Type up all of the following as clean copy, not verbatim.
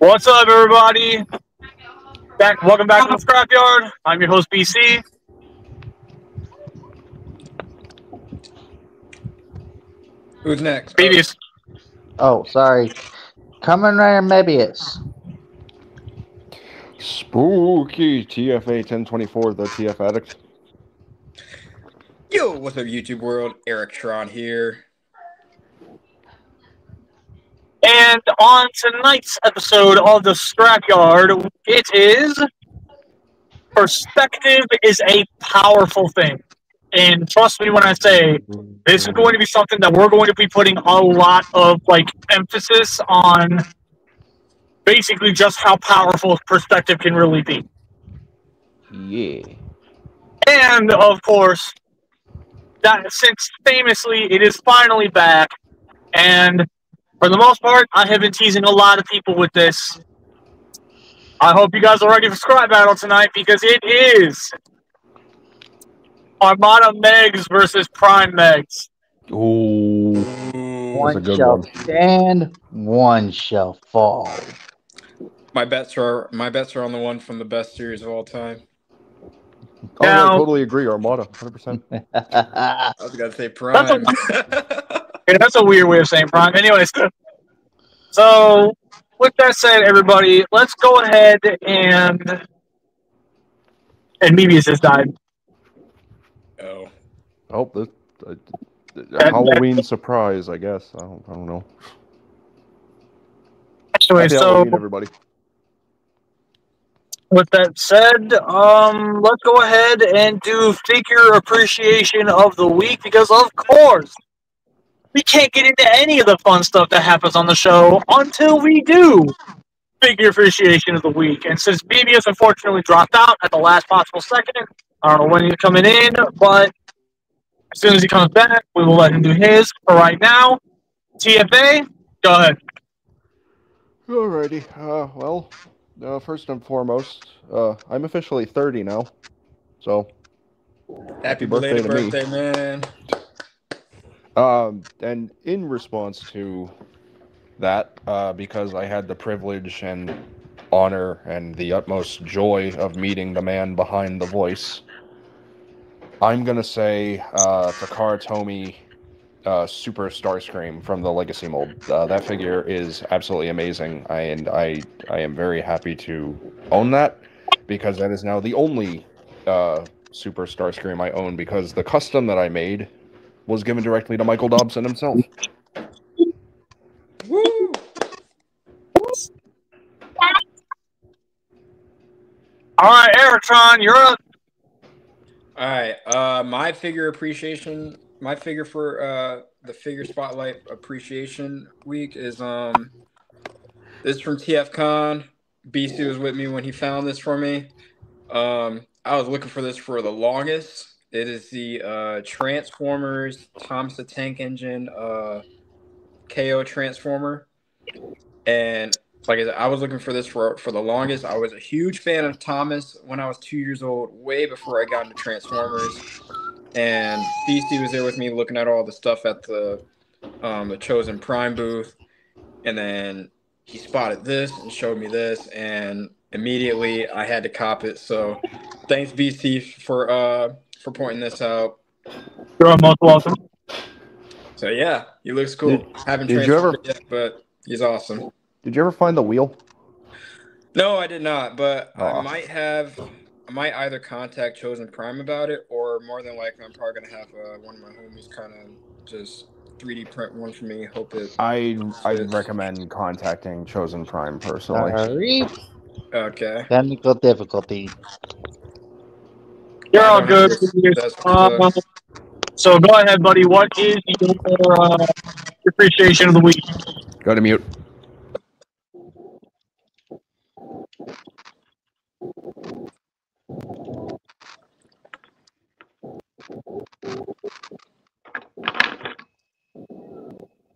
What's up, everybody? Welcome back to the Scrapyard. I'm your host, BC. Who's next? Previous. Oh, sorry. Coming right, Mebius. Spooky TFA 1024, the TF Addict. Yo, what's up, YouTube world? Eric Tron here. And on tonight's episode of the Scrapyard, it is perspective is a powerful thing. And trust me when I say this is going to be something that we're going to be putting a lot of emphasis on, basically just how powerful perspective can really be. Yeah. And of course, that since famously it is finally back, and for the most part, I have been teasing a lot of people with this. I hope you guys are ready for Scrap Battle tonight, because it is Armada Megs versus Prime Megs. Ooh. One shall stand, one shall fall. My bets are on the one from the best series of all time. Oh, I totally agree. Armada, 100%. I was gonna say Prime. That's a weird way of saying Prime. Anyways, so with that said, everybody, let's go ahead and Mebius has died. Oh, the Halloween surprise, I guess. I don't know. Anyway, Happy so Halloween, everybody. With that said, let's go ahead and do figure appreciation of the week, because of course we can't get into any of the fun stuff that happens on the show until we do figure appreciation of the week. And since BBS unfortunately dropped out at the last possible second, I don't know when he's coming in, but as soon as he comes back, we will let him do his. For right now, TFA, go ahead. Alrighty. Well, first and foremost, I'm officially 30 now, so happy belated birthday, man. And in response to that, because I had the privilege and honor and the utmost joy of meeting the man behind the voice, I'm gonna say Takara Tomy Super Starscream from the Legacy mold. That figure is absolutely amazing, and I am very happy to own that, because that is now the only Super Starscream I own, because the custom that I made was given directly to Michael Dobson himself. Woo! All right, Eritron, you're up. All right, my figure appreciation, my figure for the Figure Spotlight Appreciation Week is this is from TFCon. BC was with me when he found this for me. I was looking for this for the longest. It is the Transformers Thomas the Tank Engine KO Transformer, and like I said, I was looking for this for the longest. I was a huge fan of Thomas when I was 2 years old, way before I got into Transformers. And BC was there with me looking at all the stuff at the Chosen Prime booth. And then he spotted this and showed me this, and immediately I had to cop it. So thanks, BC, for pointing this out. You're most welcome. So yeah, he looks cool. Haven't transferred it yet, but he's awesome. Did you ever find the wheel? No, I did not, but I might either contact Chosen Prime about it, or more than likely I'm probably going to have one of my homies kind of just 3D print one for me. Hope it I'd recommend contacting Chosen Prime personally. Sorry. Okay. Technical difficulty. You're all good. So go ahead, buddy. What is your appreciation of the week? Go to mute.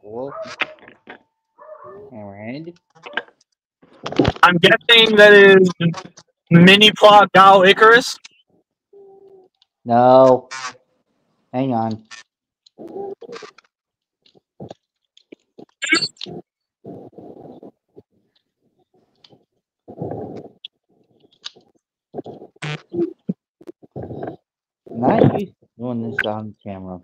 Cool. Alright. I'm guessing that is mini plot Gal Icarus. No. Hang on. Not used to doing this on camera.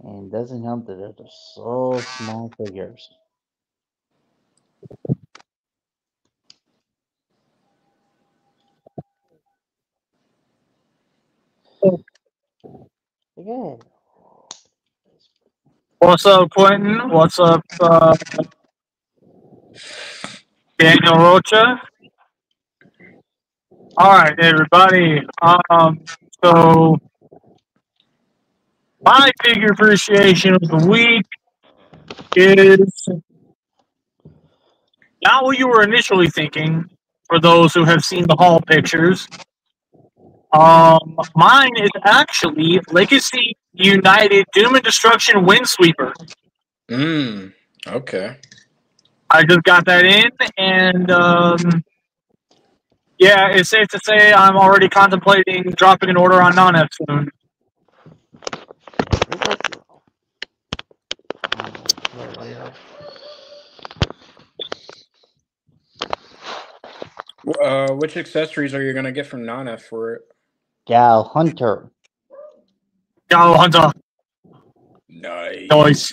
And it doesn't help that they're so small figures. Again. What's up, Quentin? What's up, Daniel Rocha? All right, everybody. So my figure appreciation of the week is not what you were initially thinking. For those who have seen the haul pictures, mine is actually Legacy United Doom and Destruction Windsweeper. Okay. I just got that in, and yeah, it's safe to say I'm already contemplating dropping an order on non-F soon. Which accessories are you gonna get from Nana for it? Gal Hunter. Gal Hunter. Nice.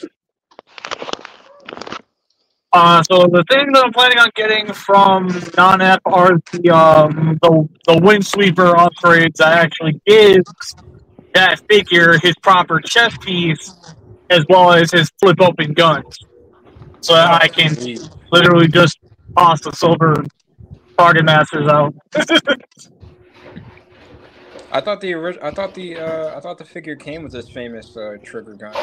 So the thing that I'm planning on getting from non-F are the Windsweeper upgrades that actually gives that figure his proper chest piece as well as his flip open guns. So that I can literally just toss the silver target masters out. I thought the figure came with this famous trigger guns.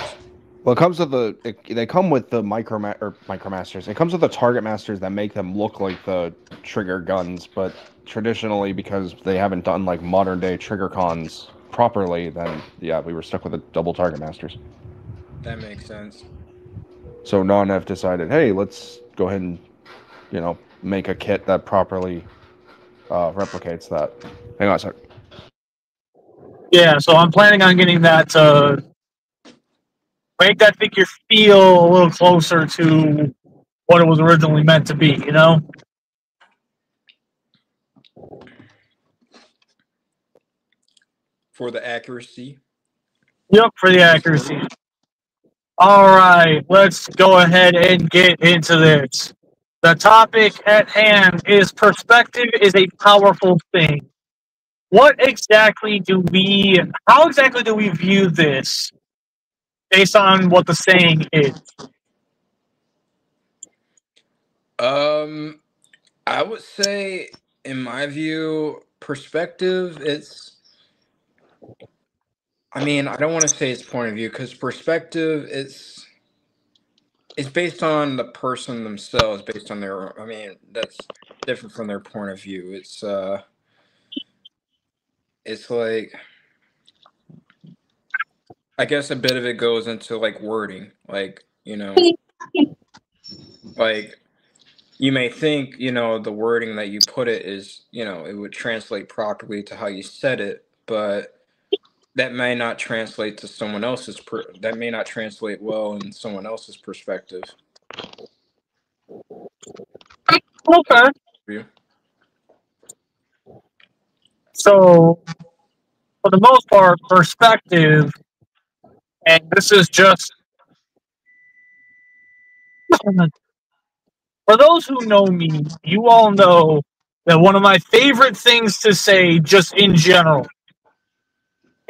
Well, it comes with they come with the micromasters. It comes with the target masters that make them look like the trigger guns, but traditionally, because they haven't done like modern day trigger cons properly, then yeah, we were stuck with the double target masters. That makes sense. So non-F decided, hey, let's go ahead and, make a kit that properly replicates that. Hang on a sec. Yeah, so I'm planning on getting that to make that figure feel a little closer to what it was originally meant to be, you know? For the accuracy. Yep, for the accuracy. All right, let's go ahead and get into this. The topic at hand is perspective is a powerful thing. How exactly do we view this based on what the saying is? I would say, in my view, perspective, I don't want to say it's point of view, because perspective it's based on the person themselves, based on their, that's different from their point of view. It's like, I guess a bit of it goes into like wording, like, like you may think, the wording that you put it is, it would translate properly to how you said it, but that may not translate to someone else's, that may not translate well in someone else's perspective. Okay. So, for the most part, perspective, and this is just for those who know me, you all know that one of my favorite things to say, just in general,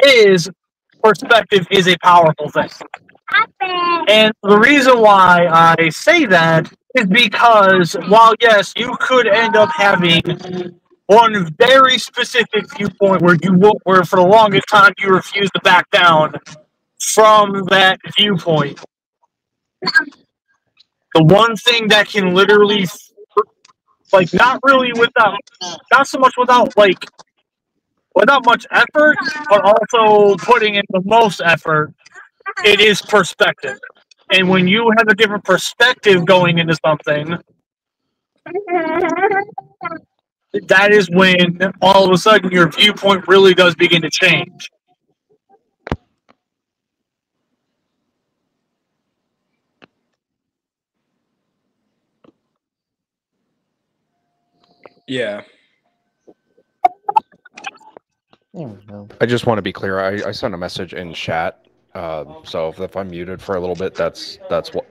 is perspective is a powerful thing. And the reason why I say that is because while, yes, you could end up having one very specific viewpoint where for the longest time you refuse to back down from that viewpoint. The one thing that can literally, like, not so much without much effort, but also putting in the most effort, it is perspective. And when you have a different perspective going into something, that is when all of a sudden your viewpoint really does begin to change. Yeah. There we go. I just want to be clear. I sent a message in chat. So if I'm muted for a little bit, that's what.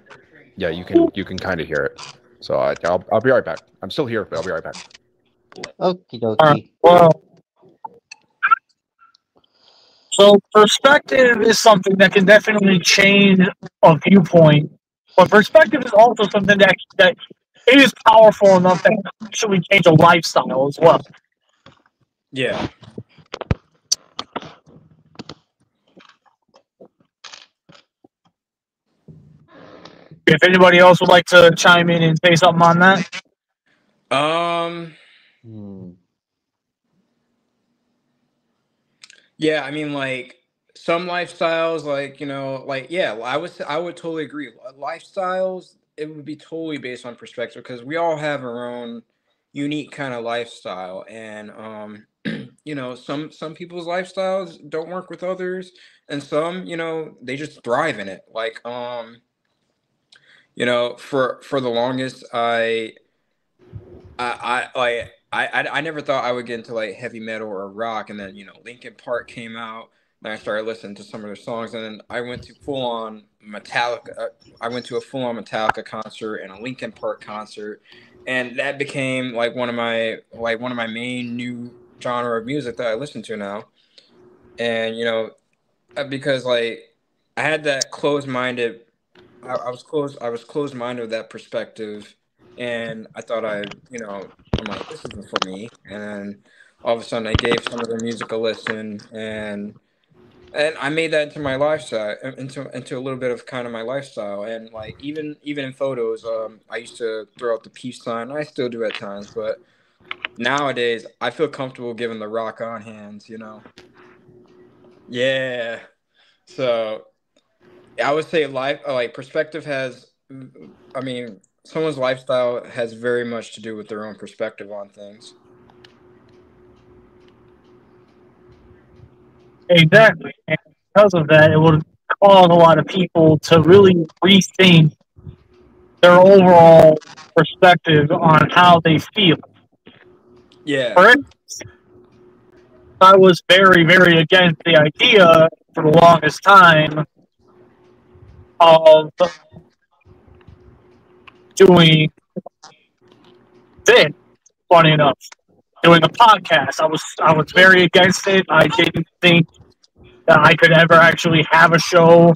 Yeah, you can kind of hear it. So I'll be right back. I'm still here, but I'll be right back. Okie dokie. Well, so perspective is something that can definitely change a viewpoint, but perspective is also something that is powerful enough that can actually change a lifestyle as well. Yeah. If anybody else would like to chime in and say something on that. Yeah, I mean, like some lifestyles, like yeah, I would totally agree. Lifestyles, it would be totally based on perspective because we all have our own unique kind of lifestyle, and some people's lifestyles don't work with others, and some they just thrive in it. Like for the longest, I never thought I would get into like heavy metal or rock, and then Linkin Park came out, and I started listening to some of their songs, and then I went to full on Metallica. I went to a full on Metallica concert and a Linkin Park concert, and that became like one of my main new genre of music that I listen to now, and because like I had that closed minded. I was closed minded with that perspective, and I thought I'm like, this isn't for me. And then all of a sudden, I gave some of their music a listen, and I made that into my lifestyle, into a little bit of kind of my lifestyle. And like even in photos, I used to throw out the peace sign. I still do at times, but nowadays I feel comfortable giving the rock on hands. Yeah. So I would say perspective has. I mean, someone's lifestyle has very much to do with their own perspective on things. Exactly. And because of that, it would cause a lot of people to really rethink their overall perspective on how they feel. Yeah. For instance, I was very, very against the idea for the longest time of doing this, funny enough. Doing a podcast. I was very against it. I didn't think that I could ever actually have a show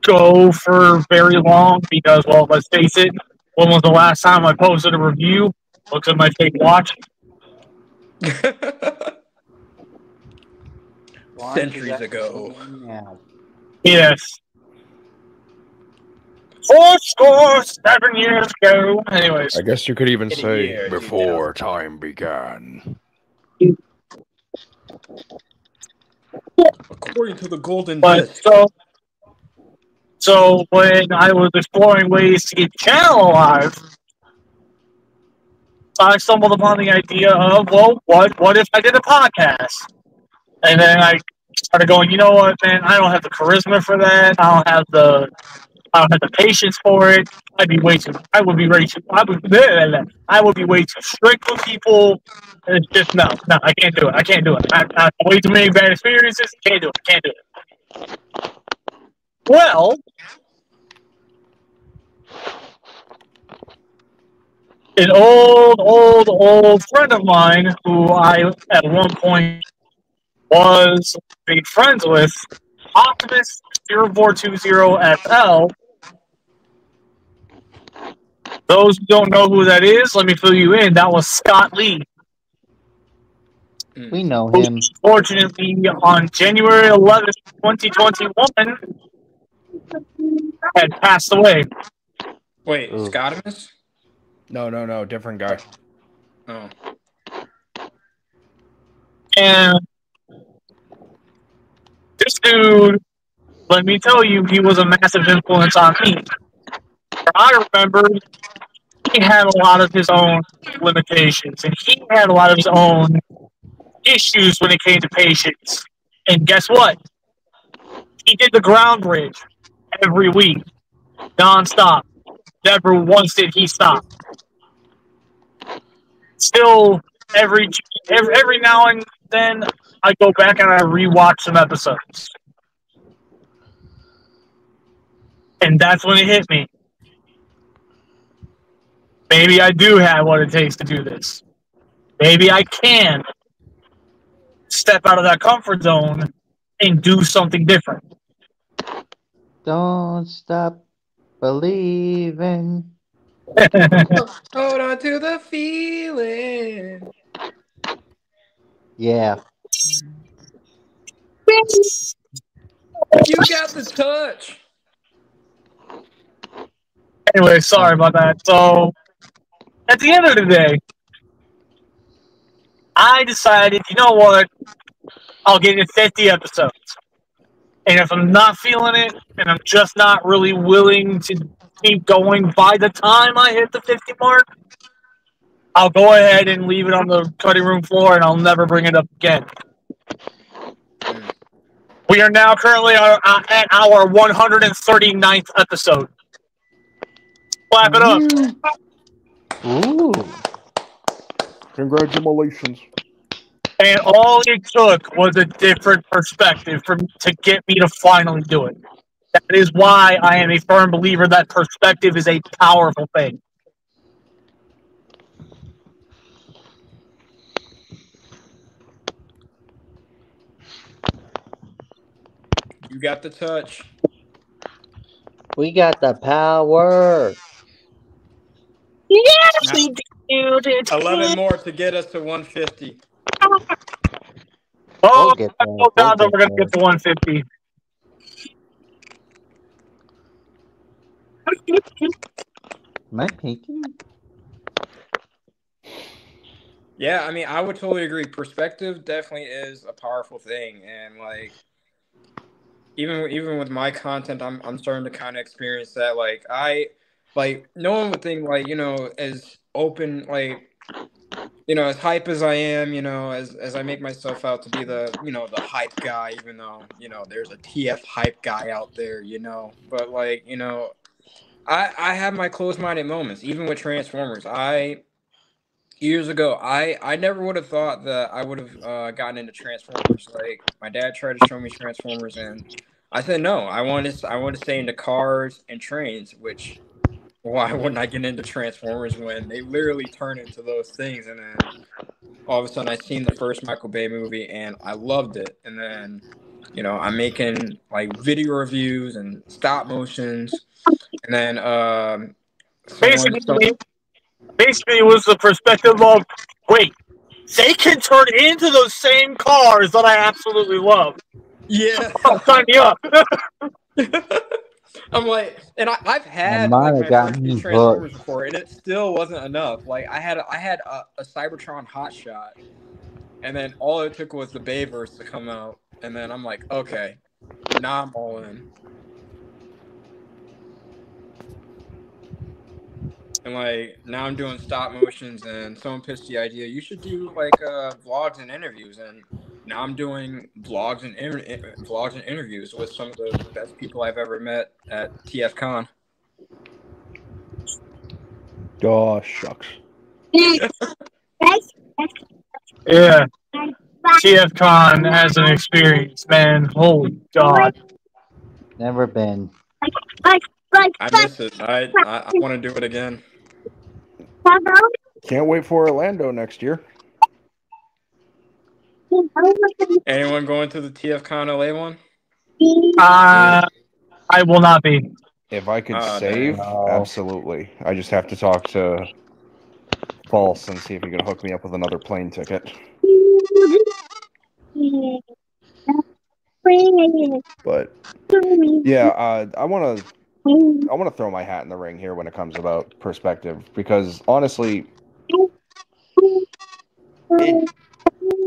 go for very long because, well, let's face it, when was the last time I posted a review? Looks at my fake watch. Centuries ago. Yes. 7 years ago. Anyways. I guess you could even In a say year, before 2000. time began. According to the golden But disc. so when I was exploring ways to get the channel alive, I stumbled upon the idea of, well, what if I did a podcast? And then I started going, you know what, man, I don't have the charisma for that. I don't have the patience for it. I would be way too strict with people. It's just no, I can't do it. I can't do it. I have way too many bad experiences. Can't do it. Well, an old friend of mine who I at one point was big friends with, Optimus 0420FL. Those who don't know who that is, let me fill you in. That was Scott Lee. We know him. Fortunately, on January 11th, 2021, had passed away. Wait, Scottimus? No, different guy. Oh. And this dude, let me tell you, he was a massive influence on me. I remember he had a lot of his own limitations, and he had a lot of his own issues when it came to patience. And guess what? He did the ground bridge every week, nonstop. Never once did he stop. Still, every now and then, I go back and I rewatch some episodes. And that's when it hit me. Maybe I do have what it takes to do this. Maybe I can step out of that comfort zone and do something different. Don't stop believing. Hold on to the feeling. Yeah. You got the touch. Anyway, sorry about that. So, at the end of the day, I decided, you know what? I'll get it 50 episodes. And if I'm not feeling it, and I'm just not really willing to keep going by the time I hit the 50 mark, I'll go ahead and leave it on the cutting room floor, and I'll never bring it up again. We are now currently at our 139th episode. Clap it up. Ooh. Congratulations. And all it took was a different perspective to get me to finally do it. That is why I am a firm believer that perspective is a powerful thing. You got the touch. We got the power. Yes, Now, we do. 11 more to get us to 150. Oh, We'll get there. oh God, we're going to get to 150. Am I peeking? Yeah, I mean, I would totally agree. Perspective definitely is a powerful thing, and like, even with my content, I'm starting to kind of experience that. Like no one would think like as open as hype as I am, as I make myself out to be the hype guy, even though there's a TF hype guy out there, but I have my closed-minded moments, even with Transformers. Years ago, I never would have thought that I would have gotten into Transformers. Like my dad tried to show me Transformers, and I said no. I want to stay into cars and trains. Which why wouldn't I get into Transformers when they literally turn into those things? And then all of a sudden, I seen the first Michael Bay movie, and I loved it. And then I'm making like video reviews and stop motions, and then Basically, it was the perspective of, wait, they can turn into those same cars that I absolutely love. Yeah. Sign me up. I'm like, and I've had Might like have my gotten first me few Transformers hooked. before, and it still wasn't enough. Like I had a Cybertron hotshot, and then all it took was the Bayverse to come out, and then I'm like, okay, now I'm all in. And like now I'm doing stop motions, and someone pitched the idea you should do like vlogs and interviews, and now I'm doing vlogs and interviews with some of the best people I've ever met at TFCon. Oh, shucks. Yeah. TFCon as an experience, man. Holy God. Never been. I miss it. I want to do it again. Can't wait for Orlando next year. Anyone going to the TFCon LA one? I will not be. If I could Oh, save, dang. absolutely. I just have to talk to False and see if he can hook me up with another plane ticket. But yeah, I want to throw my hat in the ring here when it comes about perspective, because honestly,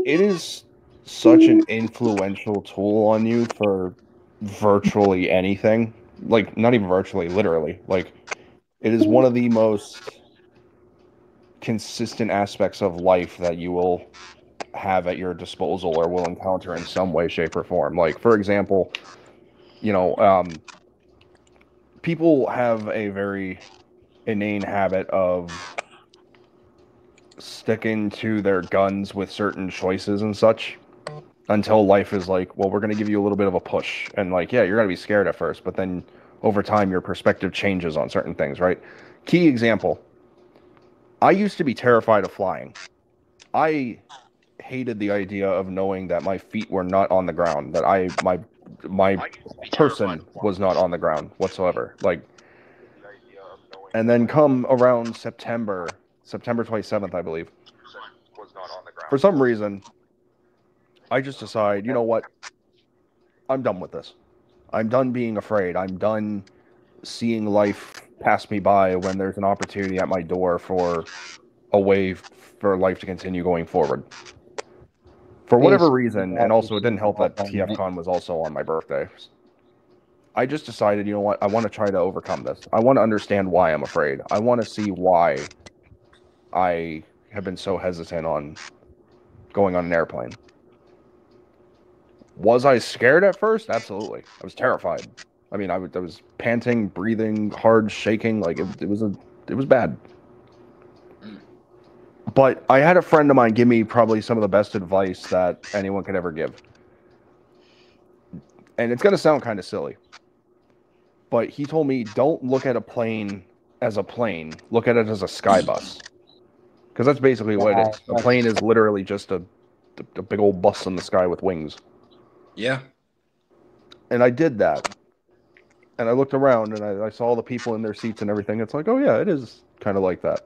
it is such an influential tool on you for virtually anything. Like, not even virtually, literally. Like, it is one of the most consistent aspects of life that you will have at your disposal or will encounter in some way, shape, or form. Like, for example, you know, people have a very inane habit of sticking to their guns with certain choices and such until life is like, well, we're going to give you a little bit of a push. And like, yeah, you're going to be scared at first, but then over time, your perspective changes on certain things, right? Key example. I used to be terrified of flying. I hated the idea of knowing that my feet were not on the ground, that my person was not on the ground whatsoever. Like, and then come around September 27th, I believe, for some reason, I just decide, you know what? I'm done with this. I'm done being afraid. I'm done seeing life pass me by when there's an opportunity at my door for a way for life to continue going forward. For whatever reason, and also it didn't help that TFCon was also on my birthday. I just decided, you know what? I want to try to overcome this. I want to understand why I'm afraid. I want to see why I have been so hesitant on going on an airplane. Was I scared at first? Absolutely. I was terrified. I mean, I was panting, breathing hard, shaking. Like it was bad. But I had a friend of mine give me probably some of the best advice that anyone could ever give. And it's going to sound kind of silly. But he told me, don't look at a plane as a plane. Look at it as a sky bus. Because that's basically what it is. A plane is literally just a big old bus in the sky with wings. Yeah. And I did that. And I looked around and I saw the people in their seats and everything. It's like, oh yeah, it is kind of like that.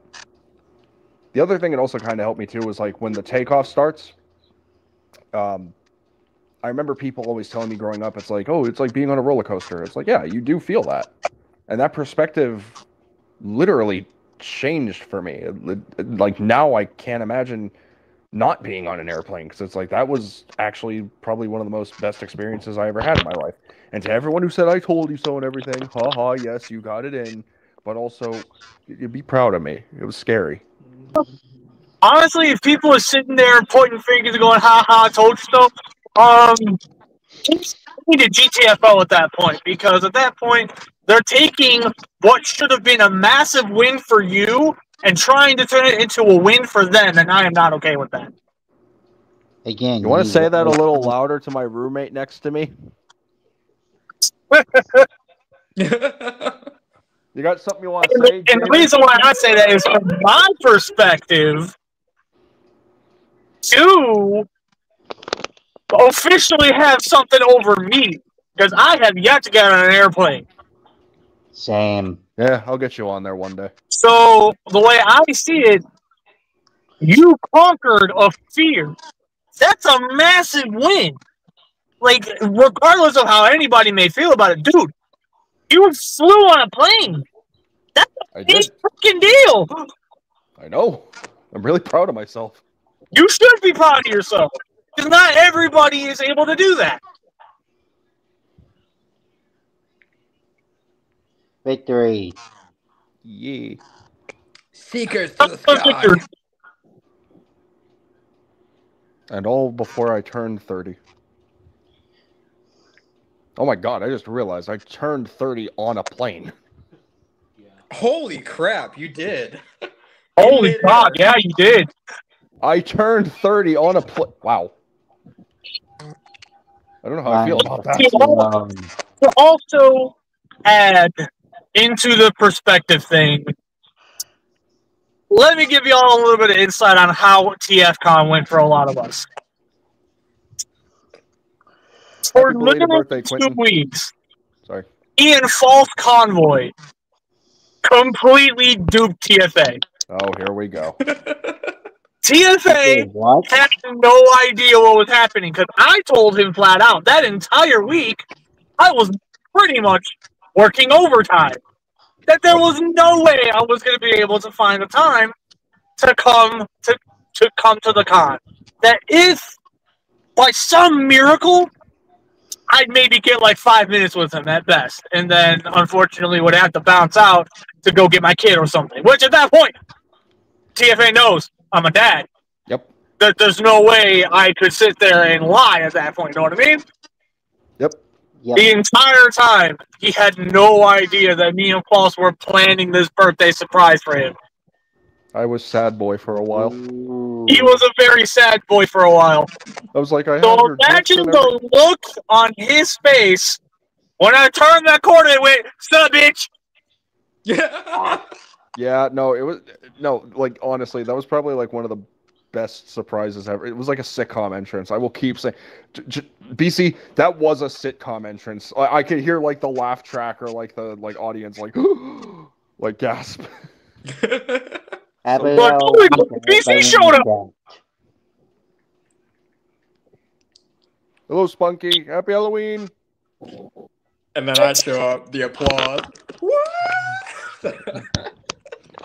The other thing that also kind of helped me too was like when the takeoff starts. I remember people always telling me growing up, it's like, oh, it's like being on a roller coaster. It's like, yeah, you do feel that. And that perspective literally changed for me. Like now I can't imagine not being on an airplane because it's like that was actually probably one of the most best experiences I ever had in my life. And to everyone who said I told you so and everything, haha, yes, you got it in, but also you'd be proud of me. It was scary. Honestly, if people are sitting there pointing fingers and going, ha ha, I told you so, just need a GTFO at that point, because at that point, they're taking what should have been a massive win for you and trying to turn it into a win for them, and I am not okay with that. Again, You want to say that a little louder to my roommate next to me? You got something you want to say? And the reason why I say that is from my perspective, to officially have something over me, because I have yet to get on an airplane. Same. Yeah, I'll get you on there one day. So, the way I see it, you conquered a fear. That's a massive win. Like, regardless of how anybody may feel about it, dude, you flew on a plane. That's a big freaking deal. I know. I'm really proud of myself. You should be proud of yourself. Because not everybody is able to do that. Victory. Yeah. Seekers to the sky. And all before I turned 30. Oh my god, I just realized I turned 30 on a plane. Holy crap, you did. Holy god, yeah, you did. I turned 30 on a plane. Wow. I don't know how I feel about that. To also add into the perspective thing, let me give you all a little bit of insight on how TFCon went for a lot of us. For literally 2 weeks, Ian False Convoy completely duped TFA. Oh, here we go. TFA had no idea what was happening because I told him flat out that entire week I was pretty much working overtime. That there was no way I was going to be able to find the time to come to the con. That if by some miracle I'd maybe get like 5 minutes with him at best, and then unfortunately would have to bounce out to go get my kid or something. Which at that point, TFA knows I'm a dad. Yep. There's no way I could sit there and lie at that point. You know what I mean? Yep. The entire time, he had no idea that me and Klaus were planning this birthday surprise for him. I was sad boy for a while. He was a very sad boy for a while. I was like, I So have your imagine gifts and the look on his face when I turned that corner and went, "Sup, bitch?" Yeah. Yeah, no, it was like honestly, that was probably like one of the best surprises ever. It was like a sitcom entrance. I will keep saying, BC, that was a sitcom entrance. I could hear like the laugh track or like the audience like like gasp. BC showed up. Hello, Spunky. Happy Halloween. And then I show up, the applause.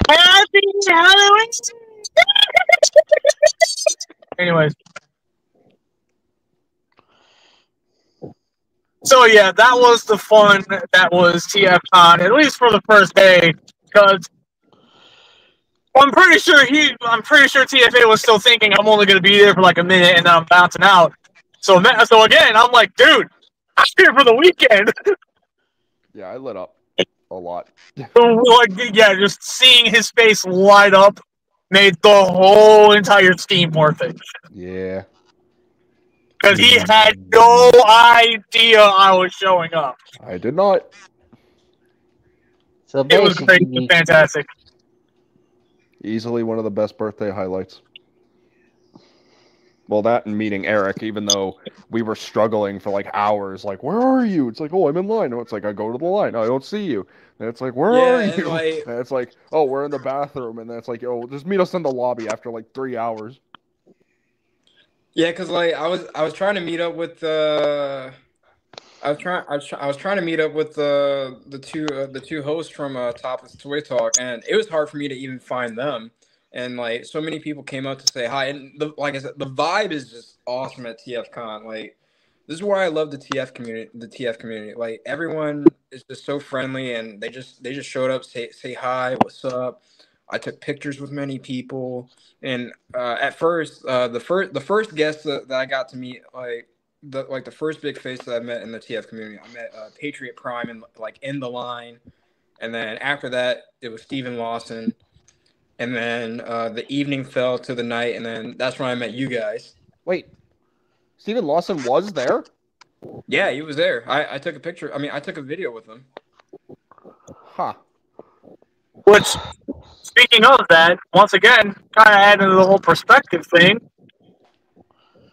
Happy Halloween. Anyways. So yeah, that was the fun. That was TFCon, at least for the first day, because I'm pretty sure TFA was still thinking I'm only going to be there for like a minute and then I'm bouncing out. So again, I'm like, dude, I'm here for the weekend. Yeah, I lit up a lot. Just seeing his face light up made the whole entire scheme worth it. Yeah. Because he had no idea I was showing up. I did not. So it was great. It was fantastic. Easily one of the best birthday highlights. Well, that and meeting Eric, even though we were struggling for like hours, like, where are you? It's like, oh, I'm in line. No, it's like, I go to the line. No, I don't see you. And it's like, where are you? And it's like, oh, we're in the bathroom. And then it's like, oh, just meet us in the lobby after like 3 hours. Yeah, because like I was trying to meet up with I was trying to meet up with the two hosts from Topless Toy Talk, and it was hard for me to even find them. And like so many people came up to say hi, and like I said, the vibe is just awesome at TFCon. Like this is why I love the TF community. Like everyone is just so friendly, and they just showed up, say hi, what's up. I took pictures with many people, and at first, the first guest that I got to meet, the first big face that I met in the TF community, I met Patriot Prime in the line, and then after that it was Steven Lawson. And then the evening fell to the night, and then that's when I met you guys. Wait, Steven Lawson was there? Yeah, he was there. I took a picture. I mean, I took a video with him. Huh. Which, speaking of that, once again, kind of adding to the whole perspective thing,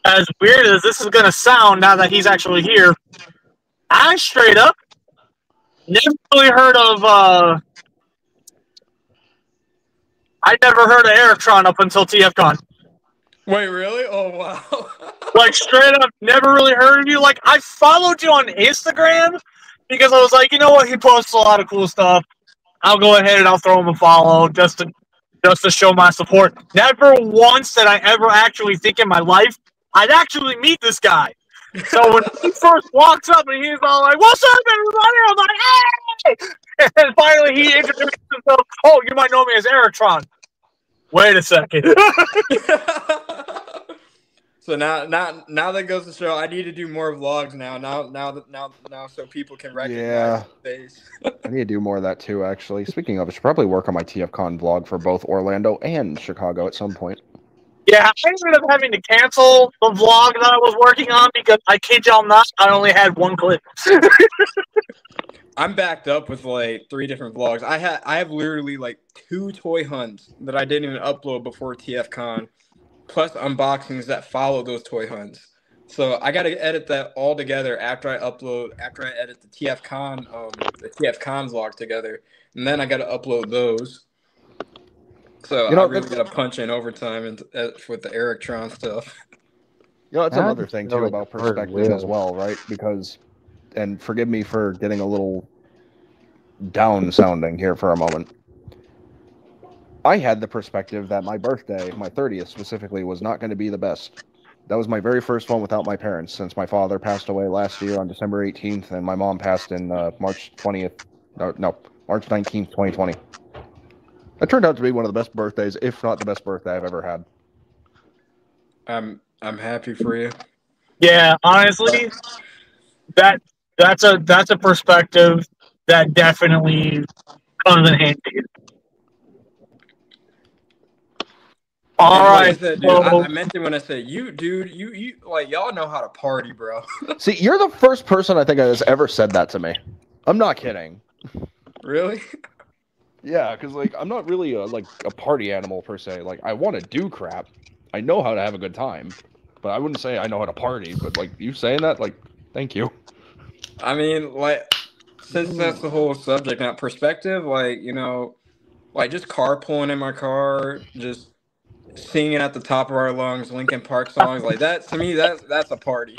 as weird as this is going to sound now that he's actually here, I straight up never really heard of... I never heard of Erictron up until TFCon. Wait, really? Oh, wow. Like, straight up, never really heard of you. Like, I followed you on Instagram because I was like, you know what? He posts a lot of cool stuff. I'll go ahead and I'll throw him a follow just to show my support. Never once did I ever actually think in my life I'd actually meet this guy. So when he first walks up and he's all like, "What's up, everybody?" I'm like, "Hey!" And finally he introduced himself. "Oh, you might know me as Erictron." Wait a second. So now that goes to show I need to do more vlogs now. Now, so people can recognize the face. I need to do more of that too. Actually, speaking of, I should probably work on my TFCon vlog for both Orlando and Chicago at some point. Yeah, I ended up having to cancel the vlog that I was working on because I kid y'all not, I only had one clip. I'm backed up with like 3 different vlogs. I have literally like 2 toy hunts that I didn't even upload before TFCon, plus unboxings that follow those toy hunts. So I got to edit that all together after I edit the TFCon vlog together, and then I got to upload those. So I really got to punch in overtime with the Erictron stuff. You know, that's another thing too about perspective as well, right? Because, and forgive me for getting a little down sounding here for a moment. I had the perspective that my birthday, my 30th specifically, was not going to be the best. That was my very first one without my parents, since my father passed away last year on December 18th, and my mom passed in March 19th, 2020. That turned out to be one of the best birthdays, if not the best birthday I've ever had. I'm happy for you. Yeah, honestly, that's a perspective that definitely comes in handy. All And like I right, said, dude, so I meant it when I said you, dude. You like y'all know how to party, bro. See, you're the first person I think that has ever said that to me. I'm not kidding. Really? Yeah, because like I'm not really a party animal per se. Like I want to do crap. I know how to have a good time, but I wouldn't say I know how to party. But like you saying that, like, thank you. I mean, like, since that's the whole subject, not perspective, like, you know, like just carpooling in my car, just singing at the top of our lungs, Linkin Park songs, like that. To me, that's a party.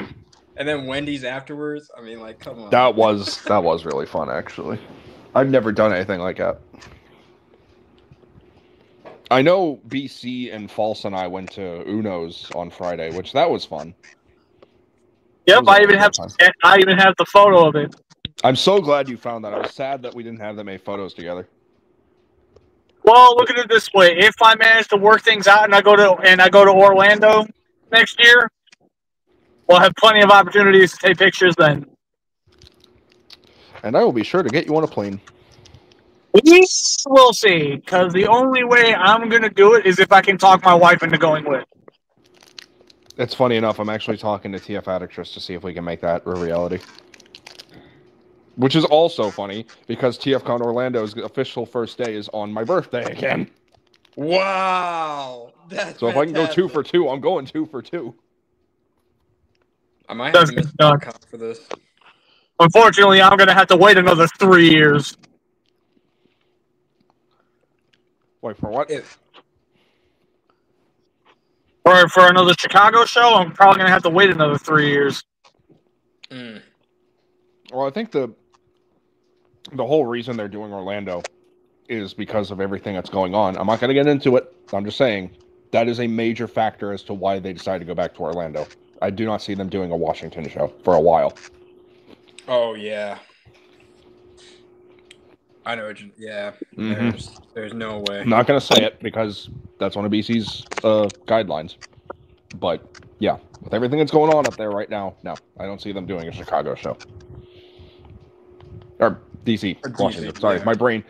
And then Wendy's afterwards. I mean, like, come on. That was really fun, actually. I've never done anything like that. I know BC and False and I went to Uno's on Friday, which that was fun. yep, That was I a even really have good time. the photo of it. I'm so glad you found that. I was sad that we didn't have that many photos together. Well, look at it this way: if I manage to work things out and I go to Orlando next year, we'll have plenty of opportunities to take pictures then. And I will be sure to get you on a plane. We'll see, because the only way I'm going to do it is if I can talk my wife into going with. It's funny enough, I'm actually talking to TF Addictress to see if we can make that a reality. Which is also funny, because TFCon Orlando's official first day is on my birthday again. Wow. That's So if I can go 2 for 2, I'm going 2 for 2. I might have to miss TFCon for this. Unfortunately, I'm going to have to wait another 3 years. Wait, for what? For another Chicago show, I'm probably going to have to wait another 3 years. Mm. Well, I think the whole reason they're doing Orlando is because of everything that's going on. I'm not going to get into it. I'm just saying that is a major factor as to why they decided to go back to Orlando. I do not see them doing a Washington show for a while. Oh, yeah. I know. Yeah. Mm-hmm. There's no way. I'm not going to say it because that's one of BC's guidelines. But, yeah, with everything that's going on up there right now, no, I don't see them doing a Chicago show. Or DC, Washington. Sorry, yeah. my brain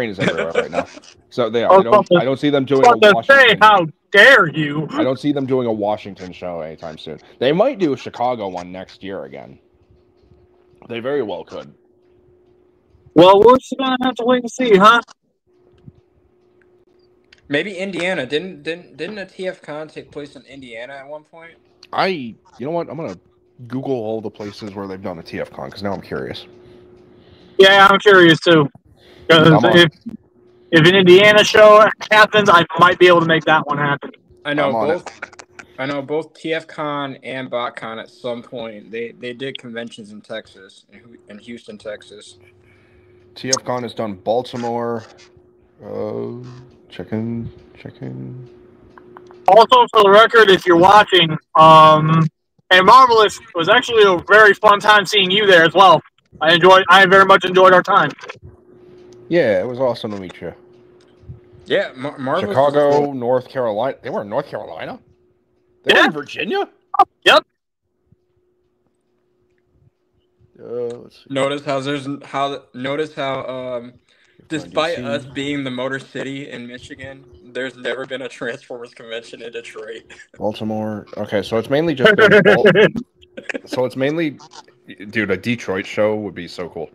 is everywhere right now. So they are. I don't see them doing a Washington. Say, how dare you? I don't see them doing a Washington show anytime soon. They might do a Chicago one next year again. They very well could. Well, we're just gonna have to wait and see, huh? Maybe Indiana. Didn't a TFCon take place in Indiana at one point? You know what? I'm gonna Google all the places where they've done a TFCon because now I'm curious. Yeah, I'm curious too. Because if an Indiana show happens, I might be able to make that one happen. I know both TFCon and BotCon at some point they did conventions in Texas, in Houston, Texas. TFCon has done Baltimore. Checking. Also, for the record, if you're watching, and Marvelous, it was actually a very fun time seeing you there as well. I very much enjoyed our time. Yeah, it was awesome to meet you. Yeah, Marvelous. Chicago, cool. North Carolina. They were in North Carolina? They were in Virginia? Yep. Let's see. Notice how despite us being the Motor City in Michigan, there's never been a Transformers convention in Detroit. Baltimore. Okay, so it's mainly just been so it's mainly, dude, a Detroit show would be so cool.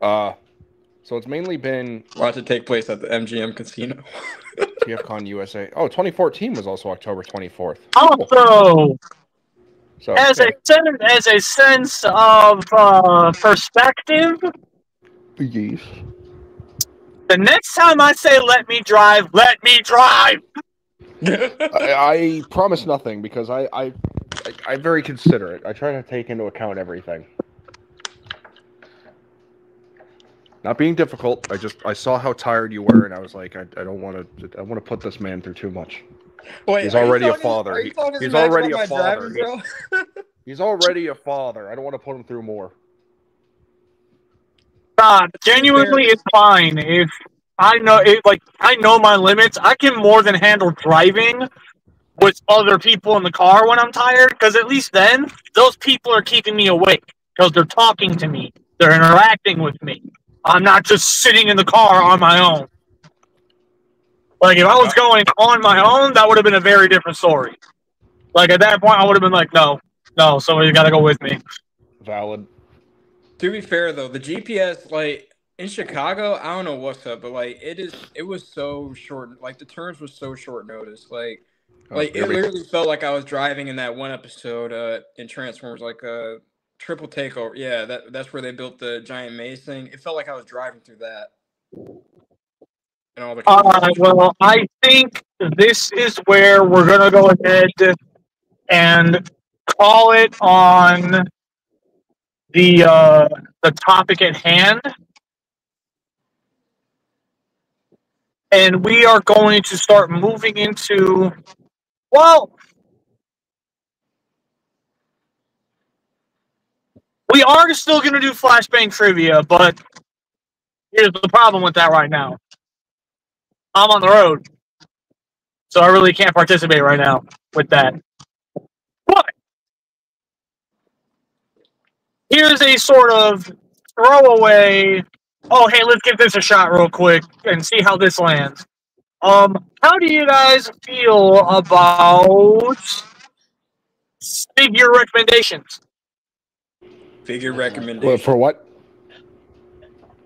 So it's mainly been Watch it take place at the MGM Casino. TFCon USA. Oh, 2014 was also October 24th. Also, so as a sense of perspective, yes. the next time I say let me drive, let me drive. I promise nothing because I'm very considerate. I try to take into account everything. Not being difficult. I saw how tired you were, and I was like, I don't want to put this man through too much. Wait, he's already a father. He's already a father. Driving, he's already a father. I don't want to put him through more. Genuinely, it's fine if I know it. Like I know my limits. I can more than handle driving with other people in the car when I'm tired, because at least then those people are keeping me awake because they're talking to me, they're interacting with me. I'm not just sitting in the car on my own. Like if I was going on my own, that would have been a very different story. Like at that point, I would have been like, no, somebody's got to go with me. Valid. To be fair though, the GPS, like in Chicago, I don't know what's up, but like it was so short. Like the turns was so short notice. Like it literally felt like I was driving in that one episode in Transformers, like Triple Takeover. Yeah, that's where they built the giant maze thing. It felt like I was driving through that. And all the well, I think this is where we're gonna go ahead and call it on the topic at hand, and we are going to start moving into, well, we are still going to do flashbang trivia, but here's the problem with that right now. I'm on the road, so I really can't participate right now with that. But here's a sort of throwaway, oh, hey, let's give this a shot real quick and see how this lands. How do you guys feel about figure recommendations? Figure recommendation. Well, for what?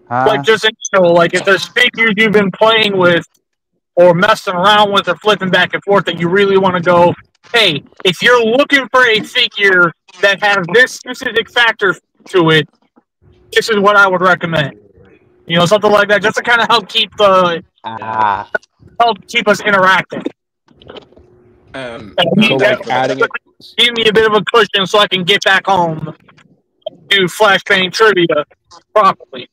Like just in general, like if there's figures you've been playing with or messing around with or flipping back and forth that you really want to go, hey, if you're looking for a figure that has this specific factor to it, this is what I would recommend. You know, something like that, just to kind of help keep keep us interacting. So like adding it, give me a bit of a cushion so I can get back home, do flashbang trivia properly.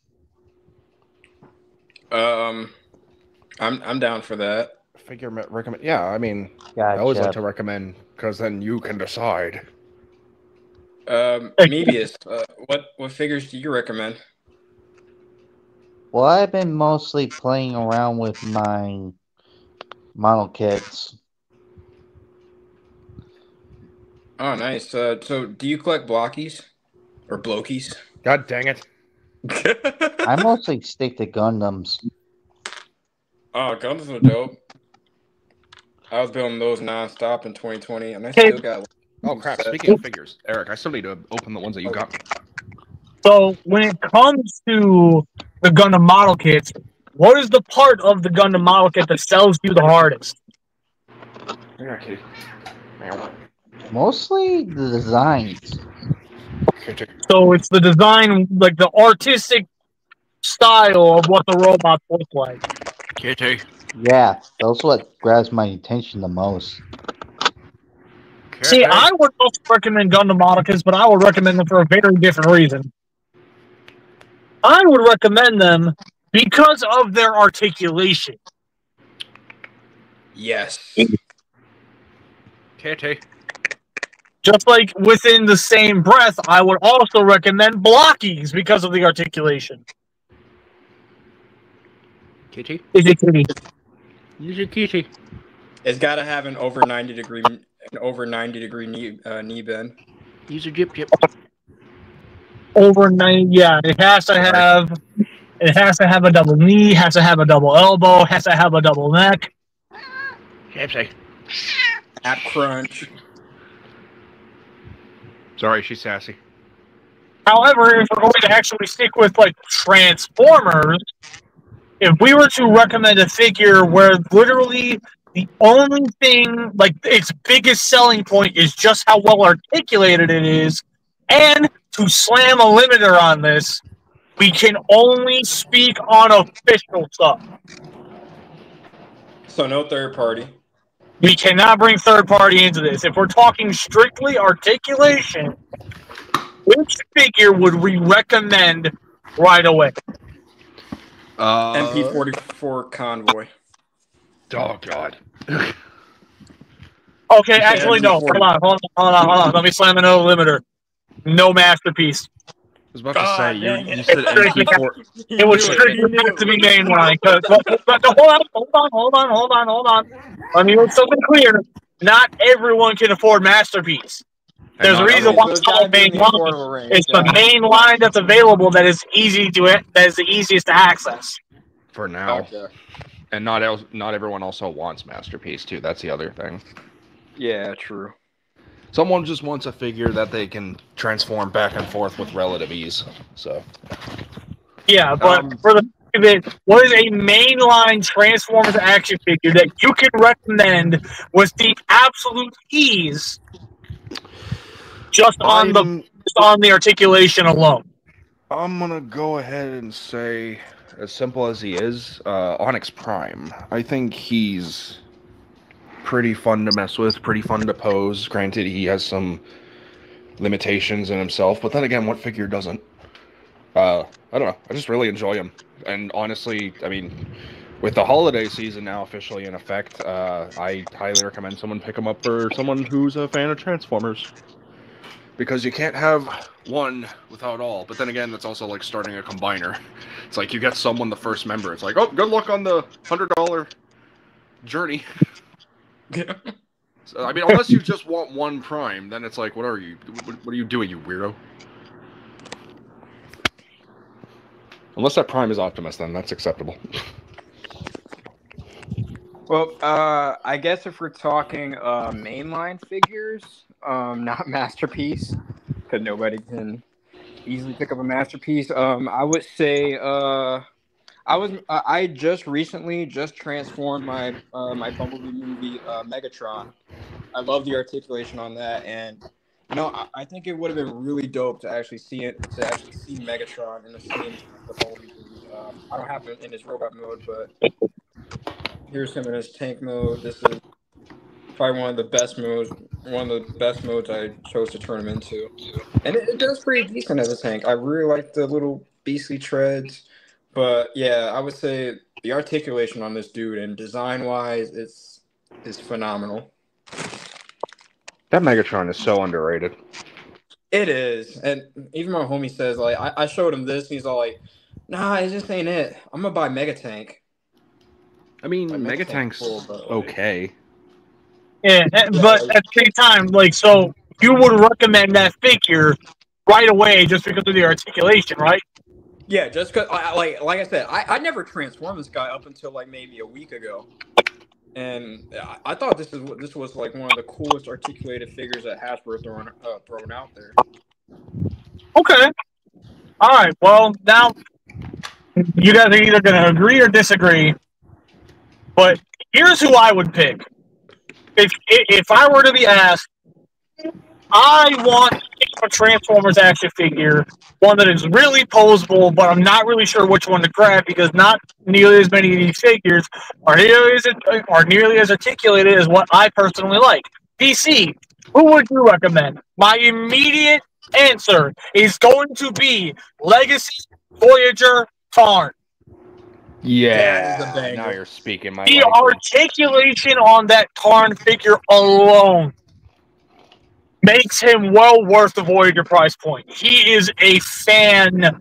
I'm down for that. Figure recommend. Yeah, I mean, Gotcha. I always like to recommend because then you can decide. Mebius, what figures do you recommend? Well, I've been mostly playing around with my model kits. Oh, nice. So do you collect blockies or blokies? God dang it! I mostly stick to Gundams. Oh, Gundams are dope. I was building those nonstop in 2020, and I still got. Oh crap! Speaking of figures, Eric, I still need to open the ones that you got me. So when it comes to the Gundam model kits, what is the part of the Gundam model kit that sells you the hardest? Okay. Mostly the designs. So it's the design, like the artistic style of what the robots look like. Kitty. Yeah, that's what grabs my attention the most. See, I would also recommend Gundam model kits, but I would recommend them for a very different reason. I would recommend them because of their articulation. Yes. Kitty. Just like within the same breath, I would also recommend blockies because of the articulation. Kitty. Is it kitty? Use your kitty. It's got to have an over 90 degree knee bend. Use your jip. Over 90, yeah. It has to have a double knee, has to have a double elbow, has to have a double neck. App crunch. Sorry, she's sassy. However, if we're going to actually stick with like Transformers, if we were to recommend a figure where literally the only thing, like its biggest selling point is just how well articulated it is, and to slam a limiter on this, we can only speak on official stuff. So no third party. We cannot bring third party into this. If we're talking strictly articulation, which figure would we recommend right away? MP-44 Convoy. Oh God. Okay, actually no. Hold on. Let me slam another limiter. No masterpiece. was about to say, dang you it. said MP4. It was strictly have to be mainline. Hold on. Let me make something clear. Not everyone can afford Masterpiece. And There's a not reason everyone- why So it's it's called gotta be in main the line. affordable range. It's the Got it. main line that's available that is the easiest to access. For now. Gotcha. And not everyone also wants Masterpiece, too. That's the other thing. Yeah, true. Someone just wants a figure that they can transform back and forth with relative ease. So, Yeah, but for the what is a mainline Transformers action figure that you can recommend with the absolute ease just on the articulation alone? I'm gonna go ahead and say, as simple as he is, Onyx Prime. I think he's pretty fun to mess with, pretty fun to pose. Granted, he has some limitations in himself, but then again, what figure doesn't? I don't know. I just really enjoy him. And honestly, I mean, with the holiday season now officially in effect, I highly recommend someone pick him up for someone who's a fan of Transformers. Because you can't have one without all. But then again, that's also like starting a combiner. It's like you get someone the first member. It's like, oh, good luck on the $100 journey. So, I mean, unless you just want one Prime, then it's like, what are you? What are you doing, you weirdo? Unless that Prime is Optimus, then that's acceptable. Well, I guess if we're talking mainline figures, not Masterpiece, because nobody can easily pick up a Masterpiece. I would say I just recently transformed my my Bumblebee movie Megatron. I love the articulation on that, and you know I think it would have been really dope to actually see Megatron in the scene of the Bumblebee movie. I don't have him in his robot mode, but here's him in his tank mode. This is probably one of the best modes I chose to turn him into, and it does pretty decent as a tank. I really like the little beastly treads, but yeah, I would say the articulation on this dude and design wise, is phenomenal. That Megatron is so underrated. It is, and even my homie says like I showed him this, and he's all like, "Nah, it just ain't it. I'm gonna buy Megatank." I mean, Like, Megatank's cool, but, like, okay. Yeah, but at the same time, like, so you would recommend that figure right away just because of the articulation, right? Yeah, just because, like I said, I never transformed this guy up until like maybe a week ago, and I thought this was like one of the coolest articulated figures that Hasbro thrown out there. Okay. All right. Well, now you guys are either going to agree or disagree. But here's who I would pick. If I were to be asked, I want a Transformers action figure, one that is really posable, but I'm not really sure which one to grab because not nearly as many of these figures are nearly as articulated as what I personally like. DC, who would you recommend? My immediate answer is going to be Legacy Voyager Tarn. That is a Yeah, banger. now you're speaking my The language. articulation on that Tarn figure alone makes him well worth the Voyager price point. He is a fantastic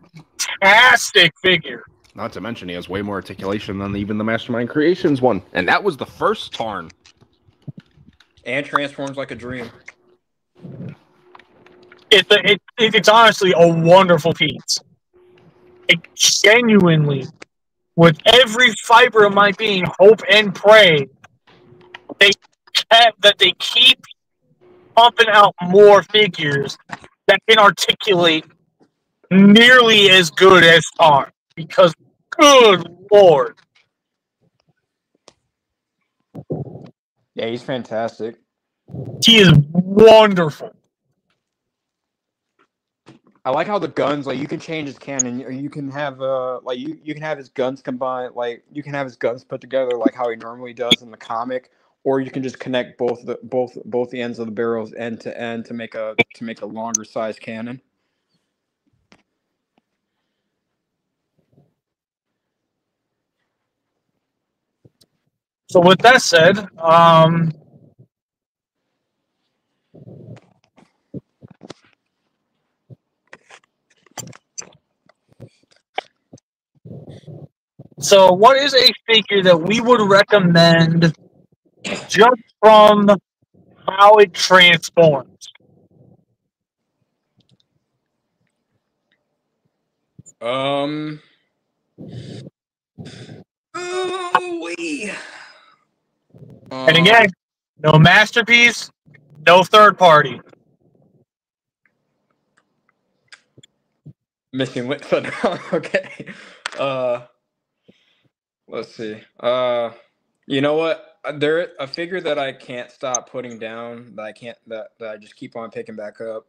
figure. Not to mention, he has way more articulation than even the Mastermind Creations one. And that was the first Tarn. And transforms like a dream. It's honestly a wonderful piece. It genuinely, with every fiber of my being, hope and pray that they keep pumping out more figures that can articulate nearly as good as Tarn. Because, good lord. Yeah, he's fantastic. He is wonderful. I like how the guns, like, you can change his cannon, or you can have like you can have his guns combined, like you can have his guns put together like how he normally does in the comic, or you can just connect both the ends of the barrels end to end to make a longer size cannon. So with that said, So, what is a figure that we would recommend just from how it transforms? We. And again, no masterpiece, no third party. Missing link. Okay. Let's see. You know what? There a figure that I can't stop putting down that I just keep on picking back up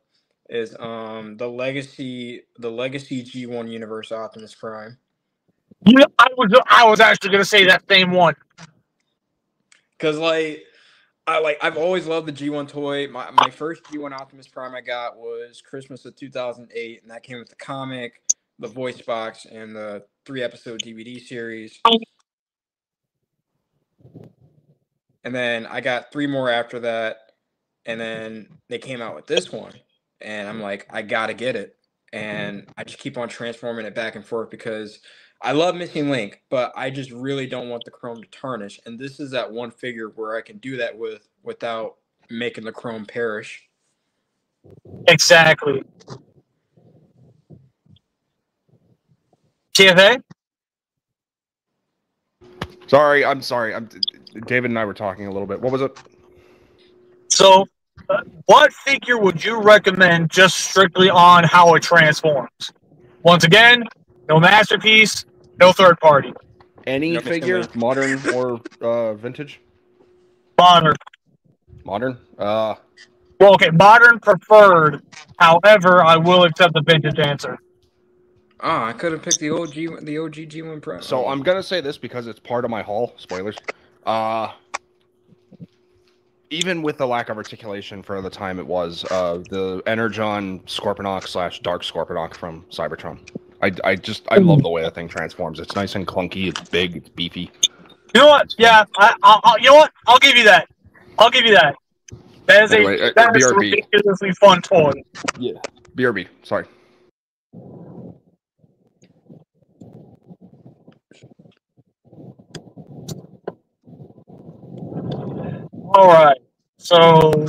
is the Legacy G1 Universe Optimus Prime. You know, I was actually going to say that same one. Cause I've always loved the G1 toy. My first G1 Optimus Prime I got was Christmas of 2008, and that came with the comic, the voice box, and the 3-episode DVD series. And then I got 3 more after that, and then they came out with this one, and I'm like, I gotta get it, and I just keep on transforming it back and forth because I love Missing Link, but I just really don't want the chrome to tarnish, and this is that one figure where I can do that without making the chrome perish. Exactly. TFA? Sorry, I'm sorry. David and I were talking a little bit. What was it? So, what figure would you recommend just strictly on how it transforms? Once again, no masterpiece, no third party. Any figure, modern or vintage? Modern. Modern? Well, okay, modern preferred. However, I will accept the vintage answer. Oh, I could have picked the OG G1 Prime. So I'm gonna say this because it's part of my haul. Spoilers. Even with the lack of articulation for the time it was, the Energon Scorponok / Dark Scorponok from Cybertron. I love the way that thing transforms. It's nice and clunky. It's big. It's beefy. You know what? Yeah, you know what? I'll give you that. That is Anyway, that is a ridiculously fun toy. Yeah. BRB. Sorry. All right. So,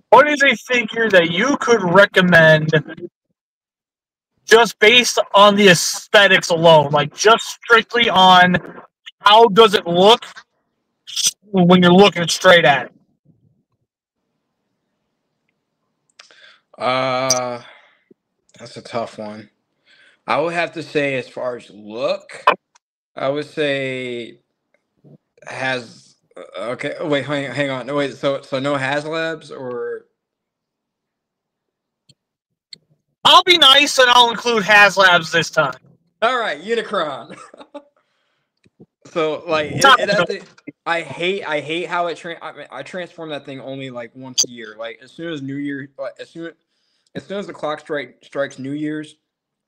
what is a figure that you could recommend just based on the aesthetics alone? Like, just strictly on how does it look when you're looking straight at it? That's a tough one. I would have to say, as far as look, I would say has. Okay, wait, hang on. No, wait. So no HasLabs or? I'll be nice and I'll include HasLabs this time. All right, Unicron. So like, I hate how it I transform that thing only like once a year. Like as soon as New Year, as soon as the clock strikes New Year's,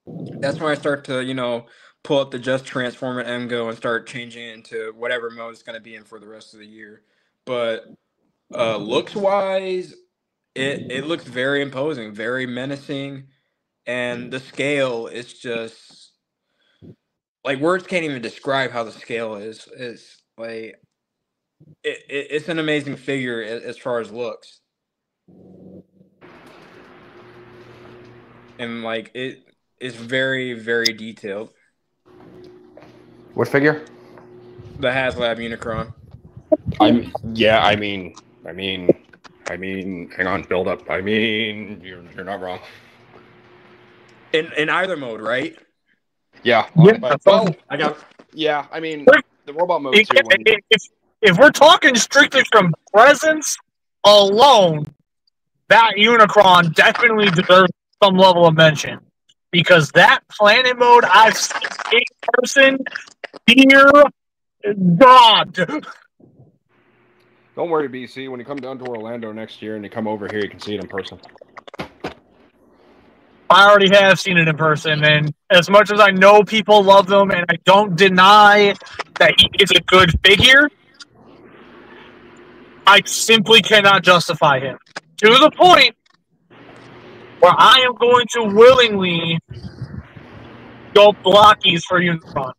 that's when I start to pull up the Just Transform It and go and start changing it into whatever mode it's going to be in for the rest of the year. But looks wise, it looks very imposing, very menacing, and the scale is just like words can't even describe how the scale is. It's like it's an amazing figure as far as looks, and like it is very, very detailed. What figure? The HasLab Unicron. Hang on, build up. You're not wrong. In either mode, right? Yeah. Well, I got. Yeah, the robot mode too. If we're talking strictly from presence alone, that Unicron definitely deserves some level of mention. Because that planet mode I've seen in person, dear God. Don't worry, BC. When you come down to Orlando next year and you come over here, you can see it in person. I already have seen it in person, and as much as I know people love them, and I don't deny that he is a good figure, I simply cannot justify him. To the point where I am going to willingly go blockies for Unicron.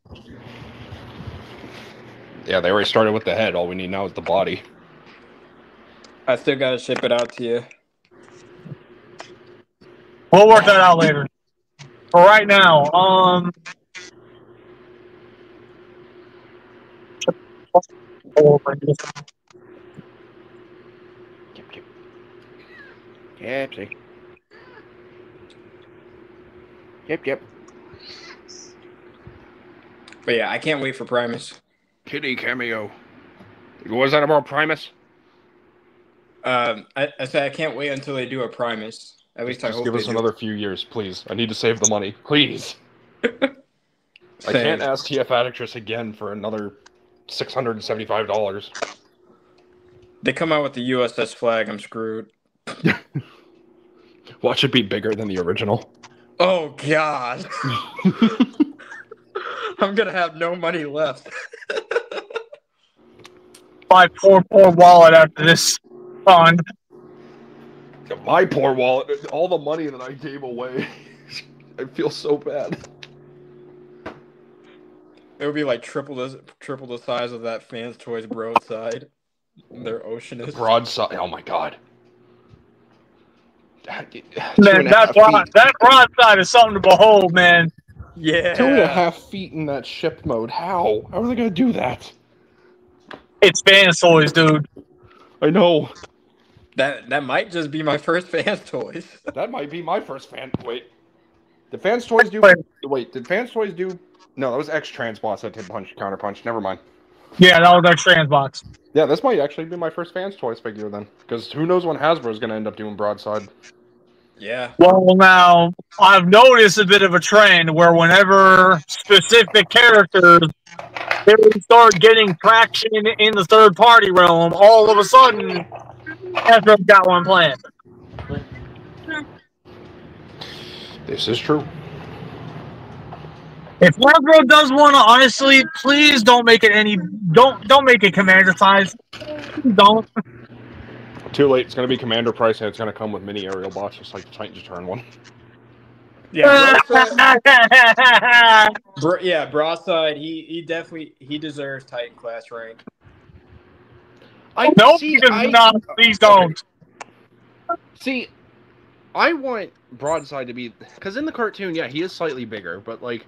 Yeah, they already started with the head. All we need now is the body. I still gotta ship it out to you. We'll work that out later. For right now, Yep. But yeah, I can't wait for Primus. Kitty cameo. What was that about Primus? I said I can't wait until they do a Primus. At least I hope give they us do. another few years, please. I need to save the money, please. I Same. can't ask TF Actress again for another $675. They come out with the USS Flag, I'm screwed. Watch it be bigger than the original. Oh God. I'm gonna have no money left. my poor wallet after this fund. My poor wallet, all the money that I gave away. I feel so bad. It would be like triple the size of that Fans Toys Broadside. Their Oceanist. Broadside. Oh my God. Man, that broadside is something to behold, man. Yeah. 2.5 feet in that ship mode. How? How are they gonna do that? It's Fans Toys, dude. I know. That might just be my first Fans Toys. That might be my first fan. Wait. Did Fans Toys do? Wait. Did Fans Toys do? No, that was X Transbots that did counter punch. Never mind. Yeah, that was our Transbox. Yeah, this might actually be my first Fans Toys figure then, because who knows when Hasbro's gonna end up doing Broadside. Yeah. Well, now, I've noticed a bit of a trend where whenever specific characters they start getting traction in the third-party realm, all of a sudden, Hasbro's got one planned. This is true. If Hasbro does one, honestly, please don't make it don't make it Commander size. Don't. Too late. It's gonna be Commander price, and it's gonna come with mini aerial bots, just like the Titans Return one. Yeah. Broadside. He definitely deserves Titan class rank. Nope, he does not. Please don't. See, I want Broadside to be, because in the cartoon, yeah, he is slightly bigger, but like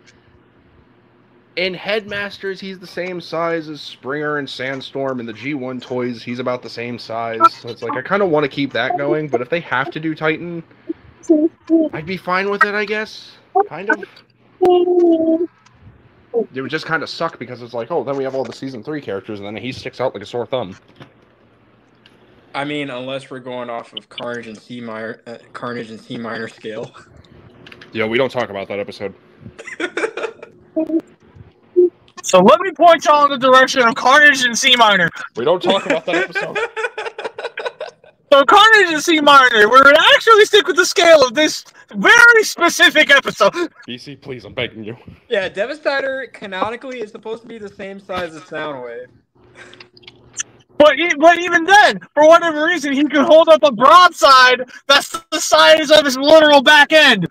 in Headmasters, he's the same size as Springer and Sandstorm. In the G1 toys, he's about the same size. So it's like I kind of want to keep that going, but if they have to do Titan, I'd be fine with it, I guess. Kind of. It would just kind of suck because it's like, oh, then we have all the Season 3 characters, and then he sticks out like a sore thumb. I mean, unless we're going off of Carnage and C minor scale. Yeah, we don't talk about that episode. So let me point y'all in the direction of Carnage and C minor. We don't talk about that episode. So Carnage and C minor, we're gonna actually stick with the scale of this very specific episode. BC, please, I'm begging you. Yeah, Devastator canonically is supposed to be the same size as Soundwave. But even then, for whatever reason, he can hold up a broadside that's the size of his literal back end.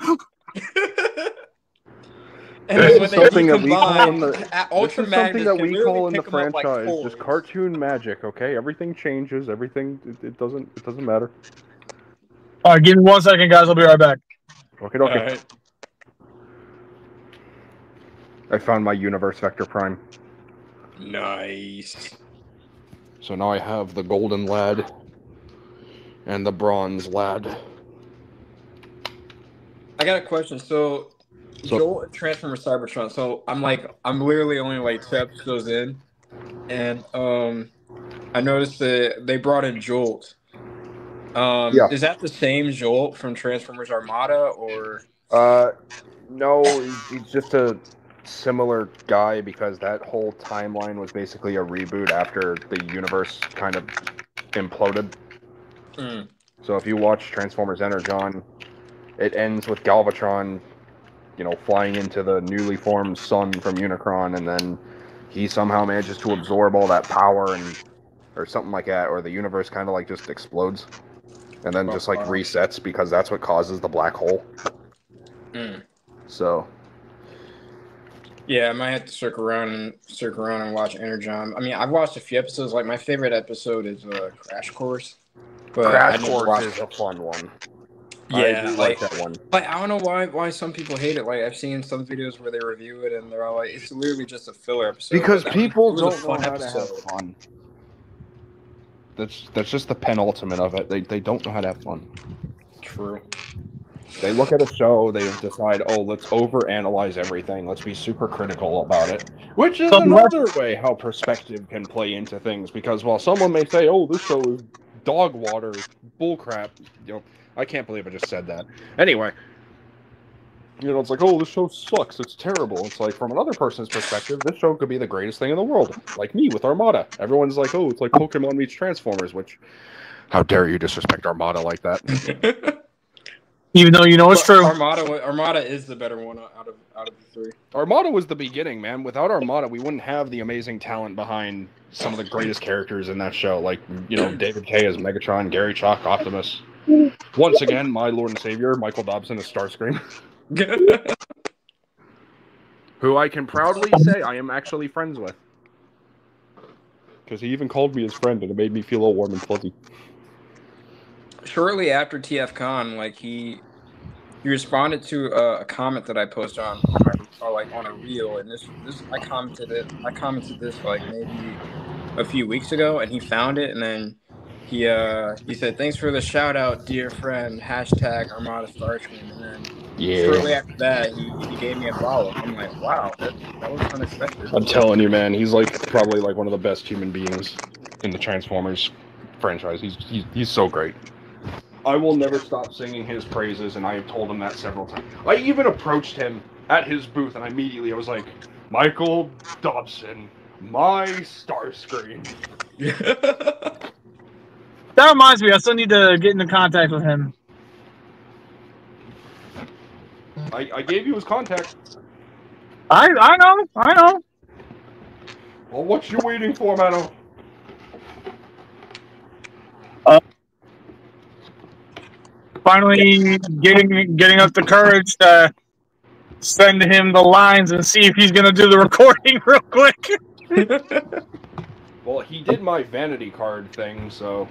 And this when is they something that we call in the franchise just cartoon magic. Okay, everything changes. Everything it doesn't matter. All right, give me 1 second, guys. I'll be right back. Okay. Right. I found my Universe Vector Prime. Nice. So now I have the Golden Lad and the Bronze Lad. I got a question. So Joel Transformer Cybertron. So I'm literally only like 2 episodes in, and I noticed that they brought in Jolt. Yeah. Is that the same Jolt from Transformers Armada, or? No, he's just a similar guy because that whole timeline was basically a reboot after the universe kind of imploded. So if you watch Transformers Energon, it ends with Galvatron, flying into the newly formed sun from Unicron, and then he somehow manages to absorb all that power or something like that, or the universe kind of like just explodes and then just like resets because that's what causes the black hole. So Yeah, I might have to circle around and watch Energon. I mean, I've watched a few episodes. Like my favorite episode is Crash Course, but I Crash never Course watched. is a fun one. I Yeah, do like that one. like I don't know why some people hate it. Like I've seen some videos where they review it and they're all like, it's literally just a filler episode. Because But people it was don't a fun know how to episode. have fun. That's just the penultimate of it. They don't know how to have fun. True. They look at a show, they decide, oh, let's overanalyze everything. Let's be super critical about it. Which is another way how perspective can play into things. Because while someone may say, oh, this show is dog water, bullcrap, I can't believe I just said that. Anyway, it's like, oh, this show sucks. It's terrible. It's like, from another person's perspective, this show could be the greatest thing in the world. Like me with Armada. Everyone's like, oh, it's like Pokemon meets Transformers, which, how dare you disrespect Armada like that? Even though you know it's true. Armada is the better one out of the three. Armada was the beginning, man. Without Armada, we wouldn't have the amazing talent behind some of the greatest characters in that show. Like, David Kaye as Megatron, Gary Chalk, Optimus. Once again, my Lord and Savior, Michael Dobson as Starscream. Who I can proudly say I am actually friends with. Because he even called me his friend, and it made me feel all warm and fuzzy. Shortly after TFCon, like he responded to a comment that I posted on a reel, and this I commented this like maybe a few weeks ago, and he found it, and then he said, "Thanks for the shout out, dear friend. #Armada Starscream." And then shortly after that, he gave me a follow. I'm like, wow, that was unexpected. I'm telling you, man, he's probably one of the best human beings in the Transformers franchise. He's so great. I will never stop singing his praises, and I have told him that several times. I even approached him at his booth, and immediately I was like, Michael Dobson, my Starscream. That reminds me, I still need to get into contact with him. I gave you his contact. I know. Well, what you waiting for, Mano? Finally getting up the courage to send him the lines and see if he's going to do the recording real quick. Well, he did my vanity card thing, so...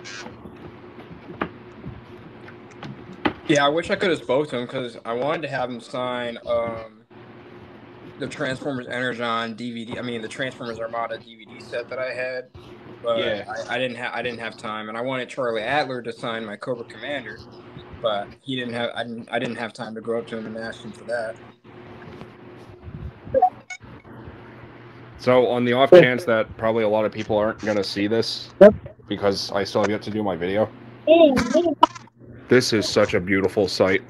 Yeah, I wish I could have spoke to him, because I wanted to have him sign the Transformers Energon DVD. I mean, the Transformers Armada DVD set that I had, but yeah. I didn't have time, and I wanted Charlie Adler to sign my Cobra Commander, but he didn't have. I didn't have time to go up to him and ask him for that. So, on the off chance that probably a lot of people aren't going to see this, because I still have yet to do my video, this is such a beautiful sight.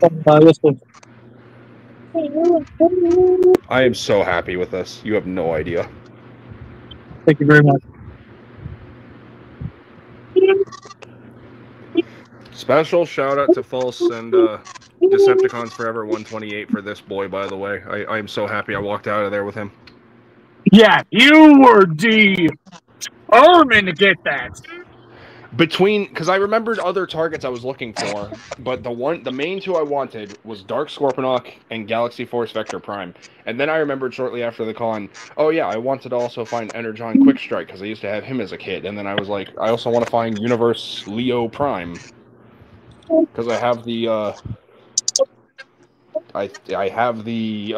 I am so happy with this. You have no idea. Thank you very much. Special shout out to False and Decepticons Forever 128 for this boy, by the way. I am so happy I walked out of there with him. Yeah, you were determined to get that. Because I remembered other targets I was looking for, but the main two I wanted was Dark Scorponok and Galaxy Force Vector Prime. And then I remembered shortly after the con, oh yeah, I wanted to also find Energon Quick Strike, because I used to have him as a kid. And then I was like, I also want to find Universe Leo Prime, because I have the I have the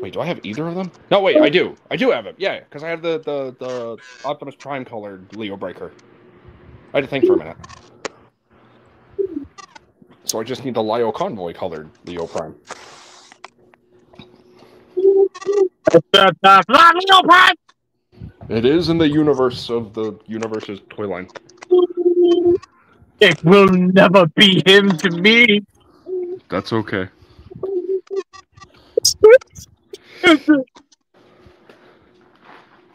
Wait, do I have either of them? No, wait, I do. I do have it. Yeah, because I have the Optimus Prime colored Leo Breaker. I had to think for a minute. So I just need the Lio Convoy colored Leo Prime. Leo Prime! It is in the universe of the universe's toy line. It will never be him to me. That's okay.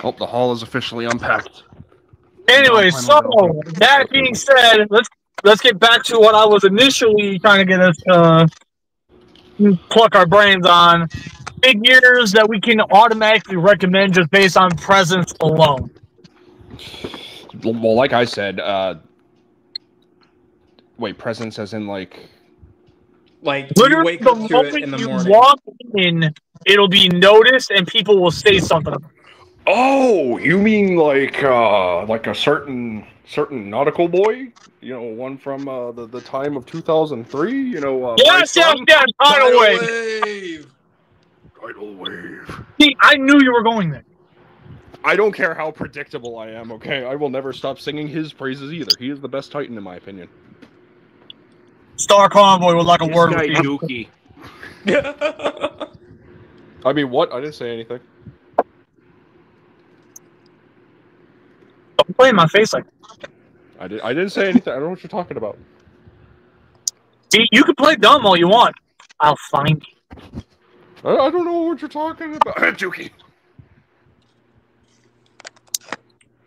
Oh, the hall is officially unpacked. Anyway, so that being said, let's get back to what I was initially trying to get us to pluck our brains on. Figures that we can automatically recommend just based on presence alone. Well, like I said, wait, presence as in like Like, you Literally, wake the up to it moment in the you morning. walk in, it'll be noticed, and people will say something. Oh, you mean like a certain nautical boy? You know, one from the time of 2003. You know, Yes, Bryce yes, Dunn? yes. Tidal Tidal wave. wave. Tidal wave. See, I knew you were going there. I don't care how predictable I am. Okay, I will never stop singing his praises either. He is the best Titan in my opinion. Star Convoy would like a word with you. Dookie. I mean, what? I didn't say anything. Don't play in my face like that. I didn't say anything. I don't know what you're talking about. See, you can play dumb all you want. I'll find you. I don't know what you're talking about. Dookie.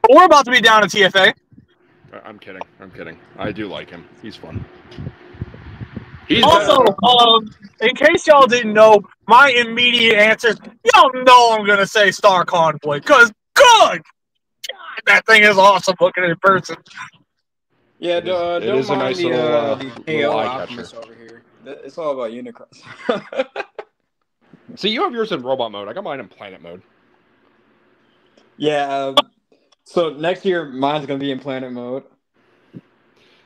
But we're about to be down at TFA. I'm kidding. I'm kidding. I do like him. He's fun. He's Also, in case y'all didn't know, my immediate answer, y'all know I'm gonna say Star Convoy, cause good God, that thing is awesome looking in person. Yeah, It don't is a mind nice the little KO eye Optimus catcher. over here. It's all about Unicron. See, you have yours in robot mode. I got mine in planet mode. Yeah. So next year, mine's gonna be in planet mode.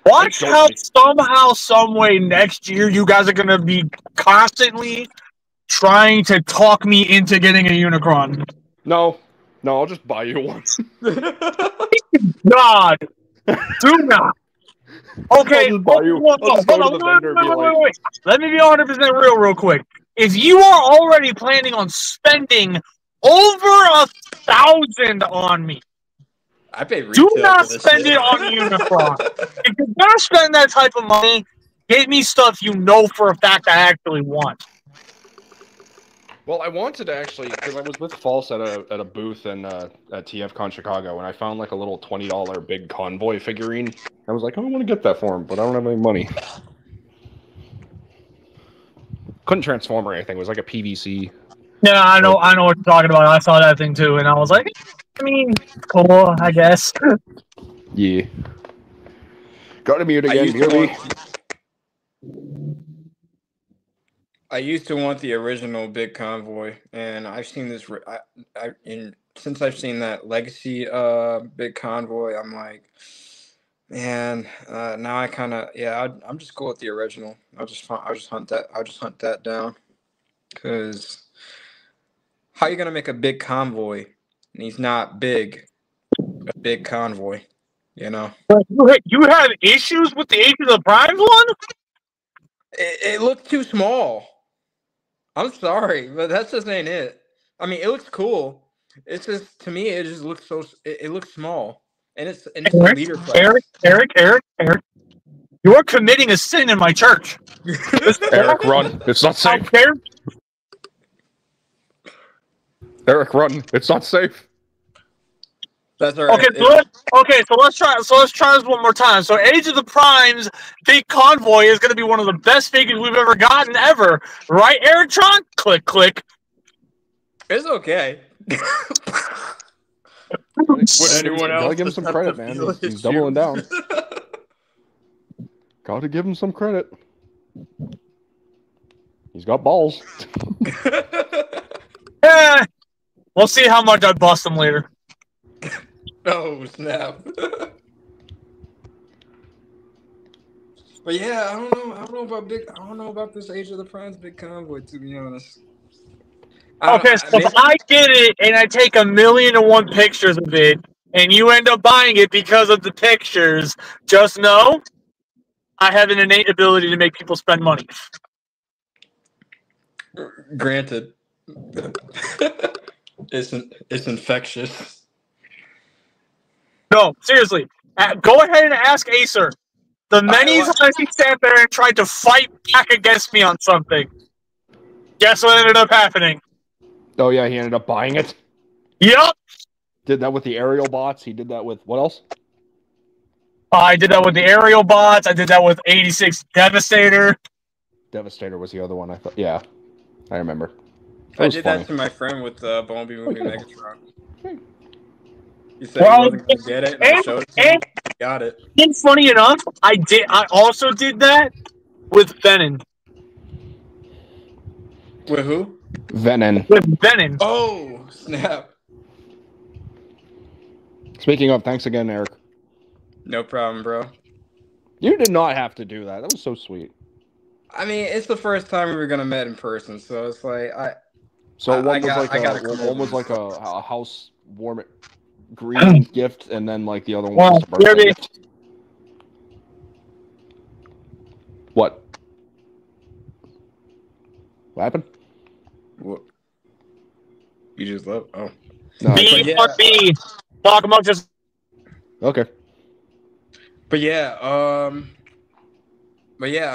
Watch how somehow, someway next year you guys are gonna be constantly trying to talk me into getting a Unicron. No, I'll just buy you one. God, do not. Okay, I'll just buy you. I'll just go to the vendor and be like, wait. Let me be 100% real quick. If you are already planning on spending over 1,000 on me, I pay retail. do not for this spend shit. it on Unicron. If you're gonna spend that type of money, get me stuff you know for a fact I actually want. well, I wanted to actually, because I was with False at a booth at TFCon Chicago, and I found like a little $20 big convoy figurine. I was like, I want to get that for him, but I don't have any money. Couldn't transform or anything. It was like a PVC. Yeah, I know what you're talking about. I saw that thing too, and I was like, I mean, cool, I guess. Yeah. Got to mute again, I used to want the original big convoy, and I've seen this. Since I've seen that Legacy big convoy, I'm like, man. Now I kind of I'm just go with the original. I'll just hunt that down. Cause how you gonna make a big convoy and he's not big? A big convoy, you know. You have issues with the Age of the Primes one? It looked too small. I'm sorry, but that just ain't it. I mean, it looks cool. It's just, to me, it just looks so. It looks small, and it's a leader class. Eric, you're committing a sin in my church. Eric, run! It's not safe. Eric, run! It's not safe. That's all right. So let's try this one more time. So Age of the Primes Big Convoy is going to be one of the best figures we've ever gotten ever, right, Eriktron? Click, click. It's okay. Would anyone else? Gotta give him some credit, man. He's doubling down. Gotta give him some credit. He's got balls. We'll see how much I bust him later. Oh snap! But yeah, I don't know about this Age of the Primes big convoy, to be honest. If I get it and I take 1,000,001 pictures of it, and you end up buying it because of the pictures, just know I have an innate ability to make people spend money. Granted, it's infectious. No, seriously. Go ahead and ask Acer. The many times he sat there and tried to fight back against me on something. Guess what ended up happening? Oh yeah, he ended up buying it. Yep. Did that with the aerial bots. He did that with what else? I did that with the aerial bots. I did that with 86 Devastator. Devastator was the other one. I thought. Yeah, I remember. I did that to my friend with Bumblebee movie Megatron. He said he wasn't gonna get it, and I showed it to him. He got it. And funny enough, I also did that with Venom. With who? Venom. With Venom. Oh, snap. Speaking of, thanks again, Eric. No problem, bro. You did not have to do that. That was so sweet. I mean, it's the first time we were gonna meet in person, so it's like So one was like a house warm greeting gift, and then like the other one was just a birthday gift. What? What happened? What? You just love? Oh. No, B, fuck B. Talk amongst us. Okay. But yeah, I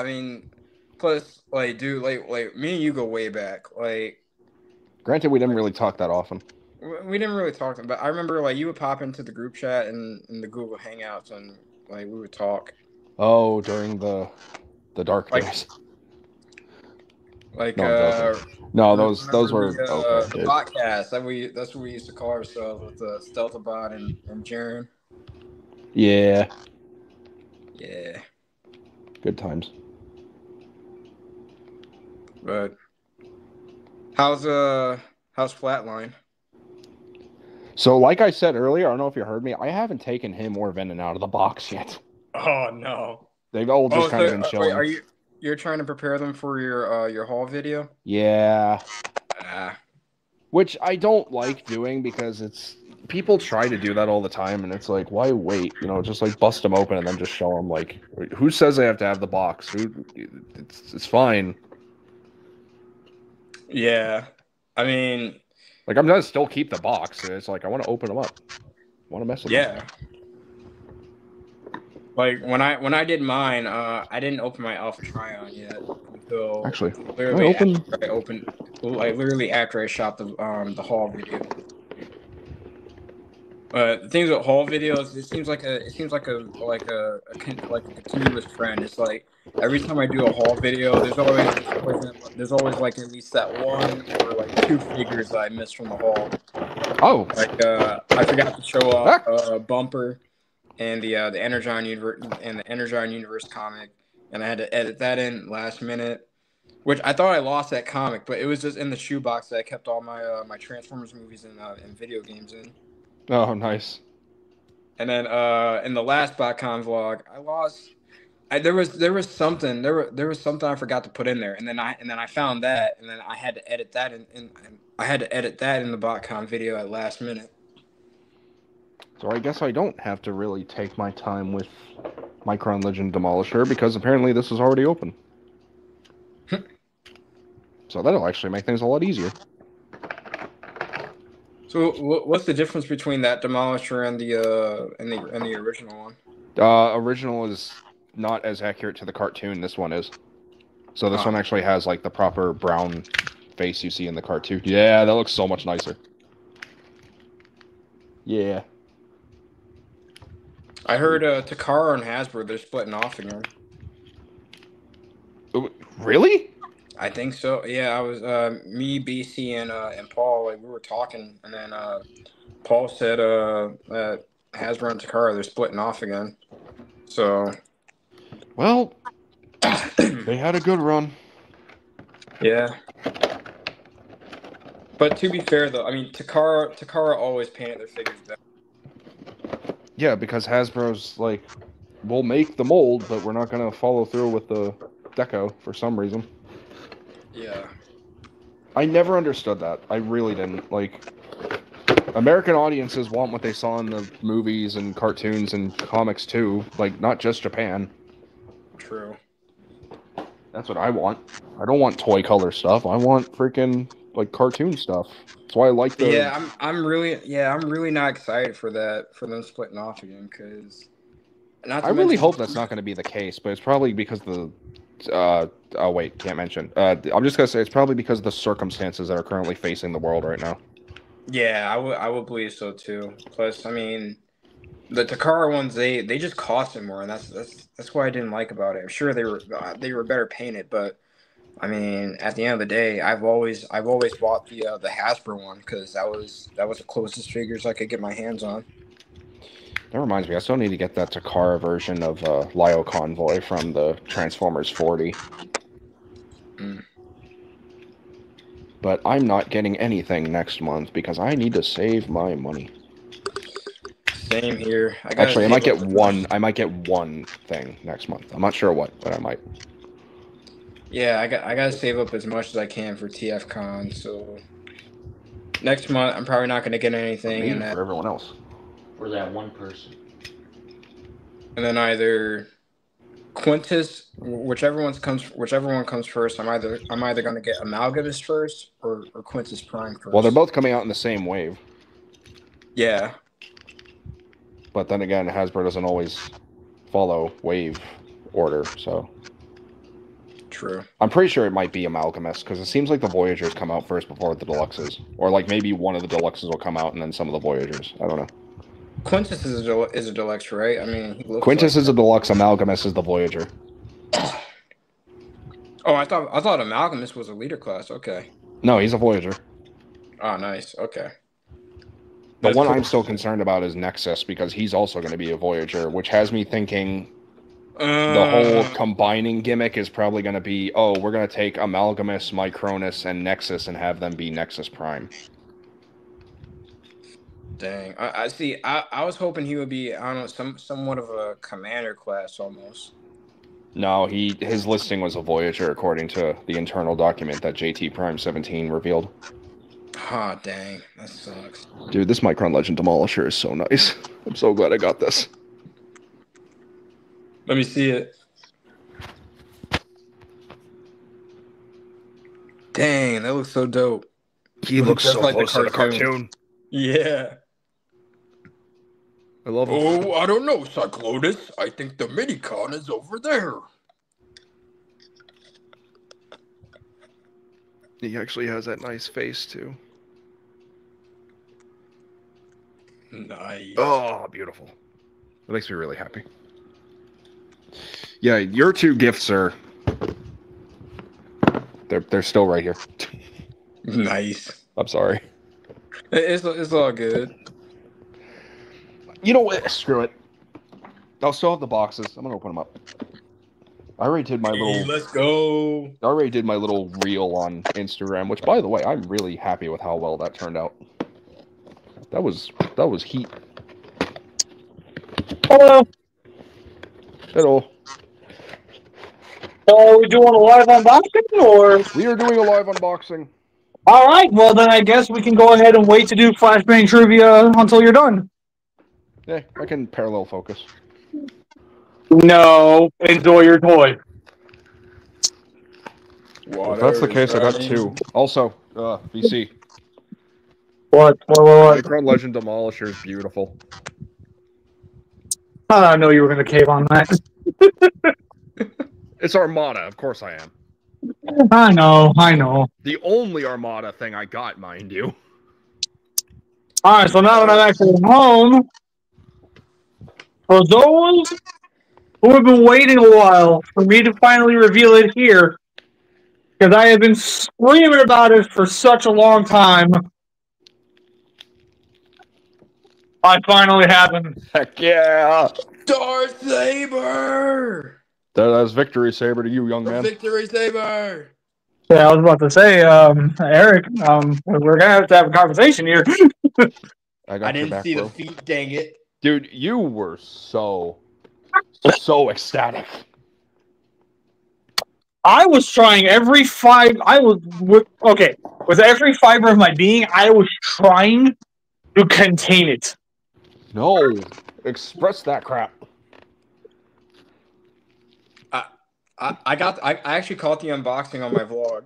mean, plus, like, dude, like, me and you go way back. Like, granted, we didn't really talk that often. We didn't really talk, but I remember, like, you would pop into the group chat and in the Google Hangouts, and like we would talk. Oh, during the dark days. Like, no, those were the podcast that's what we used to call ourselves with the Stealthabot and Jaren. Yeah. Yeah. Good times. But how's Flatline? So, like I said earlier, I don't know if you heard me. I haven't taken him or Venom out of the box yet. Oh no. They've all just kind of been chilling. Wait, you're trying to prepare them for your haul video? Yeah. Which I don't like doing because it's people try to do that all the time, and it's like, why wait? You know, just like bust them open and then just show them. Like, who says they have to have the box? It's fine. Yeah, I mean, like I'm gonna still keep the box. It's like I want to open them up. I want to mess with them. Like when I did mine, I didn't open my Alpha Trion yet until literally after I shot the haul video. But the things with haul videos, it seems like a continuous trend. It's like every time I do a haul video, there's always like at least that one or like two figures that I missed from the haul. Oh, like I forgot to show off Bumper and the Energon Universe comic, and I had to edit that in last minute. Which I thought I lost that comic, but it was just in the shoebox that I kept all my my Transformers movies and video games in. Oh, nice. And then in the last BotCon vlog, there was something I forgot to put in there, and then I found that, and then I had to edit that and I had to edit that in the BotCon video at last minute. So I guess I don't have to really take my time with Micron Legend Demolisher because apparently this is already open. So that'll actually make things a lot easier. So what's the difference between that Demolisher and the original one? Original is not as accurate to the cartoon. This one is. So this one actually has like the proper brown face you see in the cartoon. Yeah, that looks so much nicer. Yeah. I heard Takara and Hasbro, they're splitting off again. Really? I think so. Yeah, I was me, BC, and Paul. Like we were talking, and then Paul said that Hasbro and Takara, they're splitting off again. So, well, they had a good run. Yeah. But to be fair, though, I mean, Takara always painted their figures better. Yeah, because Hasbro's like, we'll make the mold, but we're not gonna follow through with the deco for some reason. Yeah. I never understood that. I really didn't. Like, American audiences want what they saw in the movies and cartoons and comics too. Like, not just Japan. True. That's what I want. I don't want toy color stuff. I want freaking like cartoon stuff. That's why I like the. Yeah, I'm really not excited for them splitting off again because. I really hope that's not going to be the case, but it's probably because the. Oh wait, can't mention. I'm just gonna say it's probably because of the circumstances that are currently facing the world right now. Yeah, I would believe so too. Plus, I mean, the Takara ones they just costed more, and that's what I didn't like about it. I'm sure they were better painted, but I mean, at the end of the day, I've always bought the Hasbro one because that was the closest figures I could get my hands on. That reminds me, I still need to get that Takara version of Lio Convoy from the Transformers 40. But I'm not getting anything next month because I need to save my money. Same here. Actually, I might get one. I might get one thing next month. I'm not sure what, but I might. Yeah, I gotta save up as much as I can for TFCon. So next month I'm probably not gonna get anything, Maybe for everyone else. For that one person. and then either Quintus, whichever one comes first. I'm either gonna get Amalgamus first or Quintus Prime first. Well, they're both coming out in the same wave. Yeah. But then again, Hasbro doesn't always follow wave order, so. True. I'm pretty sure it might be Amalgamus, because it seems like the Voyagers come out first before the Deluxes. Or like maybe one of the Deluxes will come out and then some of the Voyagers. I don't know. Quintus is a deluxe, right? I mean, he looks Quintus like is a Deluxe, Amalgamus is the Voyager. Oh, I thought Amalgamus was a leader class. Okay. No, he's a Voyager. Oh, nice. Okay. The That's one cool. I'm still concerned about is Nexus, because he's also going to be a Voyager, which has me thinking the whole combining gimmick is probably going to be, oh, we're going to take Amalgamus, Micronus, and Nexus and have them be Nexus Prime. Dang. I see. I was hoping he would be, I don't know, somewhat of a commander class almost. No, his listing was a Voyager according to the internal document that JT Prime 17 revealed. Ah, oh, dang. That sucks. Dude, this Micron Legend Demolisher is so nice. I'm so glad I got this. Let me see it. Dang, that looks so dope. He looks just so like close the to the cartoon. Yeah. I love him. Oh, I don't know, Cyclonus. I think the Minicon is over there. He actually has that nice face, too. Nice. Oh, beautiful. That makes me really happy. Yeah, your two gifts are... They're still right here. Nice. I'm sorry. It's all good. You know what? Screw it. I'll still have the boxes. I'm gonna open them up. I already did my little. Let's go. I already did my little reel on Instagram, which, by the way, I'm really happy with how well that turned out. That was heat. Hello. Hello. Are we doing a live unboxing, or? We are doing a live unboxing. All right. Well, then I guess we can go ahead and wait to do flashbang trivia until you're done. Yeah, I can parallel focus. No. Enjoy your toy. If that's the case, I got two. Also, VC. What? Micron Legend Demolisher is beautiful. I know you were going to cave on that. It's Armada, of course I am. I know. The only Armada thing I got, mind you. All right, so now that I'm actually home, for those who have been waiting a while for me to finally reveal it here, because I have been screaming about it for such a long time, I finally happened. Heck yeah! Darth Saber! That's Victory Saber to you, young man. Victory Saber! Yeah, I was about to say, Eric, we're going to have a conversation here. I didn't see the feet, dang it. Dude, you were so ecstatic. I was trying every with every fiber of my being, I was trying to contain it. No, express that crap. I actually caught the unboxing on my vlog.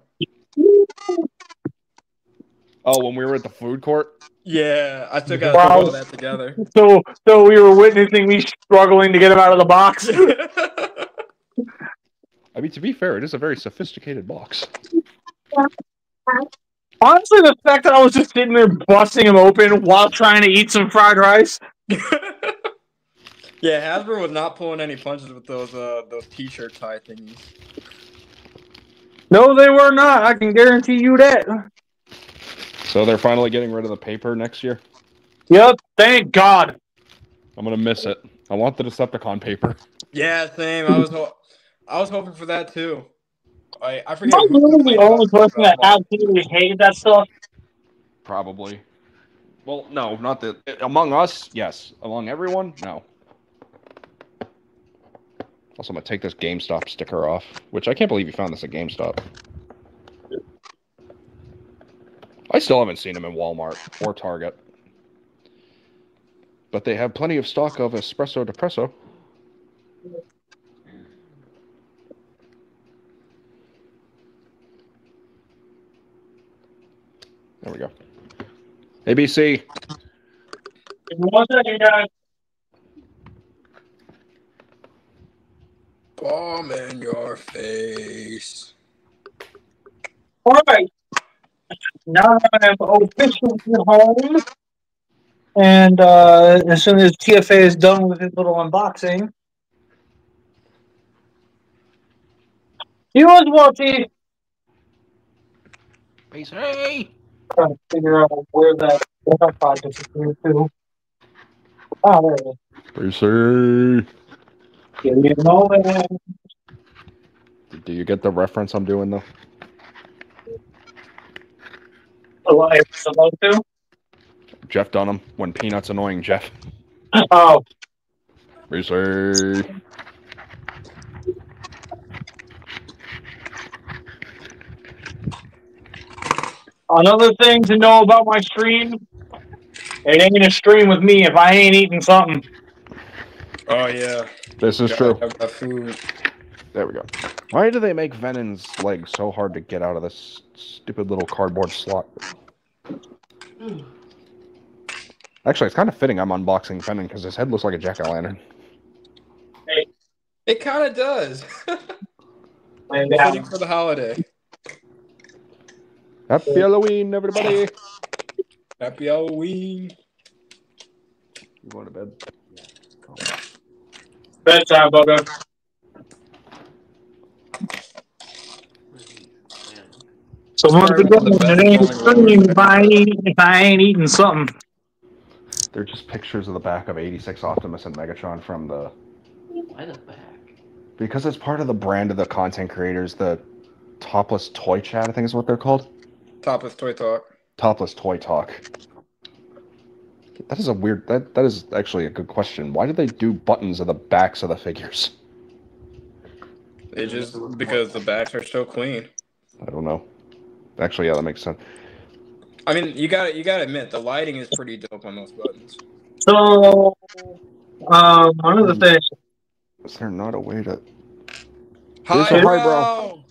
Oh, when we were at the food court? Yeah, I still got all that together. So we were witnessing me struggling to get him out of the box. I mean, to be fair, it is a very sophisticated box. Honestly, the fact that I was just sitting there busting him open while trying to eat some fried rice. Yeah, Hasbro was not pulling any punches with those t-shirt tie thingies. No, they were not. I can guarantee you that. So they're finally getting rid of the paper next year? Yep, thank God. I'm gonna miss it. I want the Decepticon paper. Yeah, same. I was hoping for that too. I Am forget I who really the complained about only person that Marvel. absolutely hated that stuff? Probably. Well, no, not that. Among us, yes. Among everyone, no. Also, I'm going to take this GameStop sticker off, which I can't believe you found this at GameStop. I still haven't seen them in Walmart or Target. But they have plenty of stock of Espresso Depresso. There we go. ABC. One second, guys. Bomb in your face. All right. Now I'm officially home. And as soon as TFA is done with his little unboxing, he was watching. BC. Trying to figure out where that Wi-Fi disappeared to. Oh, there it is. BC. Give me a moment. Do you get the reference I'm doing, though? Supposed to? Jeff Dunham, when Peanut's annoying Jeff. Oh, BC. another thing to know about my stream, it ain't a stream with me if I ain't eating something. Oh yeah. This is true. Got food. There we go. Why do they make Venon's leg so hard to get out of this stupid little cardboard slot? Actually, it's kind of fitting I'm unboxing Venom because his head looks like a jack-o'-lantern. Hey, It kind of does. man, Fitting for the holiday. Happy Halloween, everybody! Happy Halloween. You going to bed? bedtime, bugger. So once Starting again, on the best it ain't a going stream road. if I ain't eating something. They're just pictures of the back of 86 Optimus and Megatron from the... Why the back? Because it's part of the brand of the content creators, the Topless Toy Chat, I think is what they're called. Topless Toy Talk. Topless Toy Talk. That is a weird... That is actually a good question. Why did they do buttons of the backs of the figures? It just because the backs are so clean. I don't know. Actually, yeah, that makes sense. I mean, you gotta admit the lighting is pretty dope on those buttons. So, another thing. Is there not a way to... Highbrow!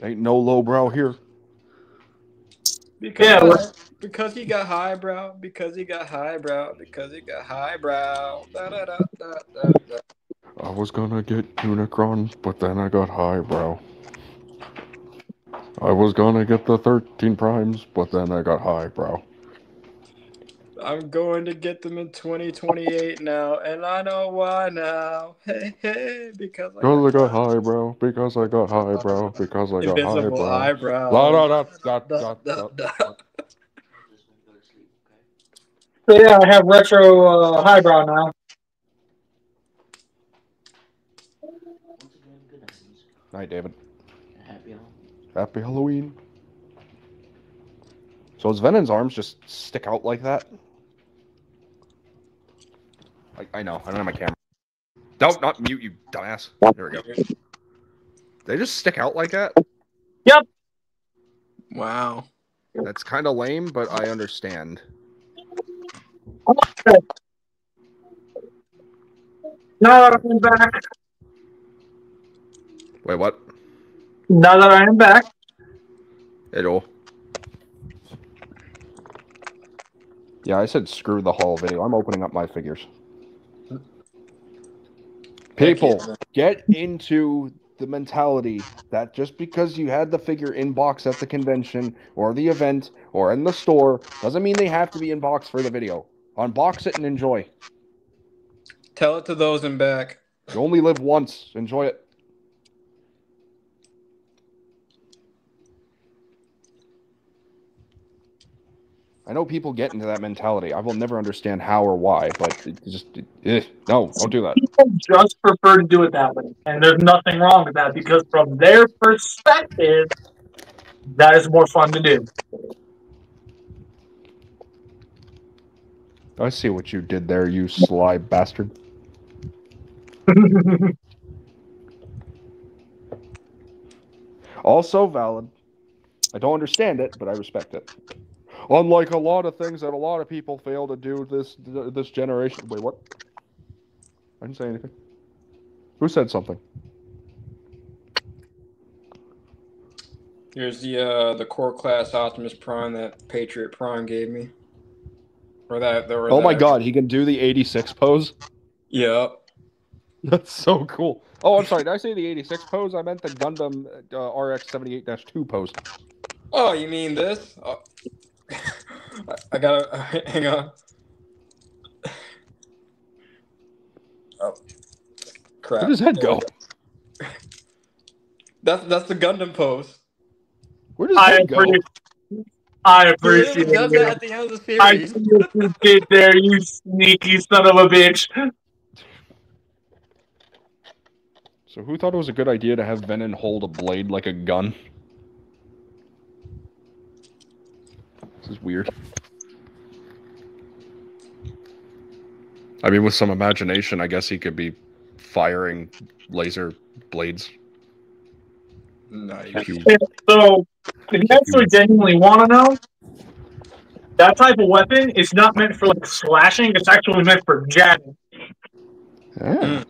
Ain't no lowbrow here. Because he got highbrow. Because he got highbrow. Because he got highbrow. Da, da, da, da, da, da. I was gonna get Unicron, but then I got highbrow. I was gonna get the 13 primes, but then I got highbrow. I'm going to get them in 2028 now, and I know why now. Hey, hey, because I got highbrow, because I got highbrow, because I got invisible highbrow. eyebrow. La, da, da, da, da, da. So yeah, I have retro highbrow now. Night, David. Happy Halloween. Happy Halloween. So his Venon's arms just stick out like that? I know, I don't have my camera. Don't, not mute, you dumbass. There we go. They just stick out like that? Yep. Wow. That's kind of lame, but I understand. Now that I'm back. Wait, what? Now that I am back. Hello. Yeah, I said screw the whole video. I'm opening up my figures. People, get into the mentality that just because you had the figure in box at the convention or the event or in the store doesn't mean they have to be in box for the video. Unbox it and enjoy. Tell it to those in back. You only live once. Enjoy it. I know people get into that mentality. I will never understand how or why, but no, don't do that. People just prefer to do it that way, and there's nothing wrong with that because from their perspective, that is more fun to do. I see what you did there, you sly bastard. Also valid. I don't understand it, but I respect it. Unlike a lot of things that a lot of people fail to do this generation. Wait, what? I didn't say anything. Who said something? Here's the core class Optimus Prime that Patriot Prime gave me. Oh my god, he can do the 86 pose? Yep. That's so cool. Oh, I'm sorry. Did I say the 86 pose? I meant the Gundam RX-78-2 pose. Oh, you mean this? Oh. I gotta hang on. Oh, crap! Where does his head go? That's the Gundam pose. Where does his head go? I appreciate it. it. At the end of the series. I see what you did there, you sneaky son of a bitch. So who thought it was a good idea to have Venom hold a blade like a gun? This is weird. I mean, with some imagination, I guess he could be firing laser blades. Nice. So, if you actually genuinely want to know, that type of weapon is not meant for like slashing. It's actually meant for jabbing. Yeah.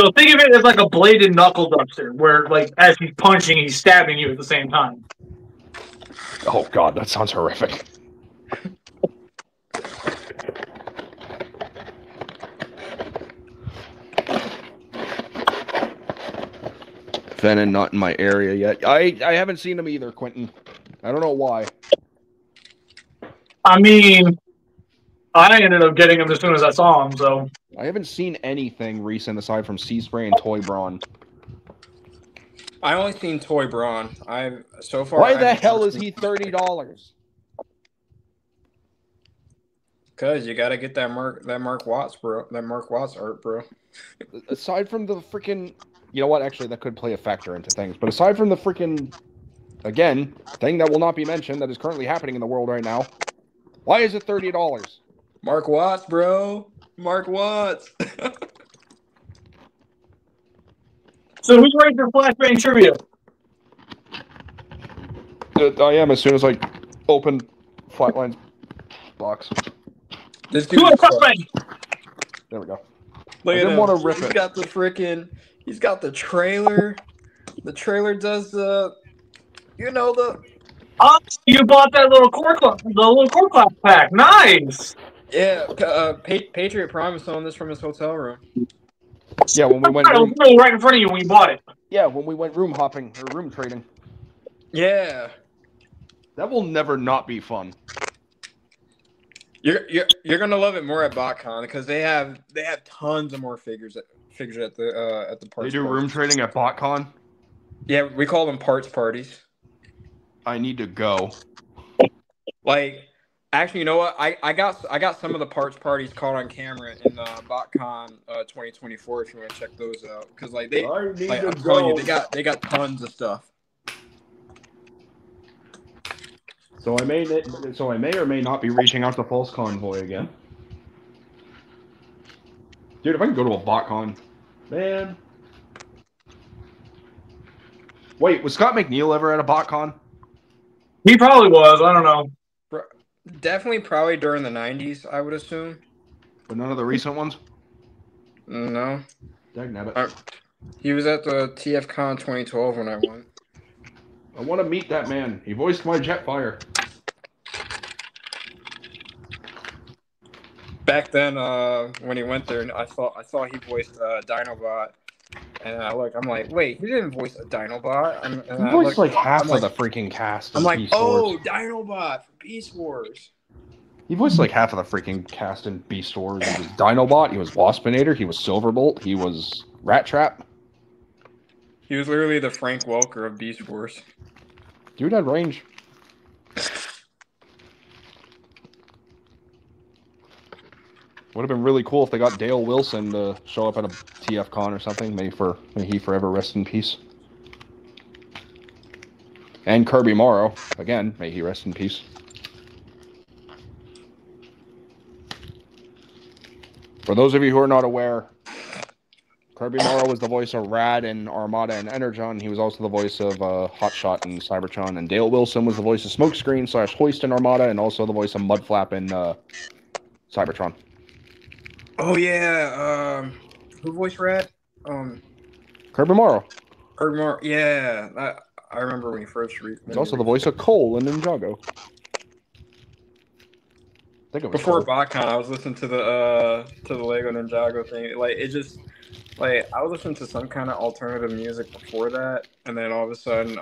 So think of it as like a bladed knuckle duster, where like as he's punching, he's stabbing you at the same time. Oh god, that sounds horrific. Venom not in my area yet. I haven't seen him either, Quentin. I don't know why. I mean, I ended up getting him as soon as I saw him, so... I haven't seen anything recent aside from Sea Spray and Toy Brawn. I only seen Toy Brawn. So far. Why the hell is he $30? Cause you gotta get that Mark Watts, bro. That Mark Watts art, bro. Aside from the freaking, you know what? Actually, that could play a factor into things. But aside from the freaking, again, thing that will not be mentioned that is currently happening in the world right now, why is it $30? Mark Watts, bro. Mark Watts. So who's ready for flashbang trivia? I am as soon as I open Flatline's box. This dude. There we go. Look I at didn't him. want to rip He's it. got the freaking. He's got the trailer. The trailer does the. You know the. Oh, you bought that little core class pack. Nice. Yeah, Patriot Prime is selling this from his hotel room. Yeah, when we went room, right in front of you when you bought it. yeah, when we went room hopping or room trading. Yeah, That will never not be fun. you're gonna love it more at BotCon because they have tons of more figures at the parts. They do room trading at BotCon. Yeah, we call them parts parties. I need to go. Like, actually, you know what? I got some of the parts parties caught on camera in BotCon 2024. If you want to check those out, because like I'm telling you, they got tons of stuff. So I may or may not be reaching out to False Convoy again. Dude, if I can go to a BotCon, man. Wait, was Scott McNeil ever at a BotCon? He probably was. I don't know. Definitely, probably during the 90s, I would assume. But none of the recent ones? No. Dagnabbit. He was at the TFCon 2012 when I went. I want to meet that man. He voiced my Jetfire. Back then, when he went there, I saw he voiced Dinobot, and I'm like, wait, he didn't voice a Dinobot. He voiced like half of the freaking cast. I'm like, oh, Dinobot for Beast Wars. He voiced like half of the freaking cast in Beast Wars. He was Dinobot. He was Waspinator. He was Silverbolt. He was Rat Trap. He was literally the Frank Welker of Beast Wars. Dude had range. Would have been really cool if they got Dale Wilson to show up at a TF Con or something. May he forever rest in peace. And Kirby Morrow, again, may he rest in peace. For those of you who are not aware, Kirby Morrow was the voice of Rad in Armada and Energon. He was also the voice of Hotshot in Cybertron. And Dale Wilson was the voice of Smokescreen / Hoist in Armada, and also the voice of Mudflap in Cybertron. Oh yeah, who voiced Rat? Kirby Morrow. Kirby Morrow. Yeah, I remember when he first. He's also the voice of Cole in Ninjago. Before BotCon, I was listening to the Lego Ninjago thing. Like it just, like I was listening to some kind of alternative music before that, and then all of a sudden,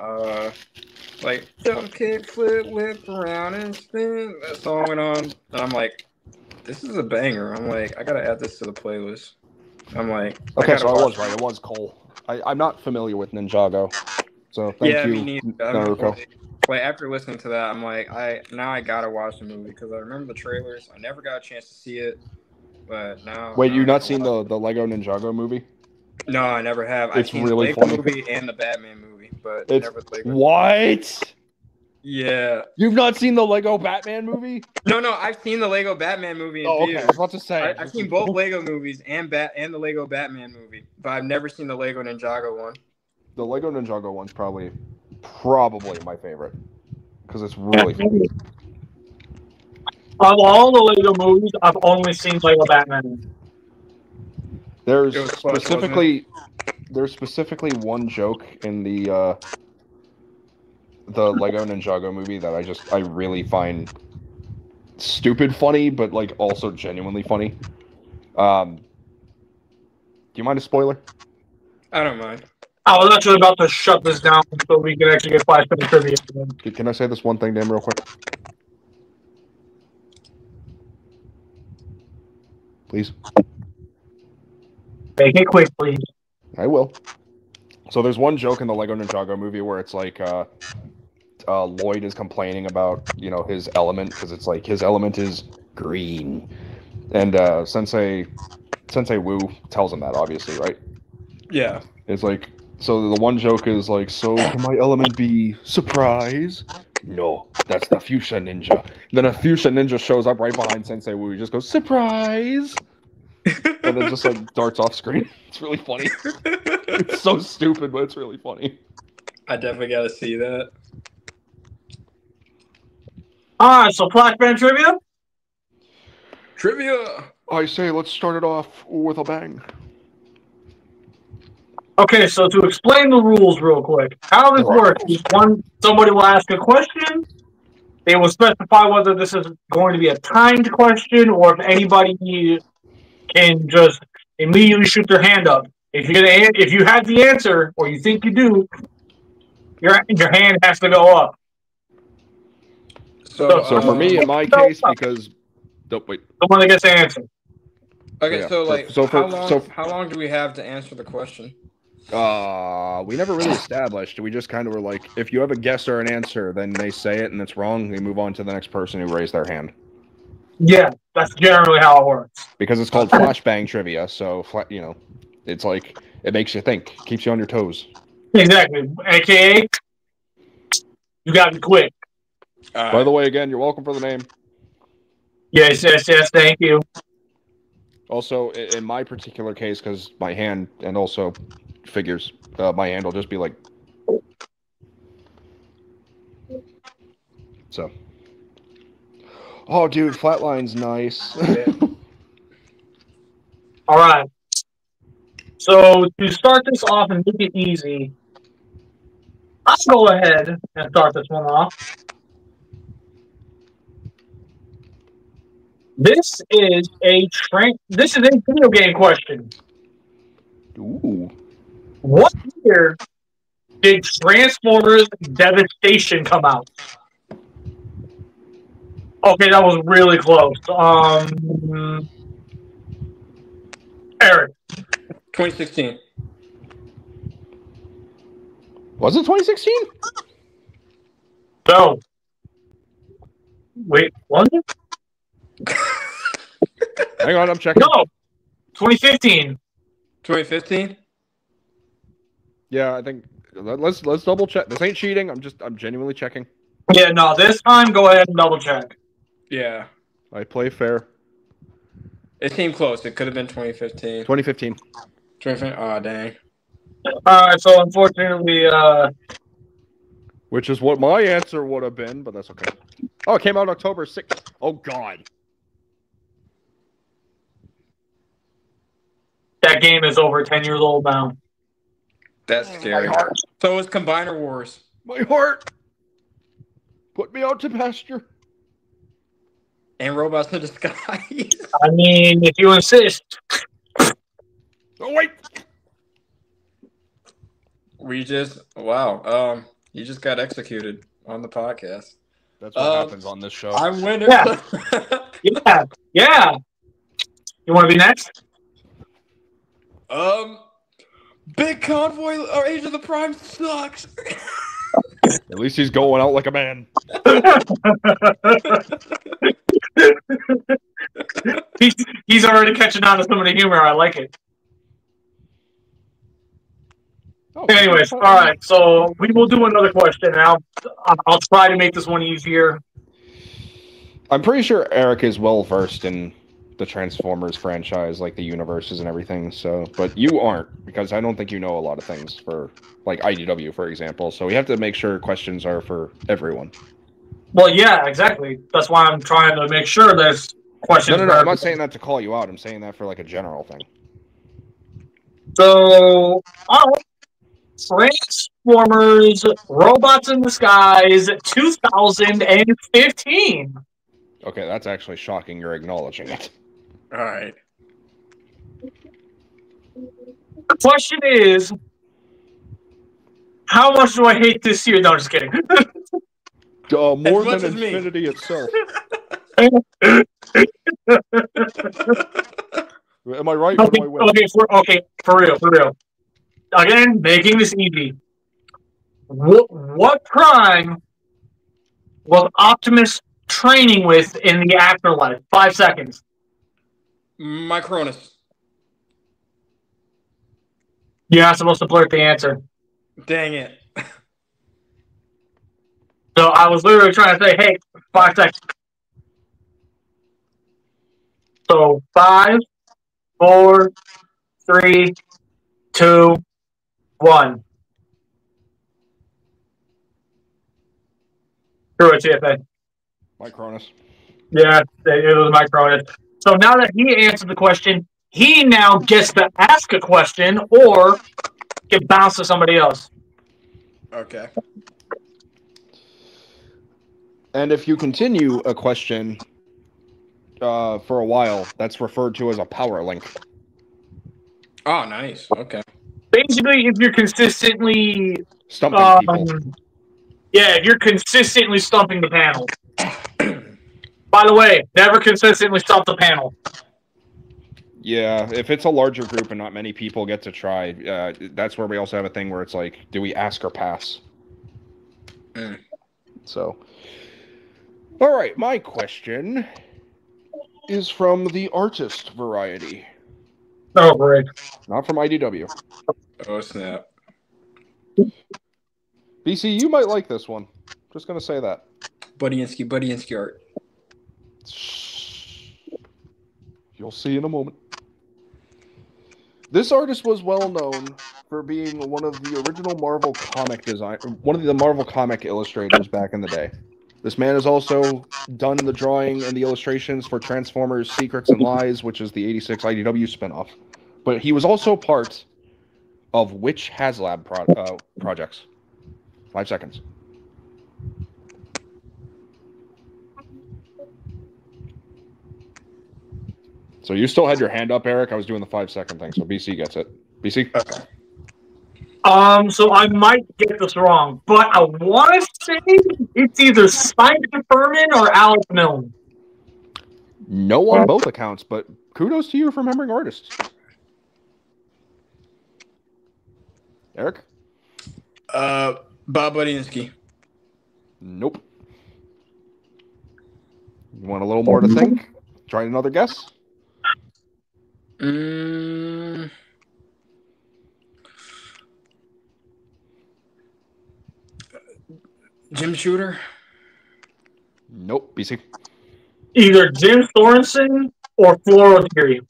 like jump, kick, flip, whip around and spin. That song went on, and I'm like, this is a banger. I'm like, I gotta add this to the playlist. I'm like, okay, so I was right. It was Cole. I'm not familiar with Ninjago, so thank you, me neither. Naruto. Like after listening to that, I'm like, I gotta watch the movie because I remember the trailers. I never got a chance to see it, but now. Wait, you've not seen the Lego Ninjago movie? No, I never have. I've seen really the Lego funny. movie and the Batman movie, but It's never the Lego. What? Yeah. You've not seen the Lego Batman movie? No, I've seen the Lego Batman movie in Oh, okay. I theaters. was about to say. I've seen both Lego movies and the Lego Batman movie, but I've never seen the Lego Ninjago one. The Lego Ninjago one's probably my favorite because it's really funny. Of all the Lego movies, I've only seen Lego Batman. There's It was close, specifically one joke in the Lego Ninjago movie that I really find stupid funny, but like also genuinely funny. Do you mind a spoiler? I don't mind. I was actually about to shut this down so we can actually get 5 minutes trivia. Can I say this one thing to him real quick? Please? Make it quick, please. I will. So there's one joke in the Lego Ninjago movie where it's like Lloyd is complaining about, his element, because it's like his element is green. And Sensei Wu tells him that, obviously, right? Yeah. It's like, so the one joke is like, so can my element be surprise? No, that's the Fuchsia Ninja. Then a Fuchsia Ninja shows up right behind Sensei Wu. He just goes, surprise! And then just like darts off screen. It's really funny. It's so stupid, but it's really funny. I definitely got to see that. Alright, so Flashbang trivia? Trivia! I say, let's start it off with a bang. Okay, so to explain the rules real quick, how this works is somebody will ask a question, they will specify whether this is going to be a timed question or if anybody can just immediately shoot their hand up. If you have the answer, or you think you do, your hand has to go up. So for me, in my case, because... wait. The one that gets the answer. Okay, yeah. so how long do we have to answer the question? We never really established. We just kind of were like, if you have a guess or an answer, then they say it and it's wrong, they move on to the next person who raised their hand. Yeah, that's generally how it works. Because it's called flashbang trivia, so, it's like, it makes you think, keeps you on your toes. Exactly. AKA, you got to be quick. By the way, again, you're welcome for the name. Yes, thank you. Also, in my particular case, because my hand, and also figures, my hand will just be like... So. Oh, dude, Flatline's nice. All right. So, to start this off and make it easy, I'll go ahead and start this one off. This is a video game question. Ooh. What year did Transformers Devastation come out? Okay, that was really close. Eric. 2016. Was it 2016? No. Wait, was it? Hang on, I'm checking. No, 2015. 2015? Yeah, I think let's double check. This ain't cheating. I'm genuinely checking. Yeah, no, this time go ahead and double check. Yeah. I play fair. It seemed close. It could have been 2015. 2015. 2015? Oh, dang. Alright, so unfortunately, Which is what my answer would have been, but that's okay. Oh, it came out October 6th. Oh, God. that game is over 10 years old now. That's scary. So is Combiner Wars. My heart. Put me out to pasture. And Robots in Disguise. I mean, if you insist. Oh, wait. Wow. You just got executed on the podcast. That's what happens on this show. I'm winning. Yeah. Yeah. You want to be next? Big Convoy or Age of the Prime sucks. At least he's going out like a man. he's already catching on to some of the humor. I like it. Oh, Anyways, all right. So we will do another question now. I'll try to make this one easier. I'm pretty sure Eric is well versed in the Transformers franchise, like the universes and everything. So, but you aren't, because I don't think you know a lot of things for like IDW, for example. So we have to make sure questions are for everyone. Well, yeah, exactly. That's why I'm trying to make sure there's questions. No. I'm not saying that to call you out. I'm saying that for like a general thing. So, Transformers Robots in Disguise 2015. Okay, that's actually shocking. You're acknowledging it. All right. The question is, how much do I hate this year? No, I'm just kidding. More than Infinity itself. Am I right? Or do I win? Okay, for real. Again, making this easy. What prime was Optimus training with in the afterlife? 5 seconds. Micronus. You're not supposed to blurt the answer. Dang it. So I was literally trying to say, hey, 5 seconds. So 5, 4, 3, 2, 1. Screw it, TFA. Micronus. Yeah, it was Micronus. So now that he answered the question, he now gets to ask a question or get bounced to somebody else. Okay. And if you continue a question for a while, that's referred to as a power link. Oh, nice. Okay. Basically, if you're consistently Stumping people. Yeah, if you're consistently stumping the panel. By the way, never consistently stump the panel. Yeah, if it's a larger group and not many people get to try, that's where we also have a thing where it's like, do we ask or pass? So, all right, my question is from the artist variety. Oh, great. Not from IDW. Oh, snap. BC, you might like this one. Just going to say that. Buddyinsky art. You'll see in a moment. This artist was well known for being one of the original Marvel comic one of the Marvel comic illustrators back in the day. This man has also done the drawing and the illustrations for Transformers Secrets and Lies, which is the 86 IDW spinoff. But he was also part of which HasLab projects? 5 seconds. So you still had your hand up, Eric. I was doing the 5-second thing, so BC gets it. BC? Okay. So I might get this wrong, but I want to say it's either Simon Furman or Alex Milne. No on both accounts, but kudos to you for remembering artists. Eric? Bob Buddyinsky. Nope. You want a little more to think? Try another guess? Mm, Jim Shooter. Nope. BC. Either Jim Sorensen or Floro Theory.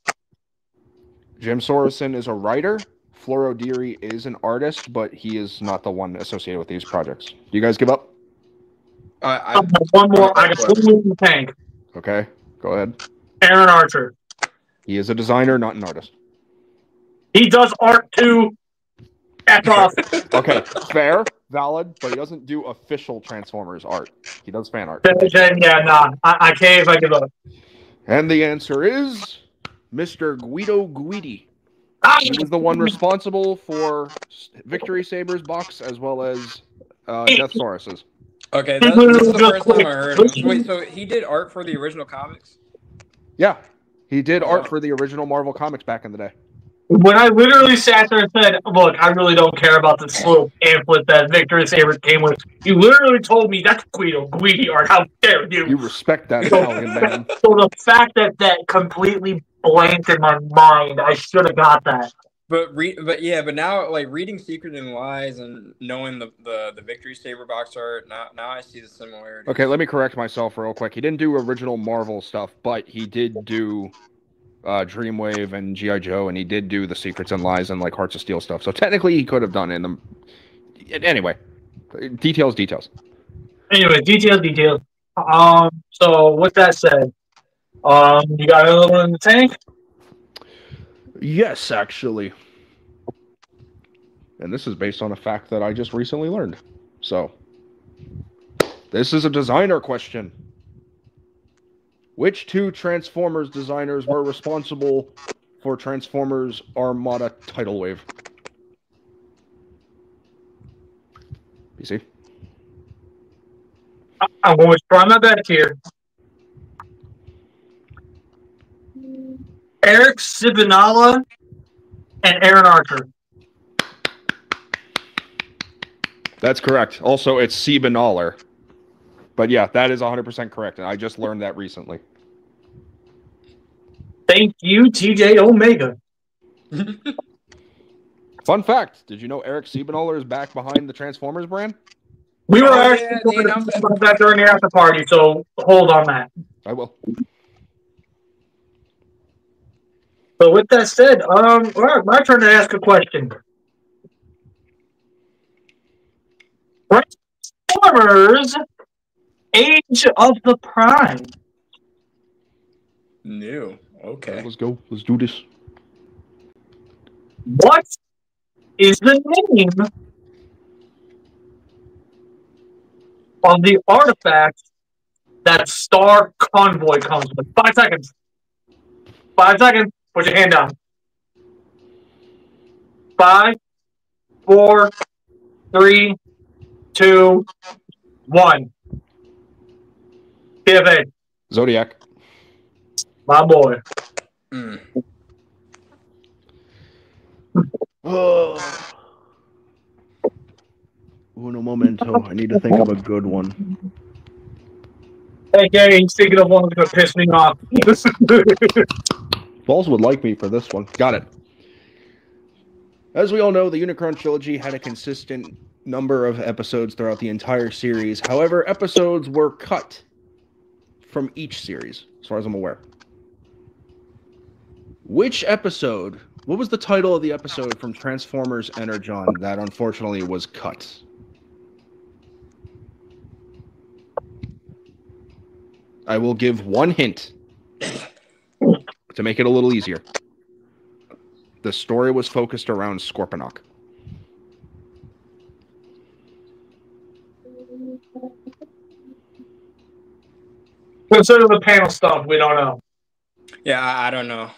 Jim Sorensen is a writer. Floro Deary is an artist, but he is not the one associated with these projects. Do you guys give up? One more. I got one more in the tank. Okay, go ahead. Aaron Archer. He is a designer, not an artist. He does art too. That's off. Okay, fair, valid, but he doesn't do official Transformers art. He does fan art. Yeah, nah. I can't if I give up. And the answer is Mr. Guido Guidi. He was the one responsible for Victory Saber's box as well as Death Saurus's. Okay, this is the first time I heard of him. Wait, so he did art for the original comics? Yeah, he did art for the original Marvel comics back in the day. When I literally sat there and said, look, I really don't care about the slope pamphlet that Victory Saber came with, you literally told me that's Guido Guidi art. How dare you? You respect that Italian man. So the fact that completely blanked in my mind, I should have got that. But now like reading Secret and Lies and knowing the Victory Saber box art, now I see the similarity. Okay, let me correct myself real quick. He didn't do original Marvel stuff, but he did do Dreamwave and G.I. Joe, and he did do the Secrets and Lies and like Hearts of Steel stuff. So technically, he could have done it in them. Anyway, details. Anyway, details. So with that said, you got another one in the tank? Yes, actually. And this is based on a fact that I just recently learned. So, this is a designer question. Which two Transformers designers were responsible for Transformers Armada Tidal Wave? BC? I'm going to try my best here. Eric Sibinala and Aaron Archer. That's correct. Also, it's Siebenaller. But yeah, that is 100% correct, and I just learned that recently. Thank you, TJ Omega. Fun fact, did you know Eric Siebenaller is back behind the Transformers brand? We were actually talking about that during the after party, so hold on that. I will. So with that said, all right, my turn to ask a question. Transformers Age of the Prime. New. Okay. Let's go. Let's do this. What is the name of the artifact that Star Convoy comes with? 5 seconds. 5 seconds. Put your hand down. 5, 4, 3, 2, 1. PFA. Zodiac. My boy. Oh. Uno momento. I need to think of a good one. Hey, Gary, he's thinking of one that's going to piss me off. Balls would like me for this one. Got it. As we all know, the Unicron trilogy had a consistent number of episodes throughout the entire series. However, episodes were cut from each series, as far as I'm aware. Which episode, what was the title of the episode from Transformers Energon that unfortunately was cut? I will give one hint to make it a little easier. The story was focused around Scorponok. Consider the panel stuff. We don't know. Yeah, I don't know.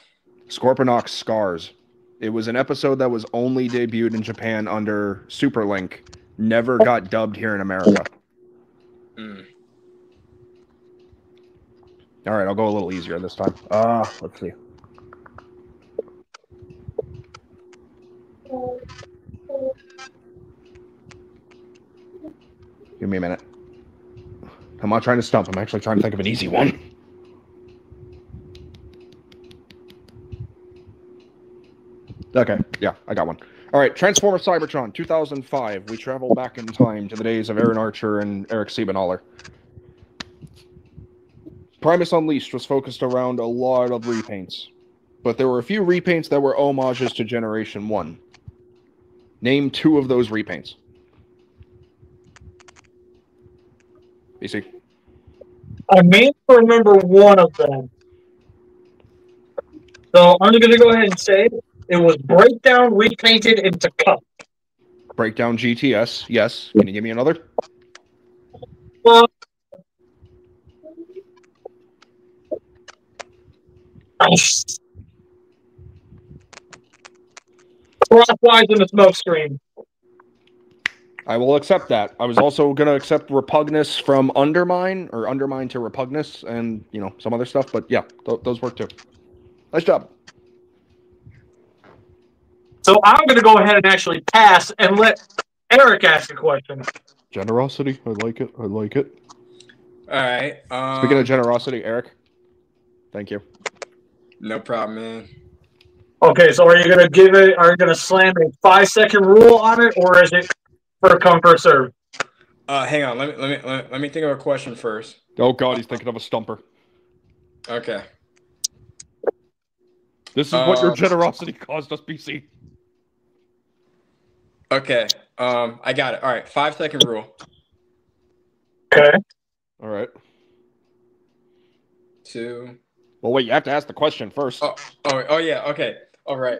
Scorponok's Scars. It was an episode that was only debuted in Japan under Superlink. Never got dubbed here in America. All right, I'll go a little easier this time. Let's see. Give me a minute. I'm not trying to stump. I'm actually trying to think of an easy one. Okay, yeah, I got one. All right, Transformer Cybertron, 2005. We travel back in time to the days of Aaron Archer and Eric Siebenaller. Primus Unleashed was focused around a lot of repaints, but there were a few repaints that were homages to Generation 1. Name 2 of those repaints. BC. I may remember one of them. So I'm going to go ahead and say it was Breakdown repainted into Cup. Breakdown GTS, yes. Can you give me another? Well, Clockwise in the smoke screen. I will accept that. I was also going to accept Repugnus from Undermine, or Undermine to Repugnus, and, you know, some other stuff, but yeah, those work too. Nice job. So I'm going to go ahead and actually pass and let Eric ask a question. Generosity, I like it, I like it. Alright. Speaking of generosity, Eric, thank you. No problem, man. Okay, so are you going to give it, are you going to slam a 5-second rule on it, or is it for come, first serve? Hang on, let me think of a question first. Oh god, he's thinking of a stumper. Okay. This is what your generosity caused us, BC. Okay. I got it. All right, 5-second rule. Okay. All right. 2. Well, wait, you have to ask the question first. Oh yeah, okay. All right.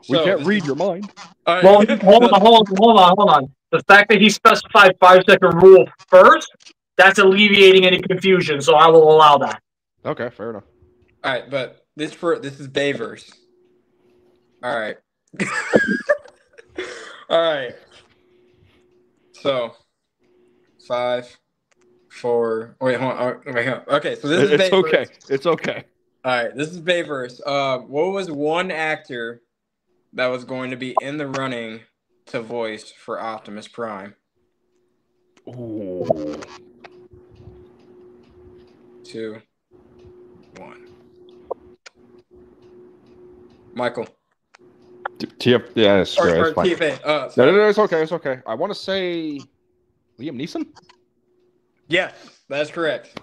We So can't read your mind. All Well, right. hold on. The fact that he specified 5-second rule first, that's alleviating any confusion, so I will allow that. Okay, fair enough. All right, but this is Bayverse. All right. All right. So 5, 4. Wait, hold on. Okay, so this is It's Bayverse. okay. It's okay. All right, this is Bayverse. What was one actor that was going to be in the running to voice for Optimus Prime? Ooh. 2, 1. Michael. TF, yeah, it's Or fine. TFA. No, it's okay. It's okay. I want to say Liam Neeson. Yes, that's correct.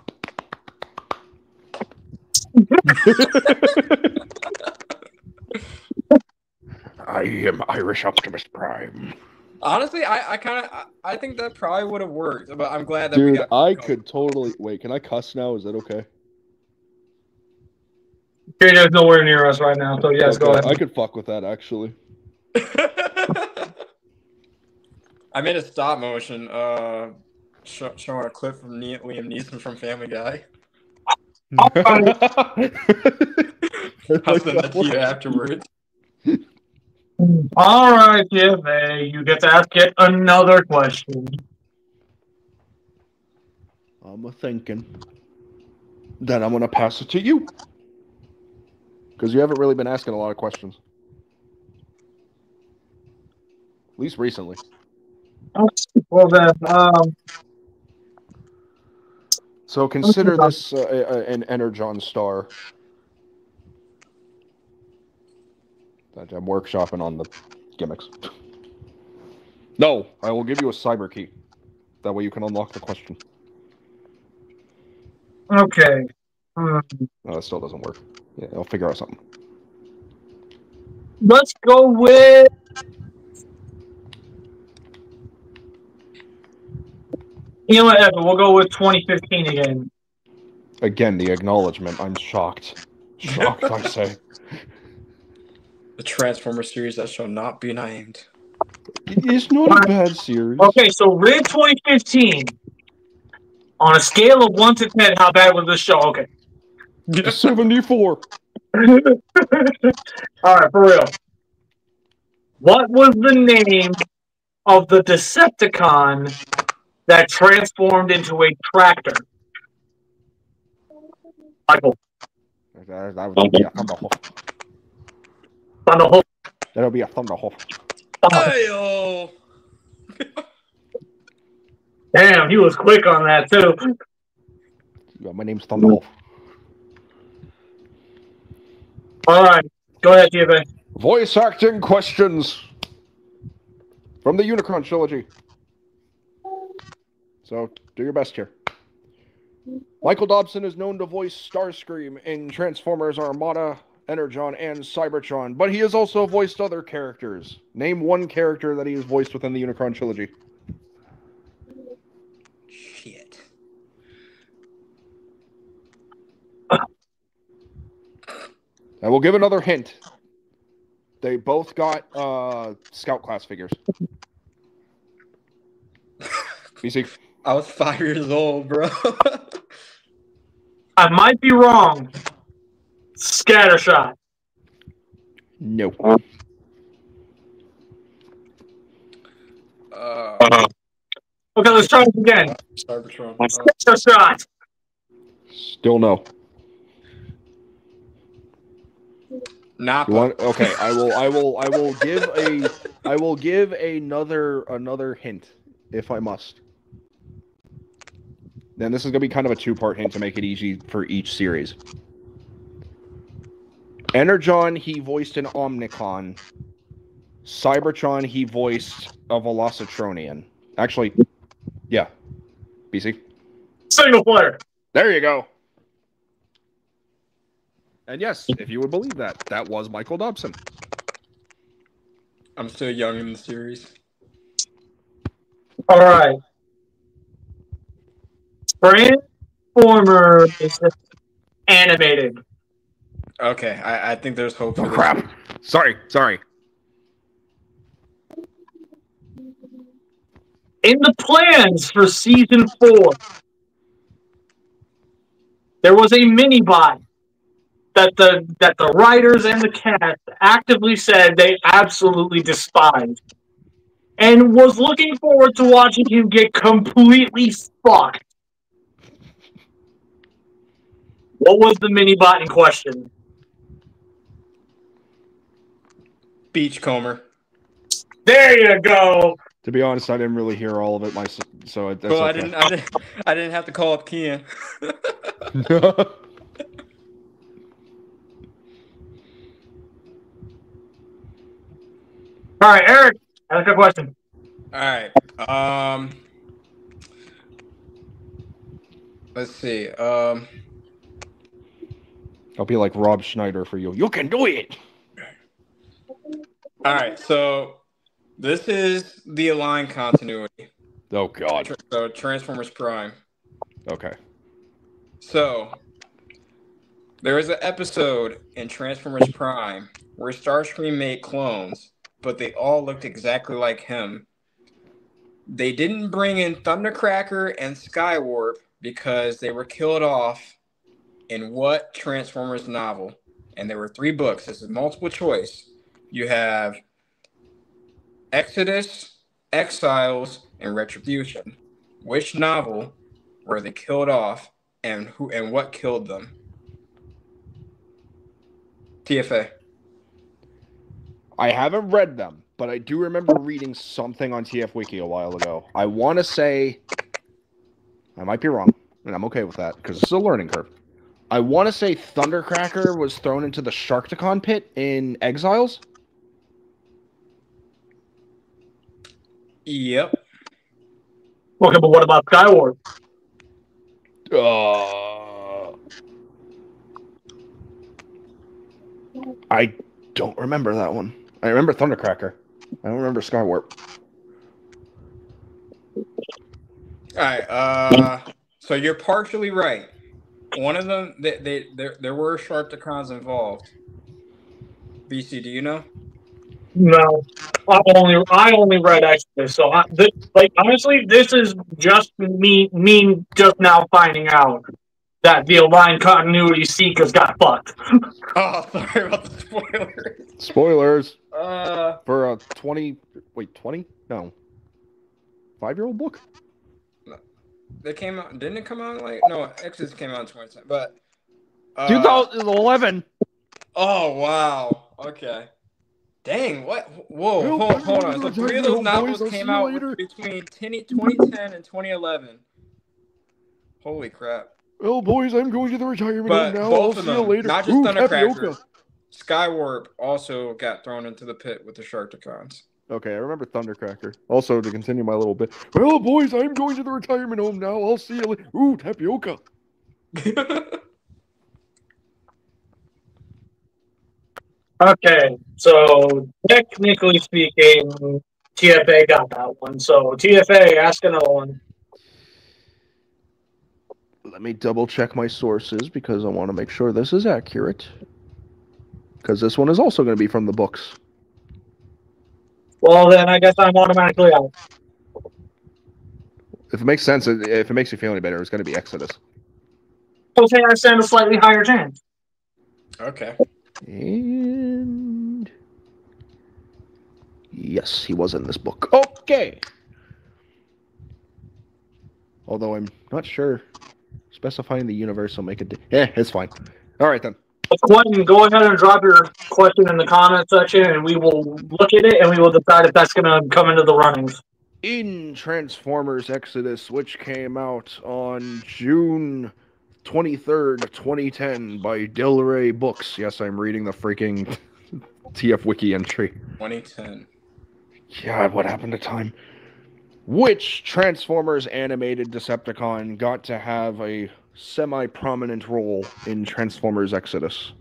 I am Irish Optimus Prime. Honestly, I think that probably would have worked, but I'm glad that Dude, we got. I could totally wait. Can I cuss now? Is that okay? JJ's nowhere near us right now, so yes, go ahead. I could fuck with that actually. I made a stop motion showing a clip from Liam Neeson from Family Guy. I'll send that to you afterwards. All right, TFA, you get to ask yet another question. I'm a thinking. Then I'm gonna pass it to you. Because you haven't really been asking a lot of questions. At least recently. Well then, so consider this an Energon star. That I'm workshopping on the gimmicks. No, I will give you a cyber key. That way you can unlock the question. okay. No, that still doesn't work. Yeah, I'll figure out something. Let's go with... You know what, Evan, we'll go with 2015 again. Again, the acknowledgement. I'm shocked. Shocked, I say. The Transformers series that shall not be named. It's not a bad series. Okay, so Rid 2015. On a scale of 1 to 10, how bad was this show? Okay. 74. Alright, for real. What was the name of the Decepticon that transformed into a tractor? Michael. That would be a Thunderhoof. Thunderhoof. That'll be a Thunderhoof. Hey-o. Damn, he was quick on that, too. Yeah, my name's Thunderhoof. Alright, go ahead, TFA. Voice acting questions from the Unicron trilogy. So, do your best here. Michael Dobson is known to voice Starscream in Transformers Armada, Energon, and Cybertron, but he has also voiced other characters. Name one character that he has voiced within the Unicron trilogy. Shit. I will give another hint. They both got Scout class figures. BC. I was 5 years old, bro. I might be wrong. Scattershot. No. Okay, let's try it again. Cybertron. Scattershot. Still no. Napa. You want, okay, I will give another hint if I must. Then this is gonna be kind of a two-part hint to make it easy for each series. Energon, he voiced an Omnicon. Cybertron, he voiced a Velocitronian. Actually, yeah. BC. Single player. There you go. And yes, if you would believe that, that was Michael Dobson. I'm still young in the series. All right. Transformers is animated. Okay, I think there's hope for Oh, this. crap. Sorry. In the plans for season 4, there was a mini bot that the writers and the cast actively said they absolutely despised, and was looking forward to watching him get completely fucked. What was the mini bot in question? Beachcomber. There you go. To be honest, I didn't really hear all of it myself, so that's Well, okay. I didn't have to call up Kian. All right, Eric, ask a question. All right. Let's see. I'll be like Rob Schneider for you. You can do it. All right. So this is the Align continuity. Oh God. So Transformers Prime. Okay. So there was an episode in Transformers Prime where Starscream made clones, but they all looked exactly like him. They didn't bring in Thundercracker and Skywarp because they were killed off in what Transformers novel? And there were 3 books. This is multiple choice. You have Exodus, Exiles, and Retribution. Which novel were they killed off, and who and what killed them? TFA. I haven't read them, but I do remember reading something on TF Wiki a while ago. I want to say, I might be wrong, and I'm okay with that because it's a learning curve. I want to say Thundercracker was thrown into the Sharkticon pit in Exiles. Yep. Okay, but what about Skyward? I don't remember that one. I remember Thundercracker. I don't remember Skywarp. All right. So you're partially right. One of them, there were Sharkticons involved. BC, do you know? No, I only read Exodus, so honestly, this is just me just now finding out that the Align continuity seekers got fucked. Oh, sorry about the spoilers. Spoilers. For a 5-year-old book? They came out, didn't it come out no, Exodus came out in 2010, but 2011. Oh, wow. Okay. Dang, what? Whoa, hold on. So 3 of those novels came out between 2010 and 2011. Holy crap. Well, boys, I'm going to the retirement But home now. both I'll of see you them, later. not just Thundercracker. Tapioca. Skywarp also got thrown into the pit with the Sharkticons. Okay, I remember Thundercracker. Also, to continue my little bit. Well, boys, I'm going to the retirement home now. I'll see you later. Ooh, tapioca. Okay, so technically speaking, TFA got that one. So TFA, ask another one. Let me double check my sources because I want to make sure this is accurate. Because this one is also going to be from the books. Well, then I guess I'm automatically out. If it makes sense, if it makes you feel any better, it's going to be Exodus. So say I stand a slightly higher chance. Okay. And yes, he was in this book. Okay. Although I'm not sure. Specifying the universe will make it. It's fine. All right then. Quentin, go ahead and drop your question in the comment section, and we will look at it, and we will decide if that's going to come into the runnings. In Transformers Exodus, which came out on June 23rd, 2010 by Del Rey Books. Yes, I'm reading the freaking TF Wiki entry. 2010. God, what happened to time? Which Transformers animated Decepticon got to have a semi-prominent role in Transformers Exodus?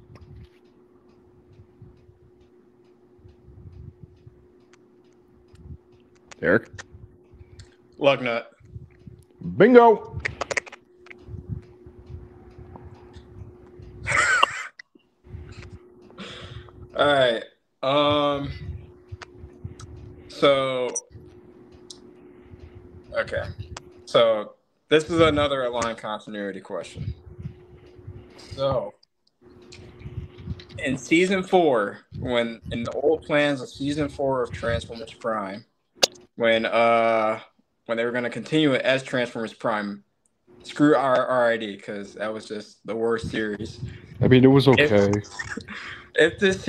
Eric? Lugnut. Bingo! All right. So. Okay. So this is another line continuity question. So in season 4, when in the old plans of season 4 of Transformers Prime, when they were going to continue it as Transformers Prime, screw RID because that was just the worst series. I mean, it was okay. If this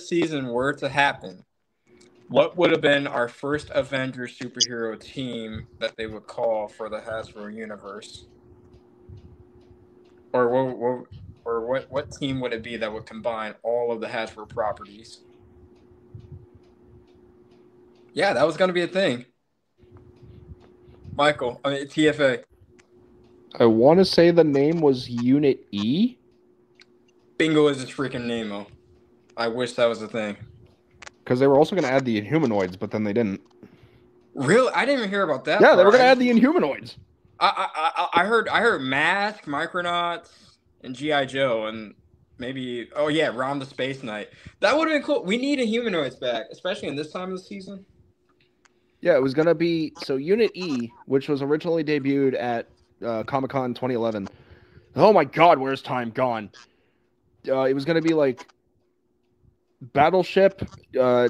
season were to happen, what would have been our first Avengers superhero team that they would call for the Hasbro universe? Or what team would it be that would combine all of the Hasbro properties? Yeah, that was going to be a thing. Michael, I mean TFA. I want to say the name was Unit E. Bingo is his freaking Nemo. I wish that was a thing. Because they were also going to add the Inhumanoids, but then they didn't. Really? I didn't even hear about that. Yeah, they were going to add the Inhumanoids. I heard Mask, Micronauts, and G.I. Joe, and maybe Rom the Space Knight. That would have been cool. We need Inhumanoids back, especially in this time of the season. Yeah, it was going to be Unit E, which was originally debuted at Comic-Con 2011. Oh my God, where's time gone? It was going to be like Battleship,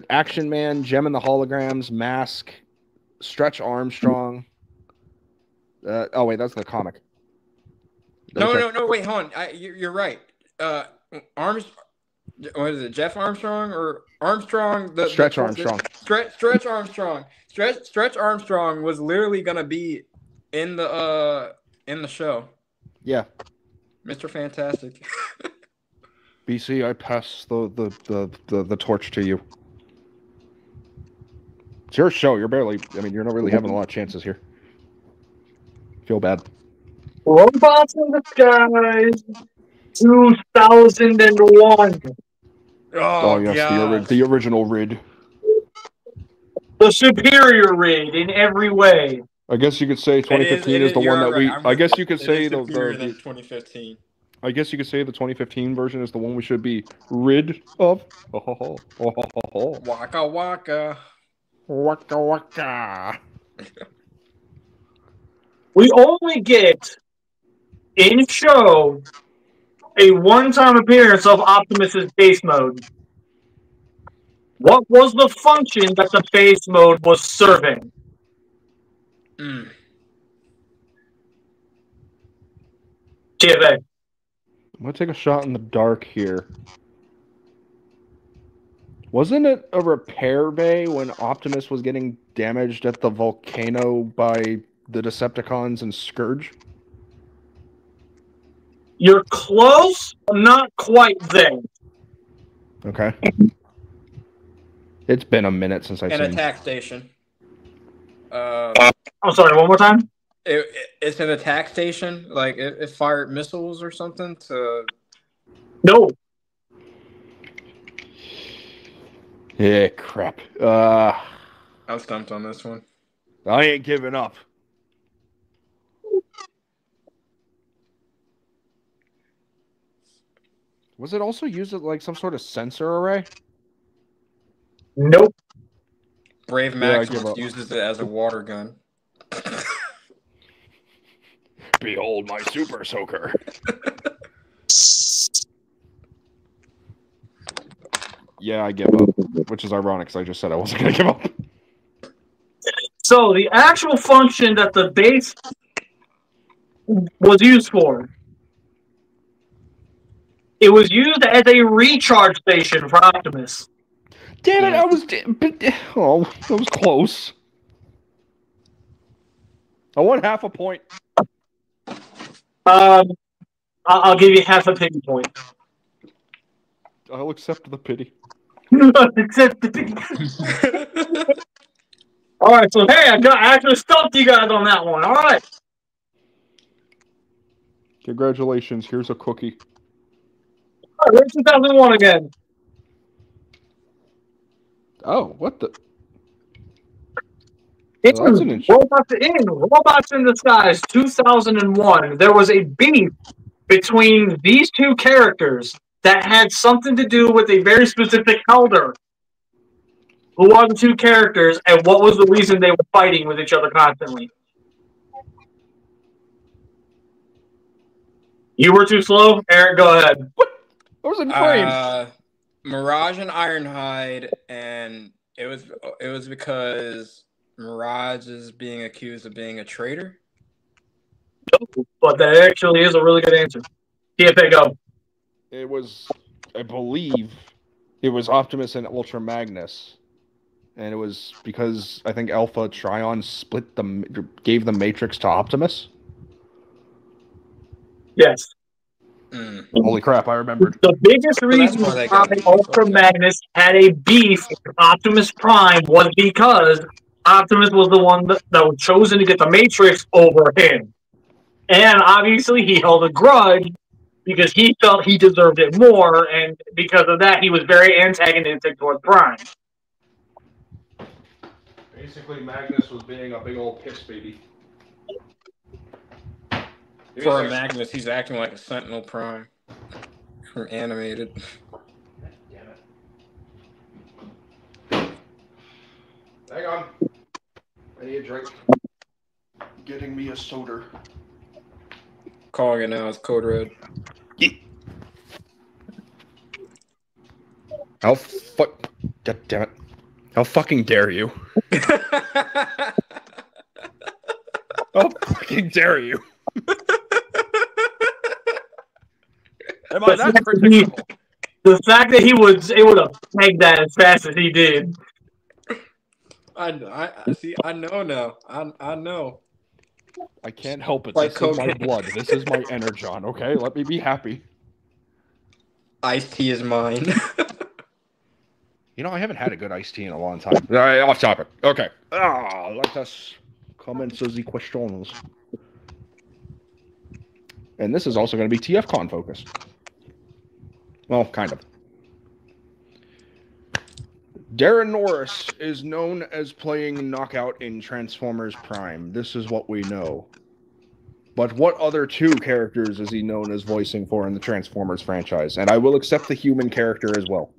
Action Man, Gem and the Holograms, Mask, Stretch Armstrong. Oh wait, that's the comic. No, wait, hold on. You're right. What is it? Jeff Armstrong or Armstrong? Stretch Armstrong. Stretch Armstrong. Stretch Armstrong was literally gonna be in the show. Yeah. Mr. Fantastic. BC, I pass the torch to you. It's your show. You're not really having a lot of chances here. Feel bad. Robots in the Skies, 2001. Oh yes, the original Rid. The superior Rid in every way. I guess you could say 2015 is the one that we. I guess you could say the 2015. I guess you could say the 2015 version is the one we should be rid of. Waka waka. Waka waka. We only get in show a one-time appearance of Optimus's base mode. What was the function that the base mode was serving? TFA. I'm going to take a shot in the dark here. Wasn't it a repair bay when Optimus was getting damaged at the volcano by the Decepticons and Scourge? You're close, not quite there. Okay. It's been a minute since I've An seen. attack station. I'm sorry, one more time? It's an attack station. Like it fired missiles or something to. No. Yeah, crap. I'm stumped on this one. I ain't giving up. Was it also used as like some sort of sensor array? Nope. Brave Yeah, I give Maximus up. uses it as a water gun. Behold my super soaker. Yeah, I give up. Which is ironic because I just said I wasn't going to give up. So the actual function that the base was used for, it was used as a recharge station for Optimus. Damn it, I was... Oh, that was close. I won half a point. I'll give you half a pity point. I'll accept the pity. Accept the pity. All right, so hey, I actually stumped you guys on that one. All right. Congratulations, here's a cookie. All right, we're 2001 again. Oh, what the... In Well, that's an interesting... Robots in Disguise 2001, there was a beef between these two characters that had something to do with a very specific elder. Who are the two characters, and what was the reason they were fighting with each other constantly? You were too slow? Eric, go ahead. What? I was in frame. Mirage and Ironhide, and it was because Mirage is being accused of being a traitor. But that actually is a really good answer. TFA, go. It was, I believe, it was Optimus and Ultra Magnus. And it was because I think Alpha Trion gave the Matrix to Optimus. Yes. Holy crap, I remembered. The biggest reason why Ultra Magnus had a beef with Optimus Prime was because Optimus was the one that was chosen to get the Matrix over him. And obviously he held a grudge because he felt he deserved it more, and because of that he was very antagonistic towards Prime. Basically, Magnus was being a big old piss baby. For a Magnus, he's acting like a Sentinel Prime from Animated. Damn it. Hang on. I need a drink. Getting me a soda. Calling it now, it's Code Red. How God damn it. How fucking dare you? How fucking dare you? Am I that predictable? The fact that he was able to peg that as fast as he did. I see. I know now. I know. I can't help it. Like this is my blood. This is my energon. Okay, let me be happy. Iced tea is mine. You know, I haven't had a good iced tea in a long time. All right, off topic. Okay. Let us commence the questions. And this is also going to be TFCon focused. Well, kind of. Darren Norris is known as playing Knockout in Transformers Prime. This is what we know. But what other two characters is he known as voicing for in the Transformers franchise? And I will accept the human character as well.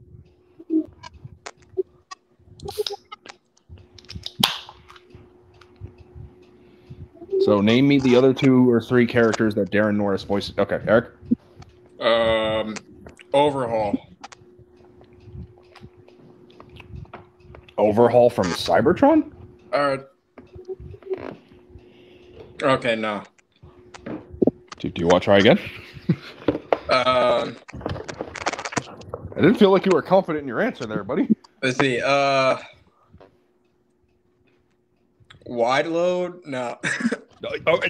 So name me the other 2 or 3 characters that Darren Norris voices. Okay, Eric? Overhaul. Overhaul from Cybertron? Okay, no. Do you want to try again? I didn't feel like you were confident in your answer there, buddy. Let's see. Wide load? No. Oh,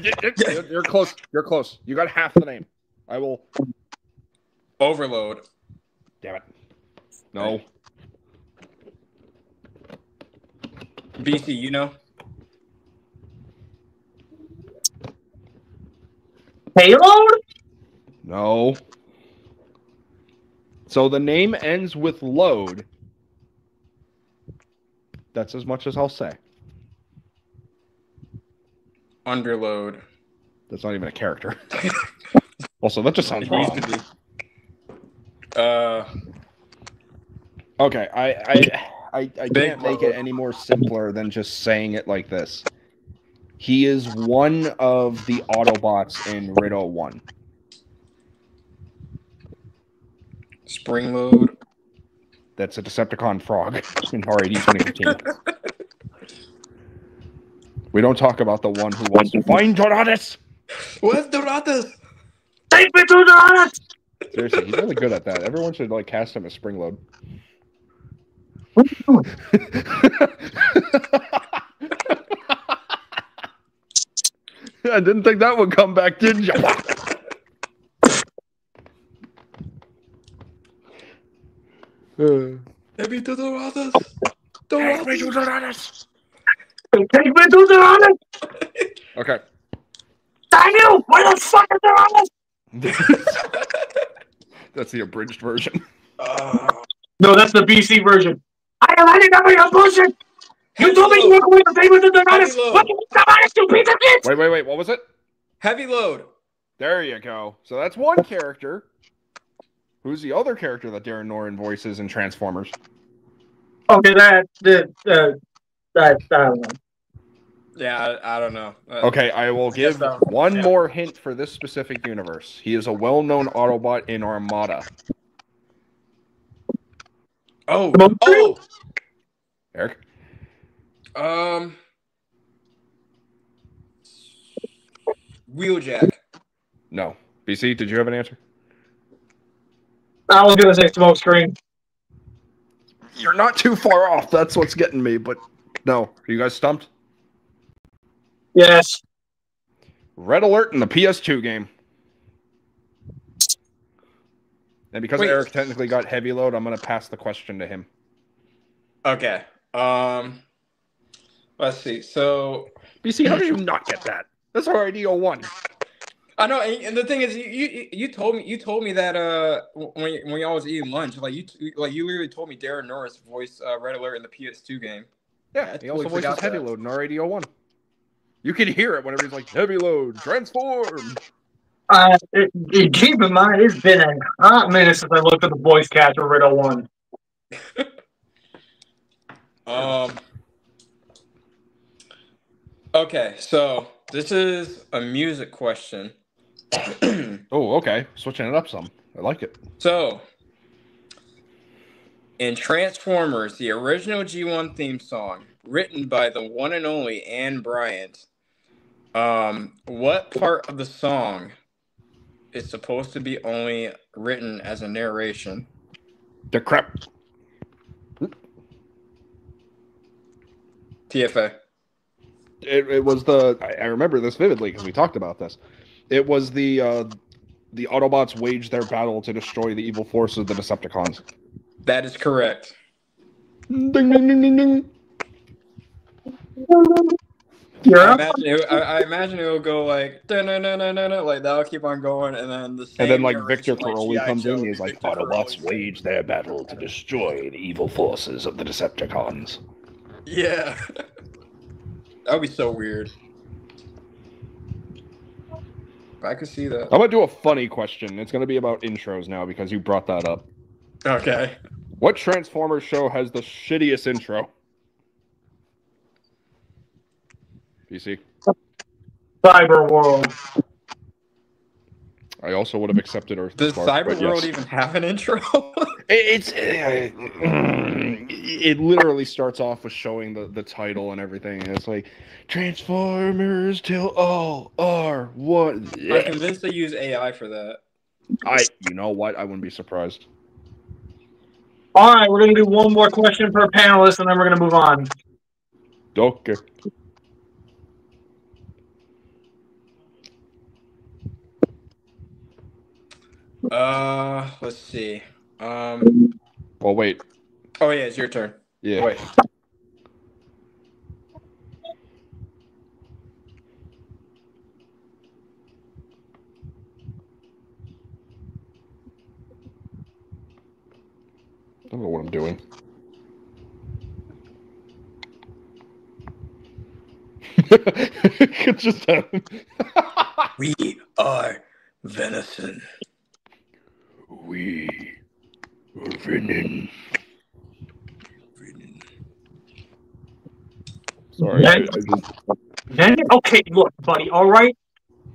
you're close. You're close. You got half the name. I will. Overload. Damn it. No. BC, you know? Payload? No. So the name ends with load. That's as much as I'll say. Underload. That's not even a character. Also, that just sounds It used wrong. to be. Okay, I Big can't make load. it any more simpler than just saying it like this. He is one of the Autobots in Riddle 1. Spring load. That's a Decepticon frog in RAD 2015. We don't talk about the one who wants to find Doratus! Where's Doratus? Take me to the Seriously, he's really good at that. Everyone should like cast him as Springload. What are you doing? I didn't think that would come back, did you? Maybe to Doratus. Take me to Doratus! Take me to the Okay. Damn you! Where the fuck is the That's the abridged version. No, that's the BC version. I am hiding up your bullshit! You told me you were going to pay with the Doratus! What you Doratus, you piece of shit! Wait, what was it? Heavy load. There you go. So that's one character. Who's the other character that Darren Norin voices in Transformers? Okay, I don't know. Yeah, I don't know. Okay, I will give so. one Yeah. more hint for this specific universe. He is a well-known Autobot in Armada. Oh. Eric? Wheeljack. No. BC, did you have an answer? I was gonna say smoke screen. You're not too far off. That's what's getting me, but no. Are you guys stumped? Yes. Red Alert in the PS2 game. And because Wait. Eric technically got heavy load, I'm going to pass the question to him. Okay. Let's see. So BC, how did you not get that? That's already 01. I know, and the thing is, you told me that when y'all was eating lunch, you literally told me Darren Norris voiced Red Alert in the PS2 game. Yeah, he also totally voices forgot heavy that. load in RAD 01. You can hear it whenever he's like, heavy load, transform. Keep in mind, it's been a hot minute since I looked at the voice cast for Riddle 1. Okay, so this is a music question. Oh, okay. Switching it up some. I like it. So, in Transformers, the original G1 theme song, written by the one and only Anne Bryant, what part of the song is supposed to be only written as a narration? The crap. TFA. It was the. I remember this vividly because we talked about this. It was the Autobots wage their battle to destroy the evil forces of the Decepticons. That is correct. Ding, ding, ding, ding, ding. Yeah. I imagine it will go like da-na-na-na-na-na, like that'll keep on going, and then the same And then like narration, Victor Crowley G.I. comes Joe in. would He's be like, Victor Autobots Crowley. wage their battle to destroy the evil forces of the Decepticons. Yeah, that would be so weird. I could see that. I'm gonna do a funny question. It's gonna be about intros now because you brought that up. Okay. What Transformers show has the shittiest intro? PC. Cyber World. I also would have accepted Earth. Does Spark, but Cyberworld yes. even have an intro? It literally starts off with showing the title and everything. And it's like Transformers till all are one. I'm convinced they use AI for that. You know what? I wouldn't be surprised. All right, we're gonna do one more question per panelist, and then we're gonna move on. Okay. Let's see. Well, wait. Oh yeah, it's your turn. Yeah. Wait. I don't know what I'm doing. It just happened. We are venison. We are venom. Sorry, I just... Okay, look, buddy, alright?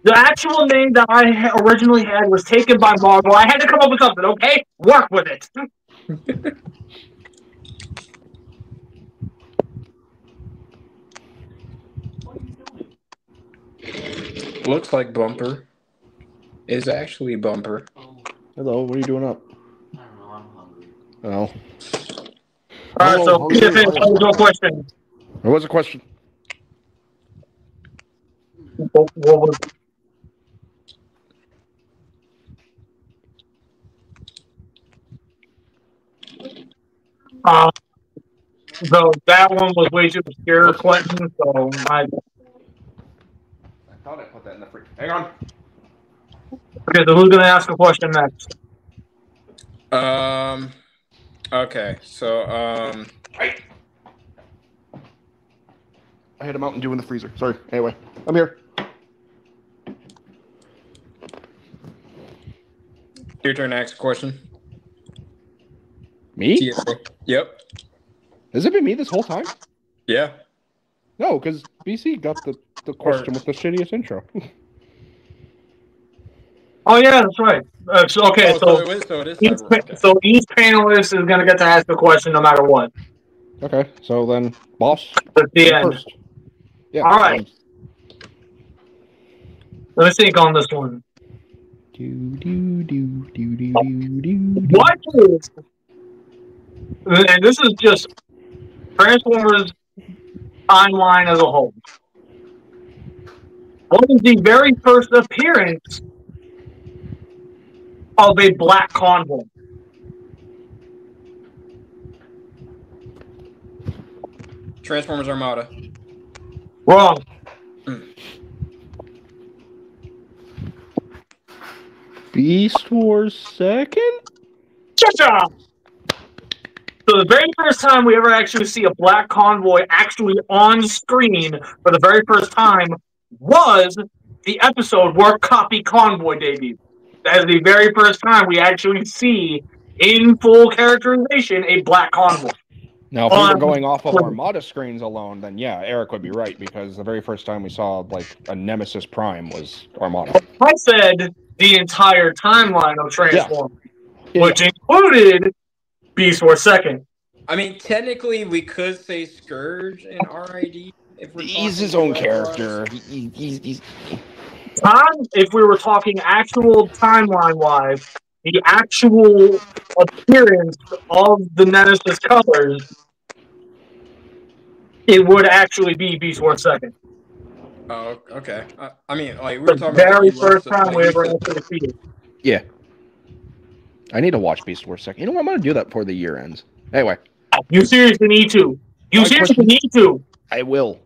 The actual name that I originally had was taken by Marvel. I had to come up with something, okay? Work with it. Looks like Bumper. Is actually Bumper. Hello, what are you doing up? I don't know, I'm hungry. Oh. Alright, so what was your question? What was the question? What was so that one was way too obscure, Quentin, so I thought I put that in the fridge. Hang on. Okay, so who's gonna ask a question next? Okay, so I had a Mountain Dew in the freezer. Sorry. Anyway, I'm here. your turn to ask a question. Me? TSA. Yep. Has it been me this whole time? Yeah. No, because BC got the question with the shittiest intro. Oh yeah, that's right. So it is Cyber. so each panelist is gonna get to ask a question no matter what. Okay, so then, boss, At the end. first. Yeah. All right. Let me think on this one. What is, and this is just Transformers timeline as a whole. What is the very first appearance of a black convoy? Transformers Armada. Wrong. Beast Wars second? Cha-cha! So the very first time we ever actually see a black convoy actually on screen for the very first time was the episode where Copy Convoy debuted. That is the very first time we actually see, in full characterization, a black convoy. Now, if we were going off of Armada screens alone, then yeah, Eric would be right, because the very first time we saw, like, a Nemesis Prime was Armada. I said the entire timeline of Transformers, Yeah. which included Beast Wars Second. I mean, technically, we could say Scourge and RID. He's his own character. He's... If we were talking actual timeline-wise, the actual appearance of the Nemesis colors, it would actually be Beast Wars Second. Oh, okay. I mean, like, we The were talking very about first time we ever actually see it. Yeah. I need to watch Beast Wars second. You know what? I'm going to do that before the year ends. Anyway. You seriously need to. Need to. I will.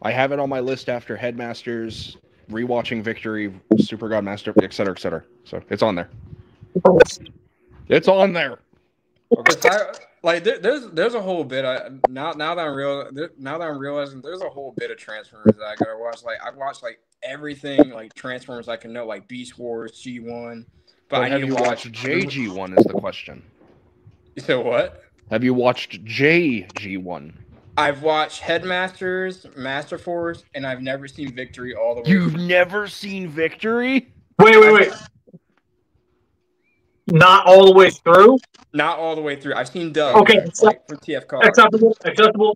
I have it on my list after Headmasters, rewatching Victory, Super Godmaster, etc., etc. So it's on there. It's on there. Okay. Like there's a whole bit. Now that I'm realizing there's a whole bit of Transformers that I gotta watch. Like I've watched like everything like Transformers I can know, like Beast Wars, G1. But I have need you to watched JG1 is the question. You said what? Have you watched JG1? I've watched Headmasters, Master Force, and I've never seen Victory all the way. You've never seen Victory? Wait. Not all the way through? Not all the way through. I've seen Doug. Okay, like from TF Car. Acceptable.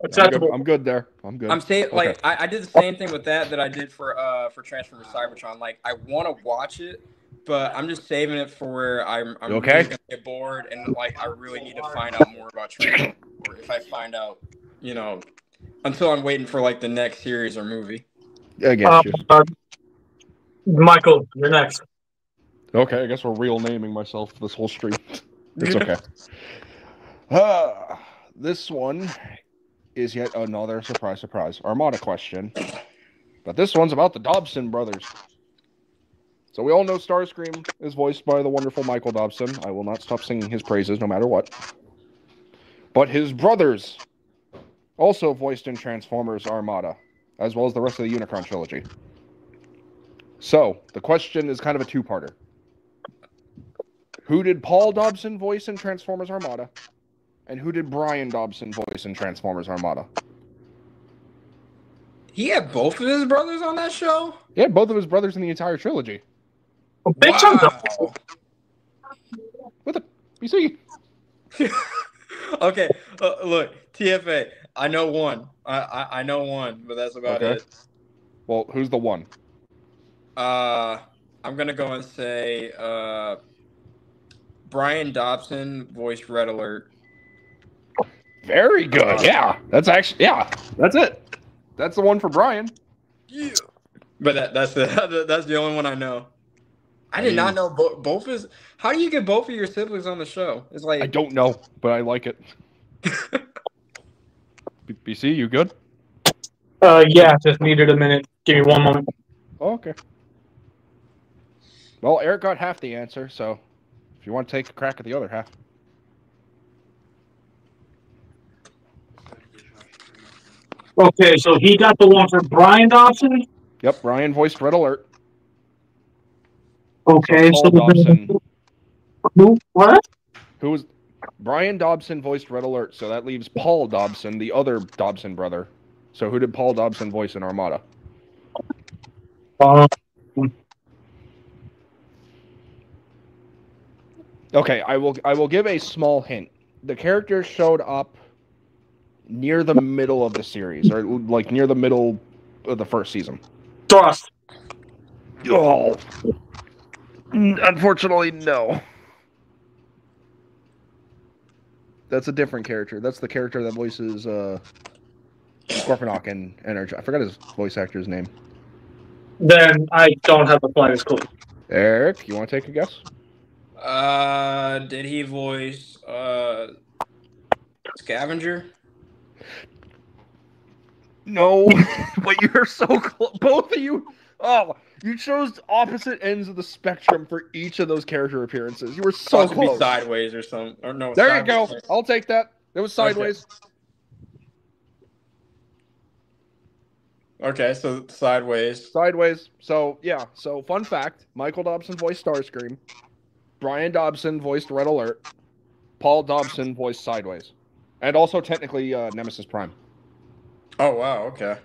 I'm good there. I'm good. I'm saying Okay. like I did the same thing with that I did for Transformers Cybertron. Like I want to watch it, but I'm just saving it for where I'm okay? really gonna get bored and like I really need to find out more about Transformers. Or if I find out, until I'm waiting for like the next series or movie. I guess you. Michael, you're next. Okay, I guess we're real naming myself this whole stream. It's okay. This one is yet another surprise Armada question. But this one's about the Dobson brothers. So we all know Starscream is voiced by the wonderful Michael Dobson. I will not stop singing his praises no matter what. But his brothers also voiced in Transformers Armada, as well as the rest of the Unicron trilogy. So, the question is kind of a two-parter. Who did Paul Dobson voice in Transformers Armada? And who did Brian Dobson voice in Transformers Armada? He had both of his brothers on that show? Yeah, both of his brothers in the entire trilogy. Wow. What the? You see? Okay, look, TFA. I know one. I know one, but that's about it. Well, who's the one? I'm gonna go and say Brian Dobson voiced Red Alert. Very good. Yeah, that's it. That's the one for Brian. Yeah. But that's the only one I know. I did not know both his. How do you get both of your siblings on the show? It's like I don't know, but I like it. BC, you good? Yeah, just needed a minute. Give me one moment. Oh, okay. Well, Eric got half the answer, so if you want to take a crack at the other half. Okay, so he got the one for Brian Dobson? Yep, Brian voiced Red Alert. Okay, Paul Dobson. Who? What? Who was Brian Dobson voiced Red Alert, so that leaves Paul Dobson, the other Dobson brother. So who did Paul Dobson voice in Armada? Okay, I will give a small hint. The character showed up near the middle of the series, or like near the middle of the first season. Thrust. Oh. Unfortunately, no. That's a different character. That's the character that voices Scorponok and Energy. I forgot his voice actor's name. Then I don't have the slightest clue. Eric, you want to take a guess? Did he voice Scavenger? No, but you're so close. Both of you. Oh, you chose opposite ends of the spectrum for each of those character appearances. You were so close. Be Sideways or something. Or no. There Sideways. you go. I'll take that. It was Sideways. Okay, so Sideways. Sideways. So, yeah. So, fun fact. Michael Dobson voiced Starscream. Brian Dobson voiced Red Alert. Paul Dobson voiced Sideways. And also, technically, Nemesis Prime. Oh, wow. Okay.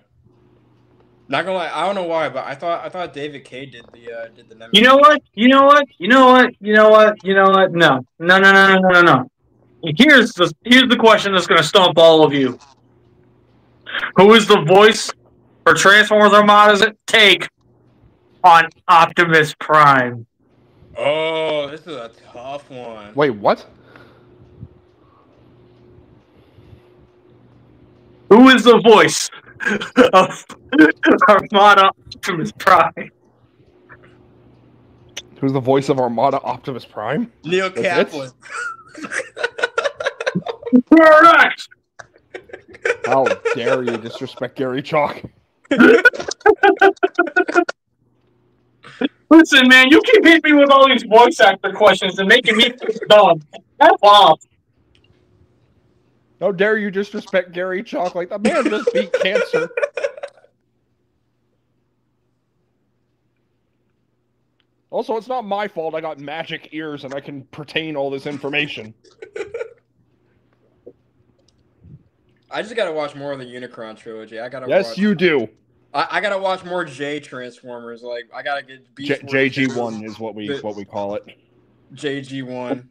Not gonna lie, I don't know why, but I thought David K did the Nemesis. You know what? No. Here's the question that's gonna stump all of you. Who is the voice for Transformers Armada's take on Optimus Prime? Oh, this is a tough one. Wait, what? Who is the voice of Armada Optimus Prime? Who's the voice of Armada Optimus Prime? Neil Kaplan. Correct! How dare you disrespect Gary Chalk? Listen, man, you keep hitting me with all these voice actor questions and making me dumb. That's off. How dare you disrespect Gary Chalk like that man just beat cancer? Also, it's not my fault I got magic ears and I can pertain all this information. I just gotta watch more of the Unicron trilogy. Yes, you do. I gotta watch more J Transformers. Like I gotta get JG1 is what we call it. JG1.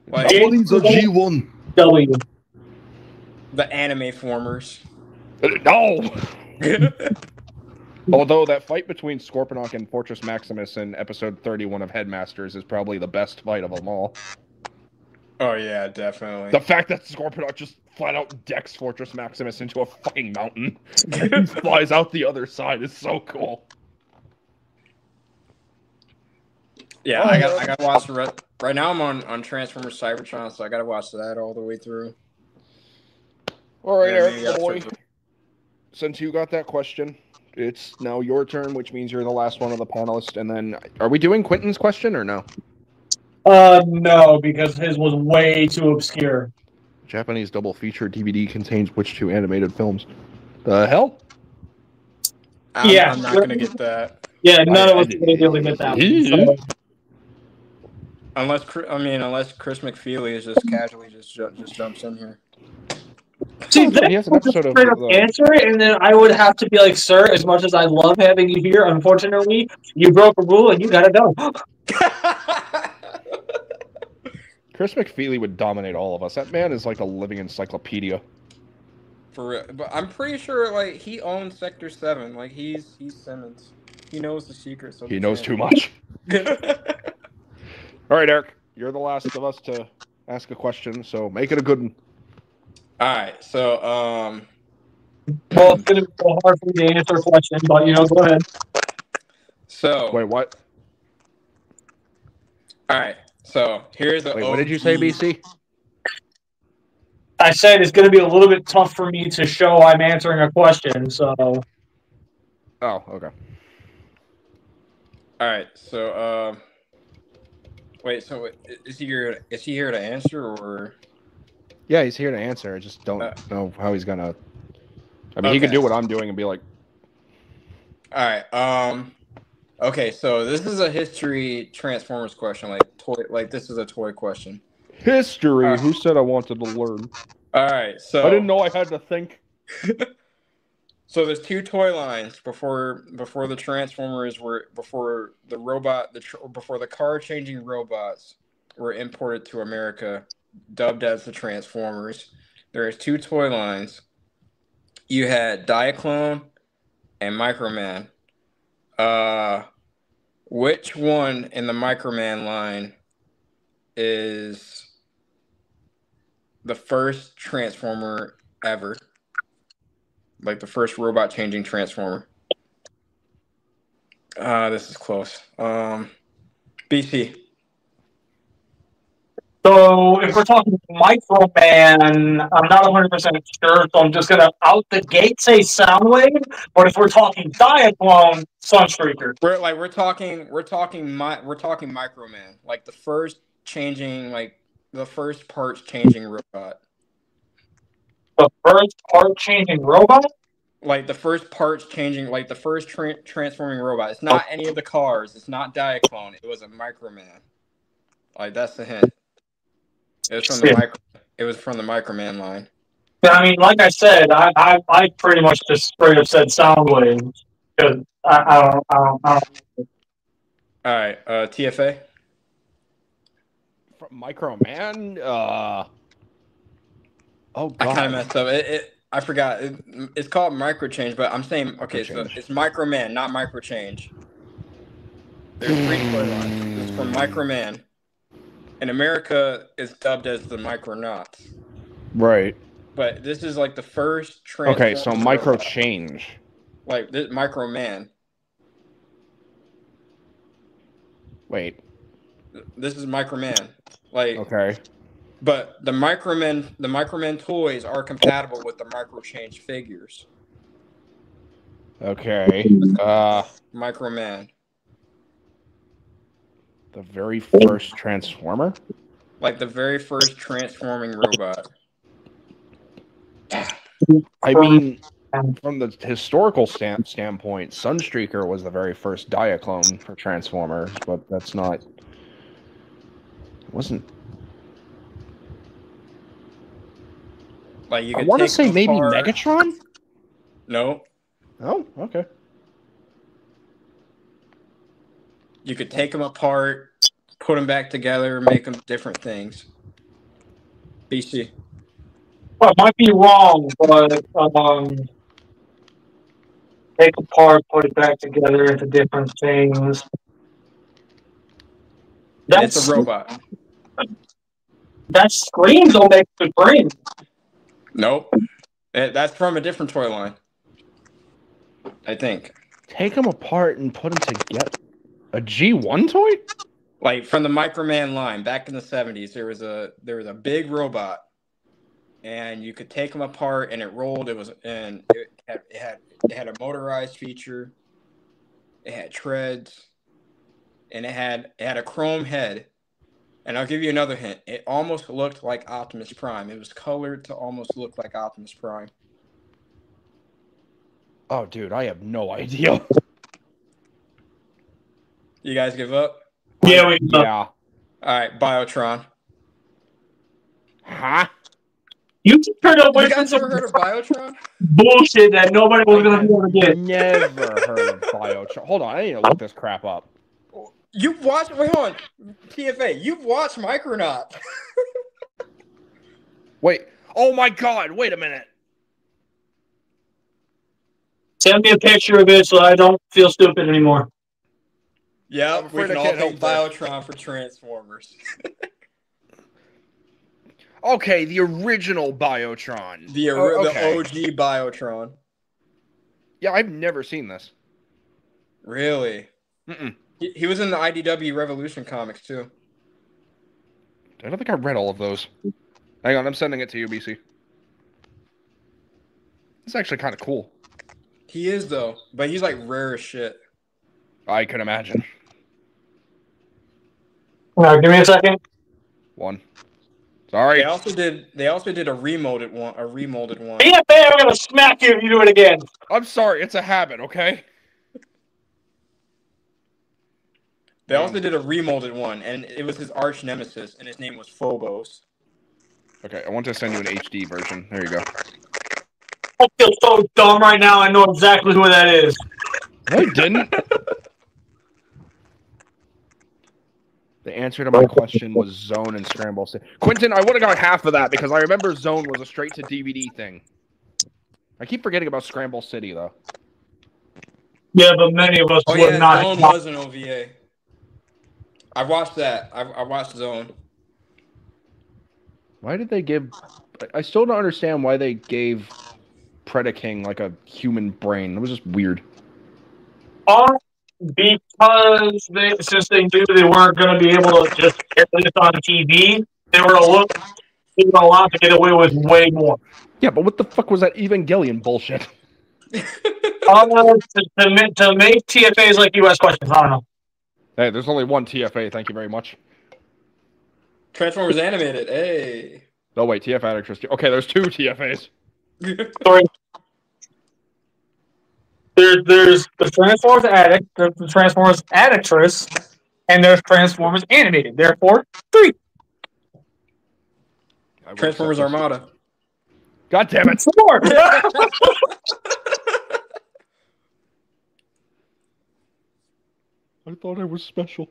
Like what is a G1? W. The anime formers. No. Although that fight between Scorponok and Fortress Maximus in episode 31 of Headmasters is probably the best fight of them all. Oh yeah, definitely. The fact that Scorponok just flat out decks Fortress Maximus into a fucking mountain and he flies out the other side is so cool. Yeah, I got watch the rest. Right now I'm on Transformers Cybertron, so I gotta watch that all the way through. All right, Yeah, Eric, maybe the I'll boy. start Since you got that question, it's now your turn, which means you're the last one of the panelists. And then, are we doing Quentin's question or no? No, because his was way too obscure. Japanese double feature DVD contains which two animated films? The hell? I'm not gonna get that. Yeah, none of us are going to be able to get that one. So. Unless Chris McFeely is just casually just jumps in here. See, Dude, he has an episode of straight up answer, and then I would have to be like, sir, as much as I love having you here, unfortunately, you broke a rule and you gotta go. Chris McFeely would dominate all of us. That man is like a living encyclopedia. For real, but I'm pretty sure like he owns Sector 7. Like he's Simmons. He knows the secrets. He knows too much. All right, Eric, you're the last of us to ask a question, so make it a good one. All right, so well, it's gonna be so hard for me to answer a question, but go ahead. So wait, what? All right, so here's the. Wait, what did you say, BC? I said it's going to be a little bit tough for me to show I'm answering a question, so. Oh, okay. All right, so wait, so is he here to answer or? Yeah, he's here to answer. I just don't know how he's gonna. I mean, he could do what I'm doing and be like. All right. Okay, so this is a history Transformers question, like this is a toy question. History. Who said I wanted to learn? All right, so I didn't know I had to think. So there's two toy lines before the Transformers before the car changing robots were imported to America, dubbed as the Transformers. There's two toy lines. You had Diaclone and Microman. Which one in the Microman line is the first Transformer ever? Like the first robot changing Transformer. This is close. BC. So if we're talking Microman, I'm not 100% sure, so I'm just gonna out the gate say Soundwave. But if we're talking Diaclone, Sunstreaker. We're talking Microman, like the first parts changing robot. The first part changing robot? Like the first parts changing, like the first transforming robot. It's not any of the cars. It's not Diaclone. It was a Microman. Like that's the hint. It was from the Microman line. I mean, like I said, I pretty much just straight up said Soundwave because I don't. All right, TFA. From Microman. Oh God. I kind of messed up. I forgot. It's called Microchange, but I'm saying okay. So it's Microman, not Microchange. There's three toy lines. It's from Microman. In America, it's dubbed as the Micronauts. Right. But this is like the first Okay, so Microchange. Like this Microman. Wait. This is Microman. Like okay. But the Microman toys are compatible with the Microchange figures. Okay. Microman. The very first Transformer? Like the very first transforming robot. I mean, from the historical standpoint, Sunstreaker was the very first Diaclone for Transformers, but that's not... It wasn't... Like you could I want to say maybe Megatron? No. Oh, okay. You could take them apart, put them back together, make them different things. BC. Well, I might be wrong, but take apart, put it back together into different things. It's a robot. That screams will make the brain. Nope. That's from a different toy line. I think. Take them apart and put them together. A G1 toy? Like from the Microman line back in the 70s, there was a big robot, and you could take them apart, and it rolled. It had a motorized feature. It had treads, and it had a chrome head. And I'll give you another hint. It almost looked like Optimus Prime. It was colored to almost look like Optimus Prime. Oh, dude, I have no idea. You guys give up? Yeah, we Yeah. All right, Biotron. Huh? You just turned away You from guys some ever heard of Biotron? bullshit that nobody was going to be able to get. Never heard of Biotron. Hold on, I need to look this crap up. You've watched. Wait, hold on. TFA. You've watched Micronaut. Wait. Oh my God! Wait a minute. Send me a picture of it so I don't feel stupid anymore. Yeah, I'm we afraid can I all can't thank help Biotron for Transformers. Okay, the original Biotron. The okay. OG Biotron. Yeah, I've never seen this. Really? Mm-mm. He was in the IDW Revolution comics too. I don't think I read all of those. Hang on, I'm sending it to you, BC. It's actually kind of cool. He is though, but he's like rare as shit. I can imagine. Give me a second. One. Sorry. They also did a remolded one. TFA, I'm going to smack you if you do it again. I'm sorry. It's a habit. Okay. They also did a remolded one, and it was his arch nemesis, and his name was Phobos. Okay, I want to send you an HD version. There you go. I feel so dumb right now. I know exactly who that is. No, I didn't. The answer to my question was Zone and Scramble. Quentin, I would have got half of that because I remember Zone was a straight-to-DVD thing. I keep forgetting about Scramble City, though. Yeah, but many of us would not. Zone was an OVA. I watched that. I watched Zone. Why did they give... I still don't understand why they gave Predaking like a human brain. It was just weird. Because since they knew they weren't going to be able to just get this on TV, they were allowed to get away with way more. Yeah, but what the fuck was that Evangelion bullshit? To make TFAs like U.S. questions, I don't know. Hey, there's only one TFA. Thank you very much. Transformers Animated. Hey. Oh wait, TF Addict. Okay, there's two TFAs. Sorry. There's the Transformers Addict, there's the Transformers Addictress, and there's Transformers Animated. Therefore, 3. Transformers Armada. God damn it! 4. I thought I was special.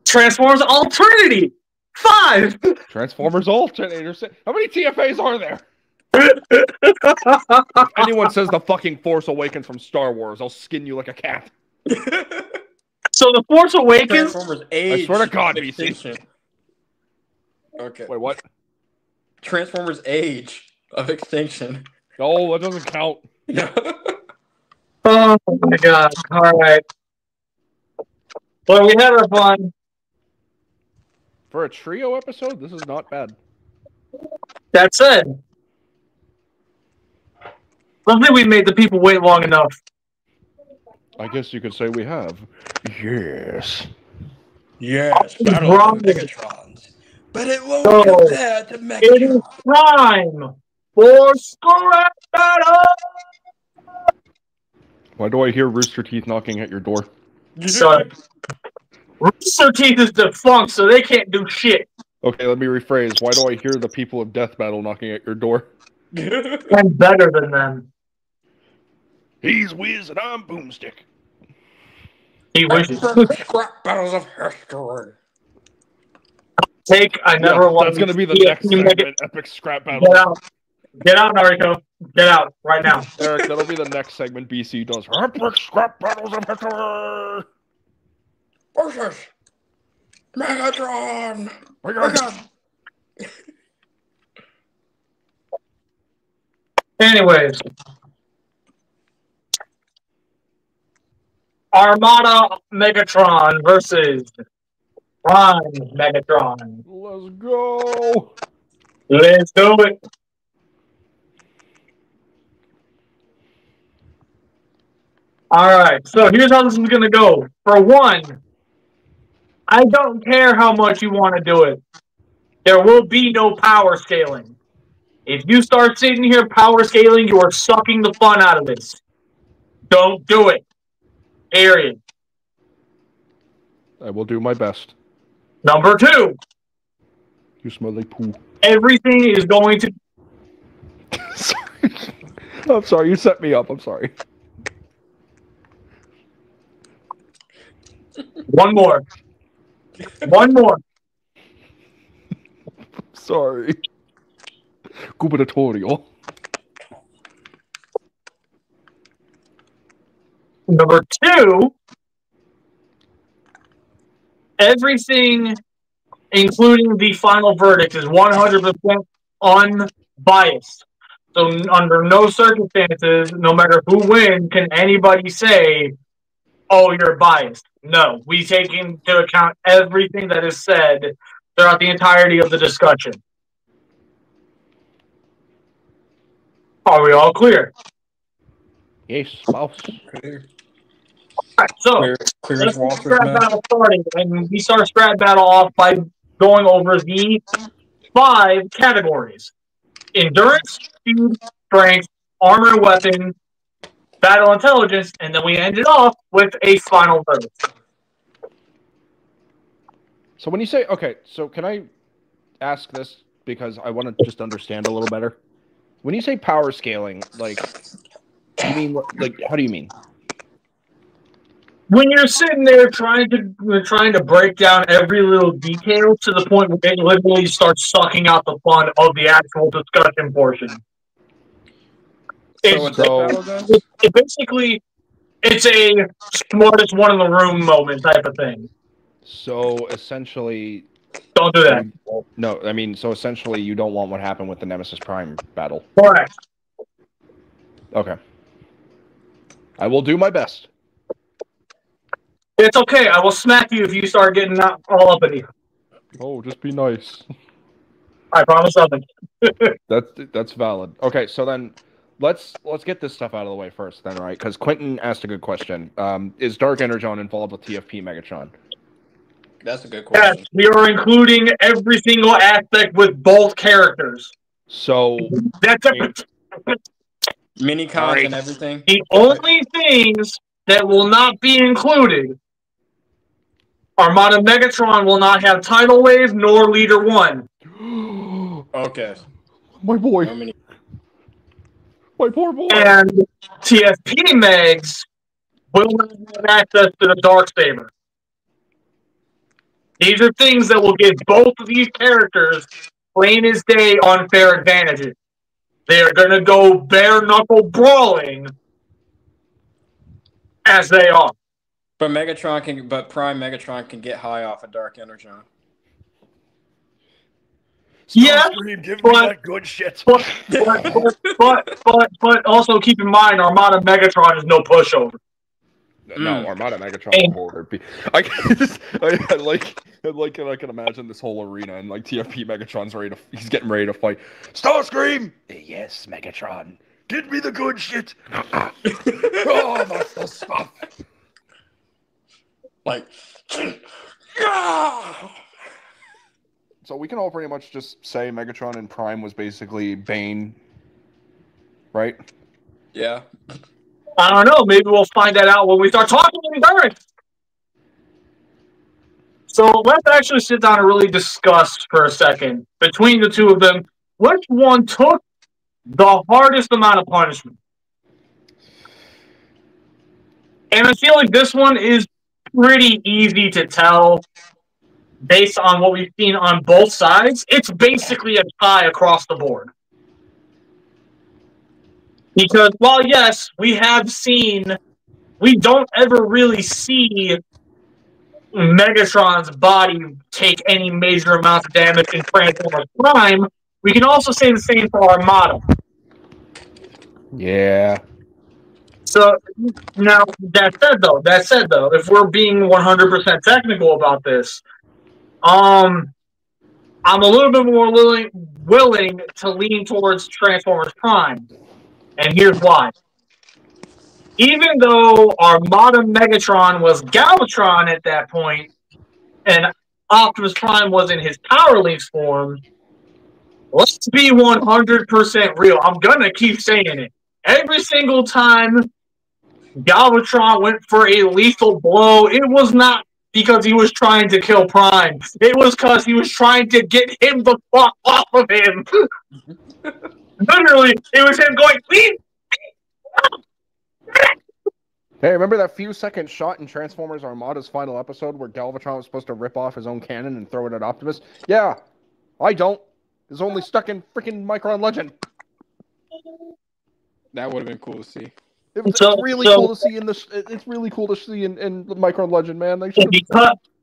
Transformers Alternity. 5. Transformers Alternator. How many TFAs are there? If anyone says the fucking Force Awakens from Star Wars, I'll skin you like a cat. So the Force Awakens. Transformers Age. I swear to God, Extinction. BC. Okay. Wait, what? Transformers Age of Extinction. No, that doesn't count. Oh my God! All right. Well, we had our fun. For a trio episode, this is not bad. That said, I don't think we've made the people wait long enough. I guess you could say we have. Yes. Yes, Battle of the Megatrons. But it won't compare to Megatron. It is time for Scrap Battle! Why do I hear Rooster Teeth knocking at your door? Son, Rooster Teeth is defunct, so they can't do shit. Okay, let me rephrase. Why do I hear the people of Death Battle knocking at your door? I'm better than them. He's Whiz and I'm Boomstick. He wishes. Scrap Battles of History. I never want. That's going to be the next segment, Epic Scrap Battle. Get out, Nariko. Get out right now. Eric, that'll be the next segment BC does. Epic Scrap Battles of History. Versus Megatron. Anyways. Armada Megatron versus Prime Megatron. Let's go. Let's do it. Alright, so here's how this is going to go. For one, I don't care how much you want to do it. There will be no power scaling. If you start sitting here power scaling, you are sucking the fun out of this. Don't do it. Period. I will do my best. Number two. You smell like poo. Everything is going to... Sorry. I'm sorry, you set me up. I'm sorry. One more. One more. Sorry. Gubernatorial. Number two, everything, including the final verdict, is 100% unbiased. So under no circumstances, no matter who wins, can anybody say, oh, you're biased. No, we take into account everything that is said throughout the entirety of the discussion. Are we all clear? Yes, boss. Clear. Alright, so Clear as let's get Walter's scrap mouth. battle starting, and we start scrap battle off by going over the 5 categories: endurance, speed, strength, armor, weapon, battle intelligence, and then we end it off with a final verdict. So when you say, okay, so can I ask this because I want to just understand a little better? When you say power scaling, like, you mean, like, how do you mean? When you're sitting there trying to break down every little detail to the point where it literally starts sucking out the fun of the actual discussion portion. It basically, it's a smartest one in the room moment type of thing. So essentially, don't do that. No, I mean, so essentially, you don't want what happened with the Nemesis Prime battle. Correct. Okay. I will do my best. It's okay. I will smack you if you start getting all up in you. Oh, just be nice. I promise nothing. That's valid. Okay, so then let's get this stuff out of the way first, then, right? Because Quentin asked a good question. Is Dark Energon involved with TFP Megatron? That's a good question. Yes, we are including every single aspect with both characters. So that's it. Mini cons and everything. The only things that will not be included: Armada Megatron will not have Tidal Wave nor Leader 1. Okay. My boy. My poor boy. And TFP Megs will not have access to the Darksaber. These are things that will give both of these characters plain as day unfair advantages. They are going to go bare-knuckle brawling as they are. But Prime Megatron can get high off of Dark Energon. Yeah, give me that good shit. But also keep in mind, Armada Megatron is no pushover. No, Armada Megatron will be. I can imagine this whole arena and like TFP Megatron's he's getting ready to fight. Starscream! Yes, Megatron. Give me the good shit. Oh, that's the stuff. Like, so we can all pretty much just say Megatron and Prime was basically Bane, right? Yeah. I don't know. Maybe we'll find that out when we start talking endurance. So let's actually sit down and really discuss for a second between the two of them which one took the hardest amount of punishment. And I feel like this one is pretty easy to tell based on what we've seen on both sides. It's basically a tie across the board. Because while, yes, we don't ever really see Megatron's body take any major amounts of damage in Transformers Prime, we can also say the same for Armada. Yeah. So, now, that said though, if we're being 100% technical about this, I'm a little bit more willing to lean towards Transformers Prime, and here's why. Even though Armada Megatron was Galvatron at that point, and Optimus Prime was in his Power Leafs form, let's be 100% real. I'm gonna keep saying it. Every single time Galvatron went for a lethal blow, it was not because he was trying to kill Prime. It was because he was trying to get him the fuck off of him. Literally, it was him going, please. Hey, remember that few-second shot in Transformers Armada's final episode where Galvatron was supposed to rip off his own cannon and throw it at Optimus? Yeah, I don't. It's only stuck in freaking Micron Legend. That would have been cool to see. It's really cool to see in this. It's really cool to see in the Micron Legend, man. They should.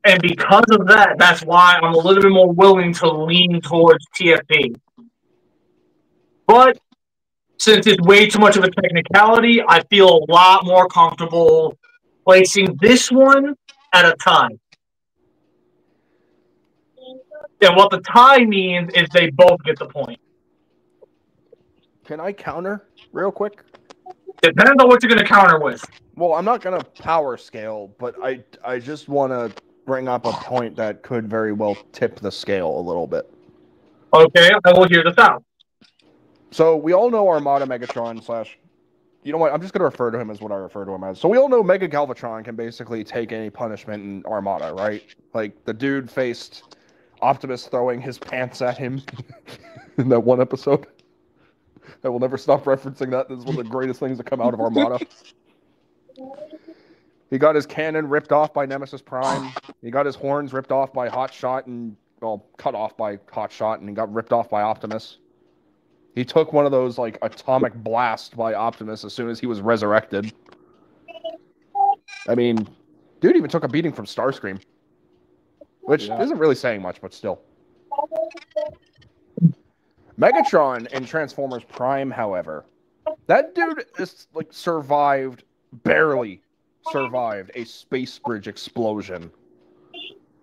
And because of that, that's why I'm a little bit more willing to lean towards TFP. But since it's way too much of a technicality, I feel a lot more comfortable placing this one at a tie. And what the tie means is they both get the point. Can I counter real quick? Depends on what you're going to counter with. Well, I'm not going to power scale, but I just want to bring up a point that could very well tip the scale a little bit. Okay, I will hear this out. So we all know Armada Megatron / you know what? I'm just going to refer to him as what I refer to him as. So we all know Mega Galvatron can basically take any punishment in Armada, right? Like, the dude faced Optimus throwing his pants at him in that one episode. I will never stop referencing that. This is one of the greatest things to come out of Armada. He got his cannon ripped off by Nemesis Prime. He got his horns ripped off by Hotshot and, well, cut off by Hotshot, and he got ripped off by Optimus. He took one of those, like, atomic blast by Optimus as soon as he was resurrected. I mean, dude even took a beating from Starscream. Which isn't really saying much, but still. Megatron in Transformers Prime, however, that dude is, like, barely survived a space bridge explosion.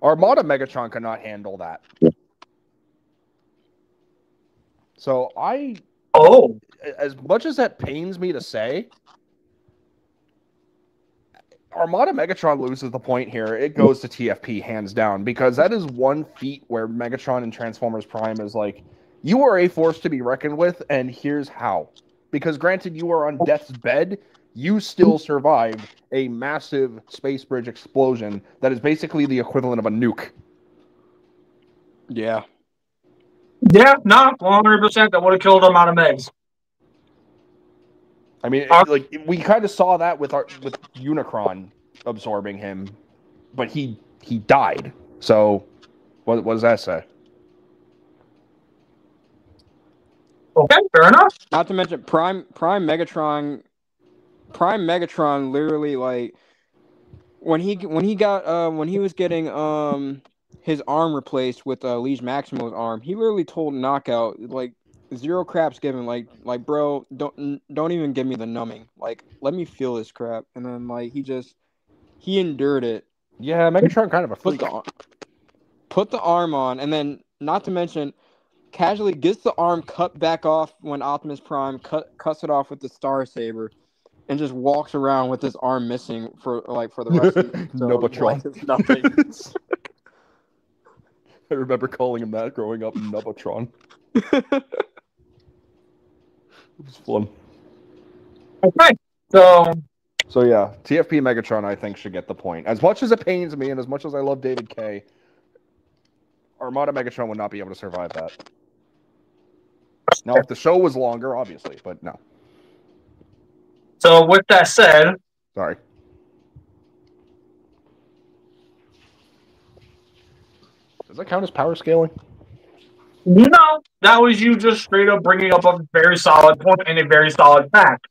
Armada Megatron cannot handle that. So as much as that pains me to say, Armada Megatron loses the point here. It goes to TFP hands down, because that is one feat where Megatron in Transformers Prime is like, you are a force to be reckoned with, and here's how. Because granted, you are on death's bed, you still survived a massive space bridge explosion that is basically the equivalent of a nuke. Yeah. Yeah, no, 100%. That would have killed him out of Megs. I mean, like, we kind of saw that with Unicron absorbing him, but he died. So, what does that say? Okay, fair enough. Not to mention Prime Megatron literally, like, when he was getting his arm replaced with Liege Maximo's arm, he literally told Knockout, like, zero craps given, like bro, don't even give me the numbing, like, let me feel this crap. And then, like, he endured it. Yeah, Megatron kind of a freak. Put the arm on, and then, not to mention, casually gets the arm cut back off when Optimus Prime cuts it off with the Star Saber, and just walks around with his arm missing for the rest of the Nubotron. Like nothing. I remember calling him that growing up, Nubotron. It was fun. Okay, so yeah, TFP Megatron, I think, should get the point. As much as it pains me, and as much as I love David K., Armada Megatron would not be able to survive that. Now, if the show was longer, obviously, but no. So with that said, sorry. Does that count as power scaling? No, that was you just straight up bringing up a very solid point and a very solid fact.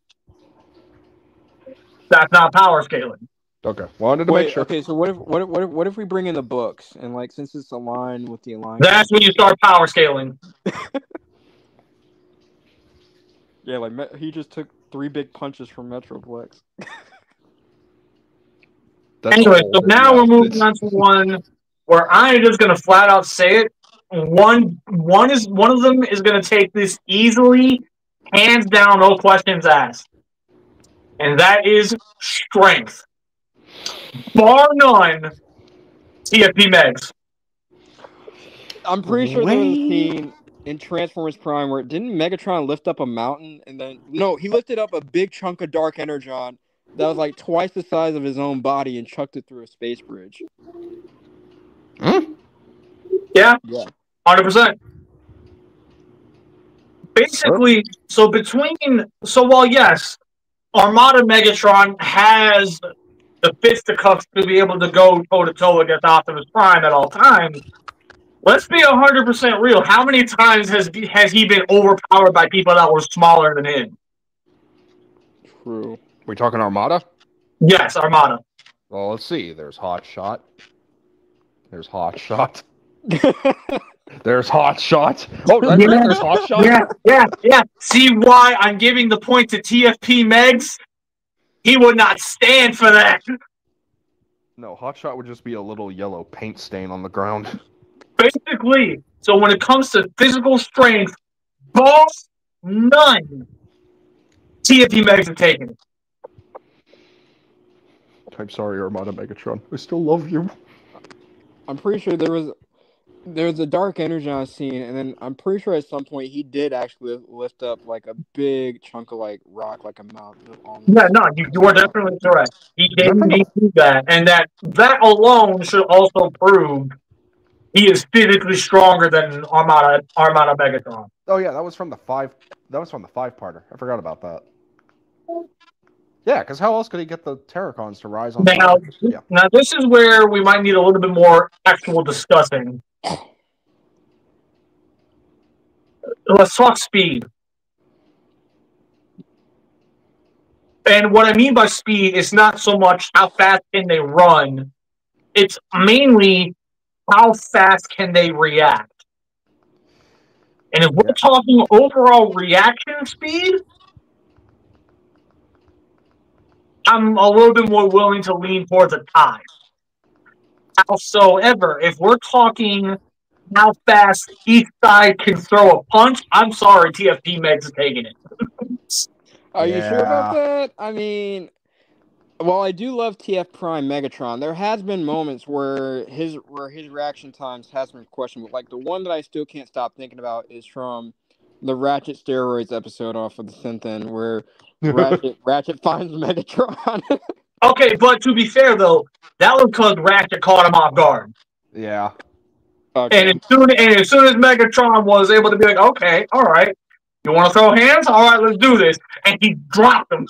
That's not power scaling. Okay, wanted to make sure. Okay, so what if we bring in the books, and, like, since it's aligned with the alignment, that's when you start power scaling. Yeah, like, he just took 3 big punches from Metroplex. Anyway, so now we're moving on to one where I'm just gonna flat out say it. One of them is gonna take this easily, hands down, no questions asked, and that is strength, bar none. TFP Megs. I'm pretty sure there was a scene in Transformers Prime where didn't Megatron lift up a mountain and then he lifted up a big chunk of Dark Energon that was like twice the size of his own body and chucked it through a space bridge. Yeah, 100%. Basically, while yes, Armada Megatron has the fisticuffs to be able to go toe to toe against Optimus Prime at all times. Let's be 100% real. How many times has he been overpowered by people that were smaller than him? True. We talking Armada? Yes, Armada. Well, let's see. There's Hot Shot. There's Hot Shot. There's Hot Shot. Oh, there's Hot Shot. Yeah. See why I'm giving the point to TFP Megs? He would not stand for that. No, Hot Shot would just be a little yellow paint stain on the ground. Basically, so when it comes to physical strength, both none. TFP Megs have taken it. I'm sorry, Armada Megatron. I still love you. I'm pretty sure there was a Dark Energon scene, and then I'm pretty sure at some point he did actually lift up like a big chunk of like rock, like a mountain. Yeah, no, you are definitely correct. He did that, and that alone should also prove he is physically stronger than Armada Megatron. Oh yeah, that was from the 5-parter. I forgot about that. Yeah, because how else could he get the Terracons to rise on? Now this is where we might need a little bit more actual discussing. Let's talk speed. And what I mean by speed is not so much how fast can they run. It's mainly how fast can they react. And if we're talking overall reaction speed, I'm a little bit more willing to lean towards a tie. Howsoever, if we're talking how fast each side can throw a punch, I'm sorry, TFP Megs is taking it. Are you sure about that? I mean, while I do love TF Prime Megatron, there has been moments where his reaction times has been questionable. Like the one that I still can't stop thinking about is from the Ratchet Steroids episode off of the Synthen, where Ratchet finds Megatron. Okay, but to be fair though, that was because Ratchet caught him off guard. Yeah. And Okay. as soon as Megatron was able to be like, okay, all right, you want to throw hands? All right, let's do this. And he dropped him.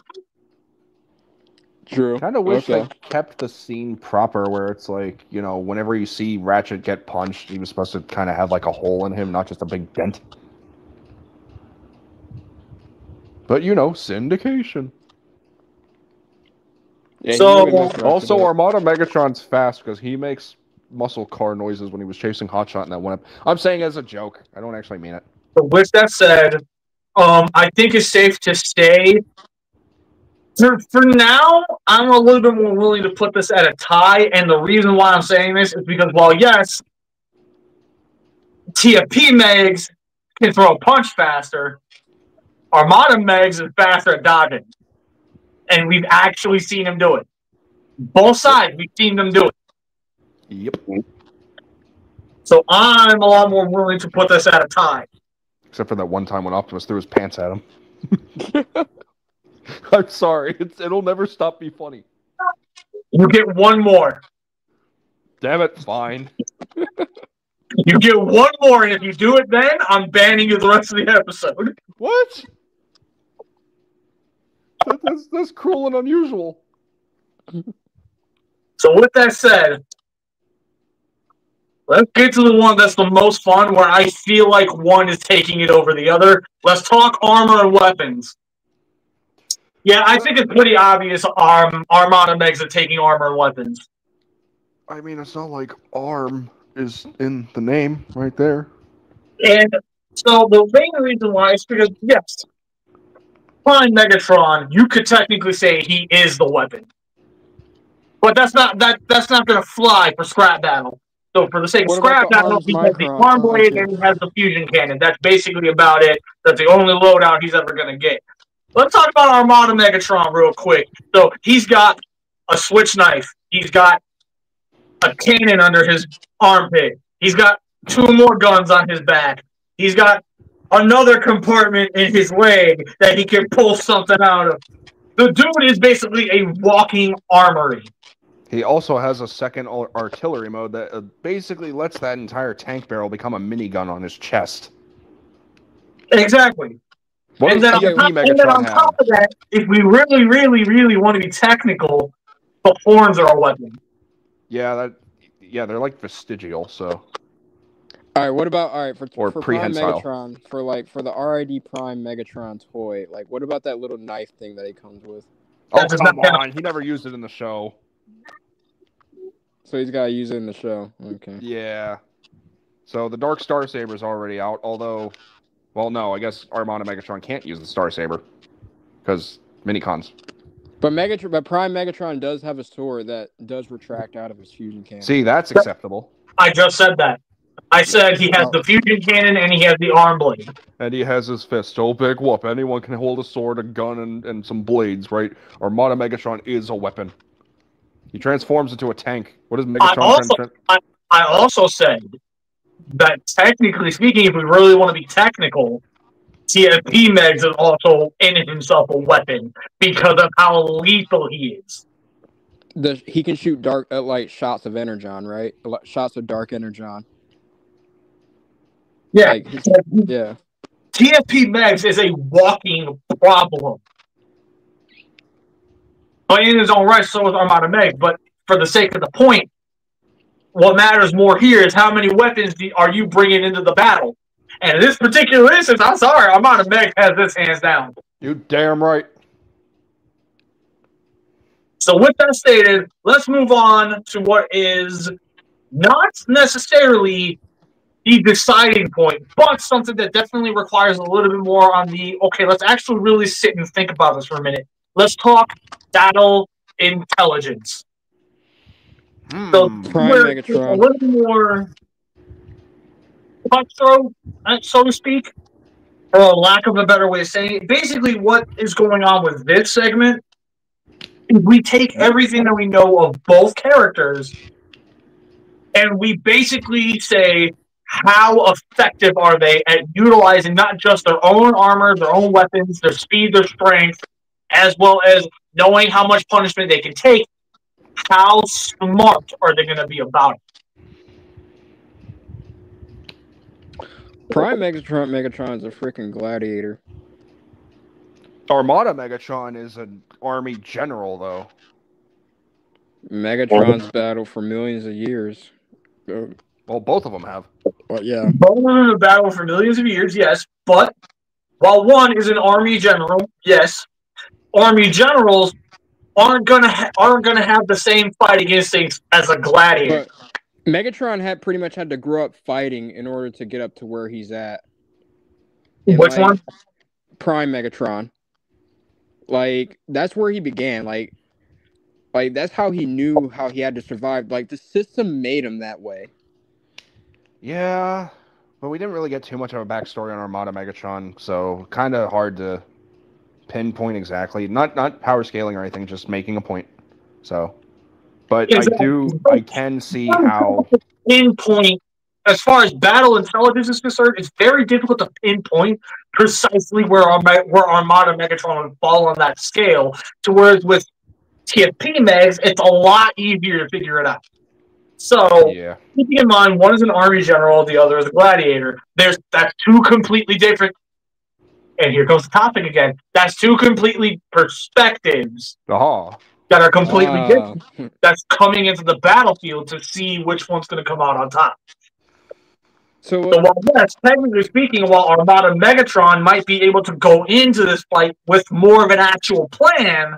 True. Kind of wish they kept the scene proper where it's like, you know, whenever you see Ratchet get punched, he was supposed to kind of have like a hole in him, not just a big dent. But, you know, syndication. Yeah, so, also, Armada Megatron's fast because he makes muscle car noises when he was chasing Hotshot in that one. I'm saying as a joke. I don't actually mean it. With that said, I think it's safe to stay. For now, I'm a little bit more willing to put this at a tie, and the reason why I'm saying this is because, while yes, TFP Megs can throw a punch faster, Armada Megs is faster at dodging. And we've actually seen him do it. Both sides, we've seen them do it. Yep. So I'm a lot more willing to put this at a tie. Except for that one time when Optimus threw his pants at him. I'm sorry. It'll never stop being funny. You get one more. Damn it. Fine. You get one more, and if you do it then, I'm banning you the rest of the episode. What? That's cruel and unusual. So with that said, let's get to the one that's the most fun, where I feel like one is taking it over the other. Let's talk armor and weapons. Yeah, I think it's pretty obvious Armada Megs are taking armor and weapons. I mean, it's not like ARM is in the name right there. And so the main reason why is because, yes, Prime Megatron, you could technically say he is the weapon. But that's not going to fly for Scrap Battle. So for the sake of What scrap about the battle, arms he has the micron? arm blade Okay. and he has the fusion cannon. That's basically about it. That's the only loadout he's ever going to get. Let's talk about Armada Megatron real quick. So he's got a switch knife. He's got a cannon under his armpit. He's got 2 more guns on his back. He's got another compartment in his leg that he can pull something out of. The dude is basically a walking armory. He also has a second artillery mode that basically lets that entire tank barrel become a minigun on his chest. Exactly. What And does then, TFP on top of that, if we really, really, really want to be technical, the horns are a weapon. Yeah, they're like vestigial, so. All right, what about for Prime prehensile. Megatron for the RID Prime Megatron toy? Like, what about that little knife thing that he comes with? Oh, come on. He never used it in the show. So he's got to use it in the show. Okay. Yeah. So the Dark Star Saber is already out, although, well, no, I guess Armada Megatron can't use the Star Saber because minicons. But Prime Megatron does have a sword that does retract out of his fusion cannon. See, that's acceptable. I just said that. I said he has the fusion cannon and he has the arm blade. And he has his fist. So big whoop. Anyone can hold a sword, a gun, and some blades, right? Armada Megatron is a weapon. He transforms into a tank. What does Megatron I also said that technically speaking, if we really want to be technical, TFP Megs is also in himself a weapon because of how lethal he is. He can shoot dark shots of Energon, right? Shots of dark Energon. Yeah. Yeah. TFP Megs is a walking problem. But in his own right, so is Armada Meg. But for the sake of the point, what matters more here is how many weapons are you bringing into the battle. And in this particular instance, I'm sorry, Armada Meg has this hands down. You damn right. So with that stated, let's move on to what is not necessarily the deciding point, but something that definitely requires a little bit more on the, okay, let's actually really sit and think about this for a minute. Let's talk battle intelligence. So Prime Megatron. A little more cutthroat, so to speak, or a lack of a better way of saying it. Basically, what is going on with this segment is we take everything that we know of both characters and we basically say, how effective are they at utilizing not just their own armor, their own weapons, their speed, their strength, as well as knowing how much punishment they can take. How smart are they going to be about it? Prime Megatron is a freaking gladiator. Armada Megatron is an army general, though. Megatron's battled for millions of years. Well, both of them have. Well, yeah. Both of them have battled for millions of years, yes. But while one is an army general, yes, army generals aren't gonna have the same fighting instincts as a gladiator. But Megatron pretty much had to grow up fighting in order to get up to where he's at. And which one? Prime Megatron. Like, that's where he began. Like that's how he knew how he had to survive. Like, the system made him that way. Yeah, but we didn't really get too much of a backstory on Armada Megatron, so kind of hard to pinpoint exactly. Not power scaling or anything, just making a point. So, but exactly. I can see how pinpoint as far as battle intelligence is concerned. It's very difficult to pinpoint precisely where Armada Megatron would fall on that scale. To whereas with TFP Megs, it's a lot easier to figure it out. So, keeping in mind, one is an army general, the other is a gladiator. That's two completely different. And here comes the topic again. That's two completely perspectives that are completely different. That's coming into the battlefield to see which one's going to come out on top. So while, yes, technically speaking, while Armada Megatron might be able to go into this fight with more of an actual plan,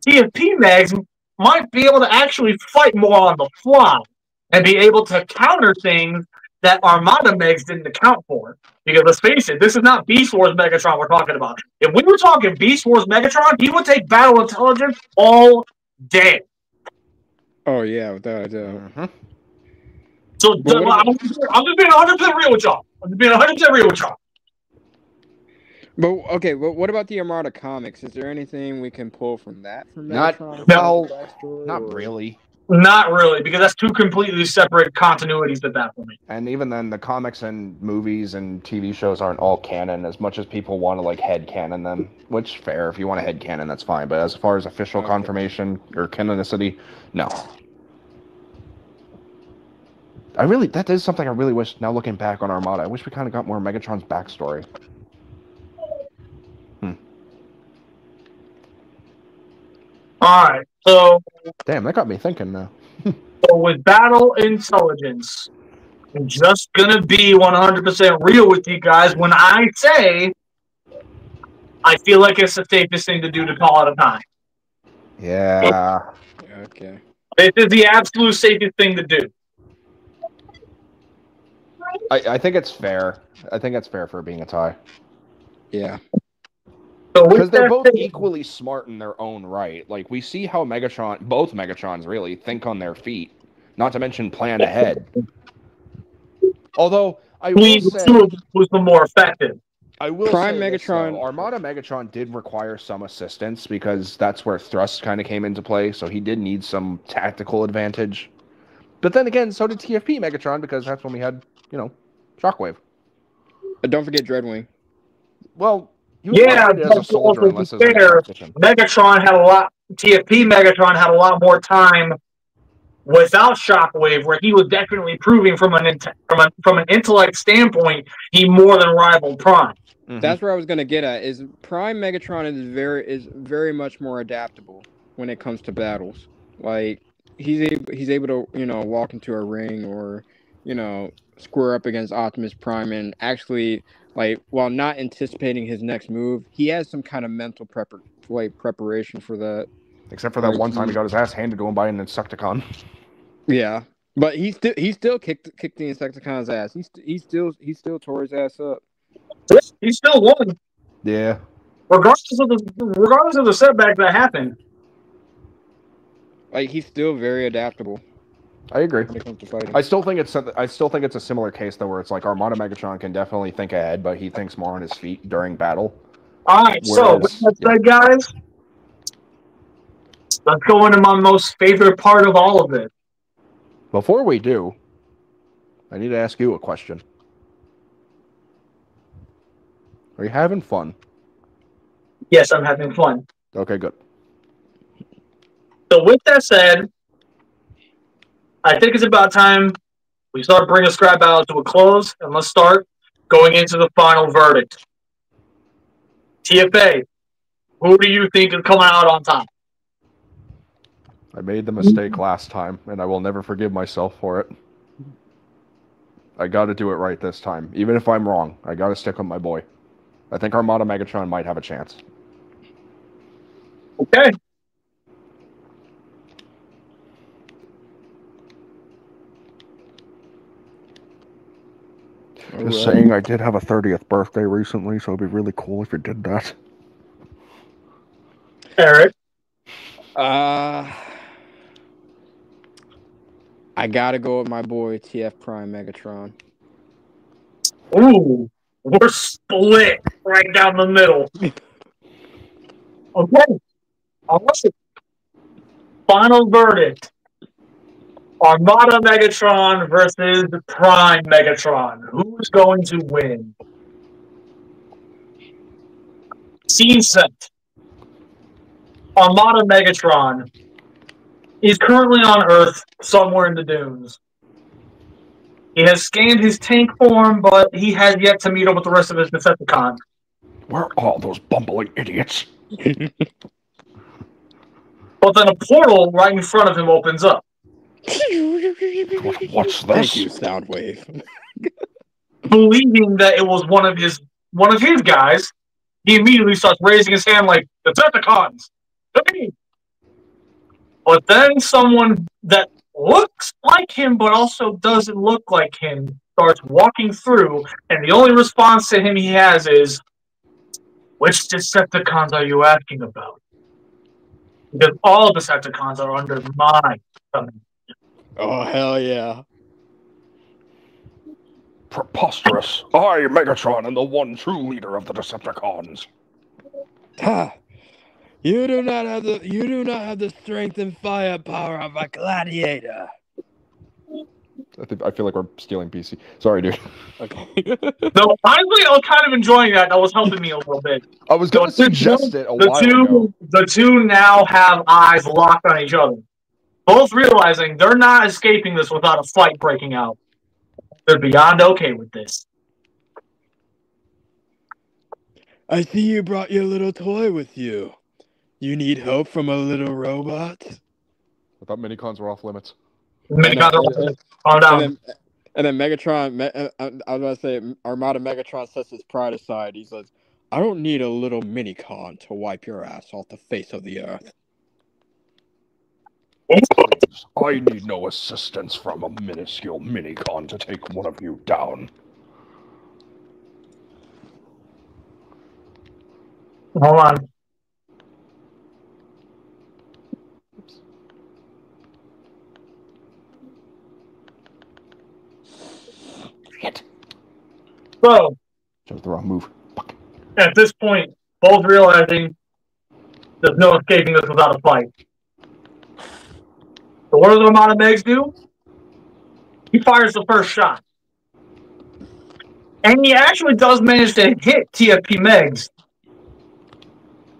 TFP Megs might be able to actually fight more on the fly and be able to counter things that Armada Megs didn't account for. Because let's face it, this is not Beast Wars Megatron we're talking about. If we were talking Beast Wars Megatron, he would take battle intelligence all day. Oh, yeah, without a doubt. So I'm just being 100% real with y'all. I'm just being 100% real with y'all. But okay, but what about the Armada comics? Is there anything we can pull from that for Not Megatron? not really. Not really, because that's two completely separate continuities at that point. And even then, the comics and movies and TV shows aren't all canon, as much as people want to, like, head canon them. Which, fair. If you want to head canon, that's fine. But as far as official confirmation or canonicity, no. That is something I really wish, now looking back on Armada, I wish we kind of got more Megatron's backstory. Alright, so... Damn, that got me thinking now. So with battle intelligence, I'm just gonna be 100% real with you guys when I say I feel like it's the safest thing to do to call it a time. Yeah. Okay. This is the absolute safest thing to do. I think it's fair. I think it's fair for being a tie. Yeah. So because they're both equally smart in their own right. Like, we see how both Megatrons really, think on their feet. Not to mention plan ahead. Although, I will say... was the more effective. I will Prime say Megatron... This, though, Armada Megatron did require some assistance, because that's where thrust kind of came into play, so he did need some tactical advantage. But then again, so did TFP Megatron, because that's when we had, Shockwave. Don't forget Dreadwing. Well... Yeah, as a soldier, unless fair, Megatron had TFP Megatron had a lot more time without Shockwave, where he was definitely proving from an intellect standpoint, he more than rivaled Prime. Mm-hmm. That's where I was going to get at. Is Prime Megatron is very much more adaptable when it comes to battles. Like he's able to walk into a ring or square up against Optimus Prime and actually. Like, while not anticipating his next move, he has some kind of mental preparation for that. Except for that one time he got his ass handed to him by an Insecticon. Yeah, but he still kicked the Insecticon's ass. He still tore his ass up. He still won. Yeah. Regardless of the setback that happened. Like, he's still very adaptable. I agree. I still think it's a similar case though, where it's like Armada Megatron can definitely think ahead, but he thinks more on his feet during battle. All right, so with that said, guys, let's go into my most favorite part of all of it. Before we do, I need to ask you a question. Are you having fun? Yes, I'm having fun. Okay, good. So with that said, I think it's about time we start bringing Scrap Battle to a close, and let's start going into the final verdict. TFA, who do you think is coming out on top? I made the mistake last time, and I will never forgive myself for it. I gotta do it right this time. Even if I'm wrong, I gotta stick with my boy. I think Armada Megatron might have a chance. Okay. Just saying, I did have a 30th birthday recently, so it'd be really cool if you did that. Eric? I gotta go with my boy TF Prime Megatron. Ooh, we're split right down the middle. Okay. I'll listen. Final verdict. Armada Megatron versus Prime Megatron. Who's going to win? Scene set. Armada Megatron is currently on Earth, somewhere in the dunes. He has scanned his tank form, but he has yet to meet up with the rest of his Decepticons. Where are all those bumbling idiots? But then a portal right in front of him opens up. What's this? Thank you, Soundwave. Believing that it was one of his guys, he immediately starts raising his hand like, Decepticons! Hey! But then someone that looks like him but also doesn't look like him starts walking through, and the only response to him he has is, which Decepticons are you asking about? Because all Decepticons are under my command. Oh, hell yeah. Preposterous. I, Megatron, am the one true leader of the Decepticons. Ha! You do not have the strength and firepower of a gladiator. I feel like we're stealing PC. Sorry, dude. Okay. No, honestly, I was kind of enjoying that. That was helping me a little bit. I was going to suggest it a while ago. The two now have eyes locked on each other, both realizing they're not escaping this without a fight breaking out. They're beyond okay with this. I see you brought your little toy with you. You need help from a little robot? I thought minicons were off limits. Calm down. And then Megatron, I was about to say, Armada Megatron sets his pride aside. He says, I don't need a little minicon to wipe your ass off the face of the earth. I need no assistance from a minuscule minicon to take one of you down. Hold on. Shit. So, chose the wrong move. Fuck. At this point, both realizing there's no escaping this without a fight. So what does Armada Megs do? He fires the first shot. And he actually does manage to hit TFP Megs.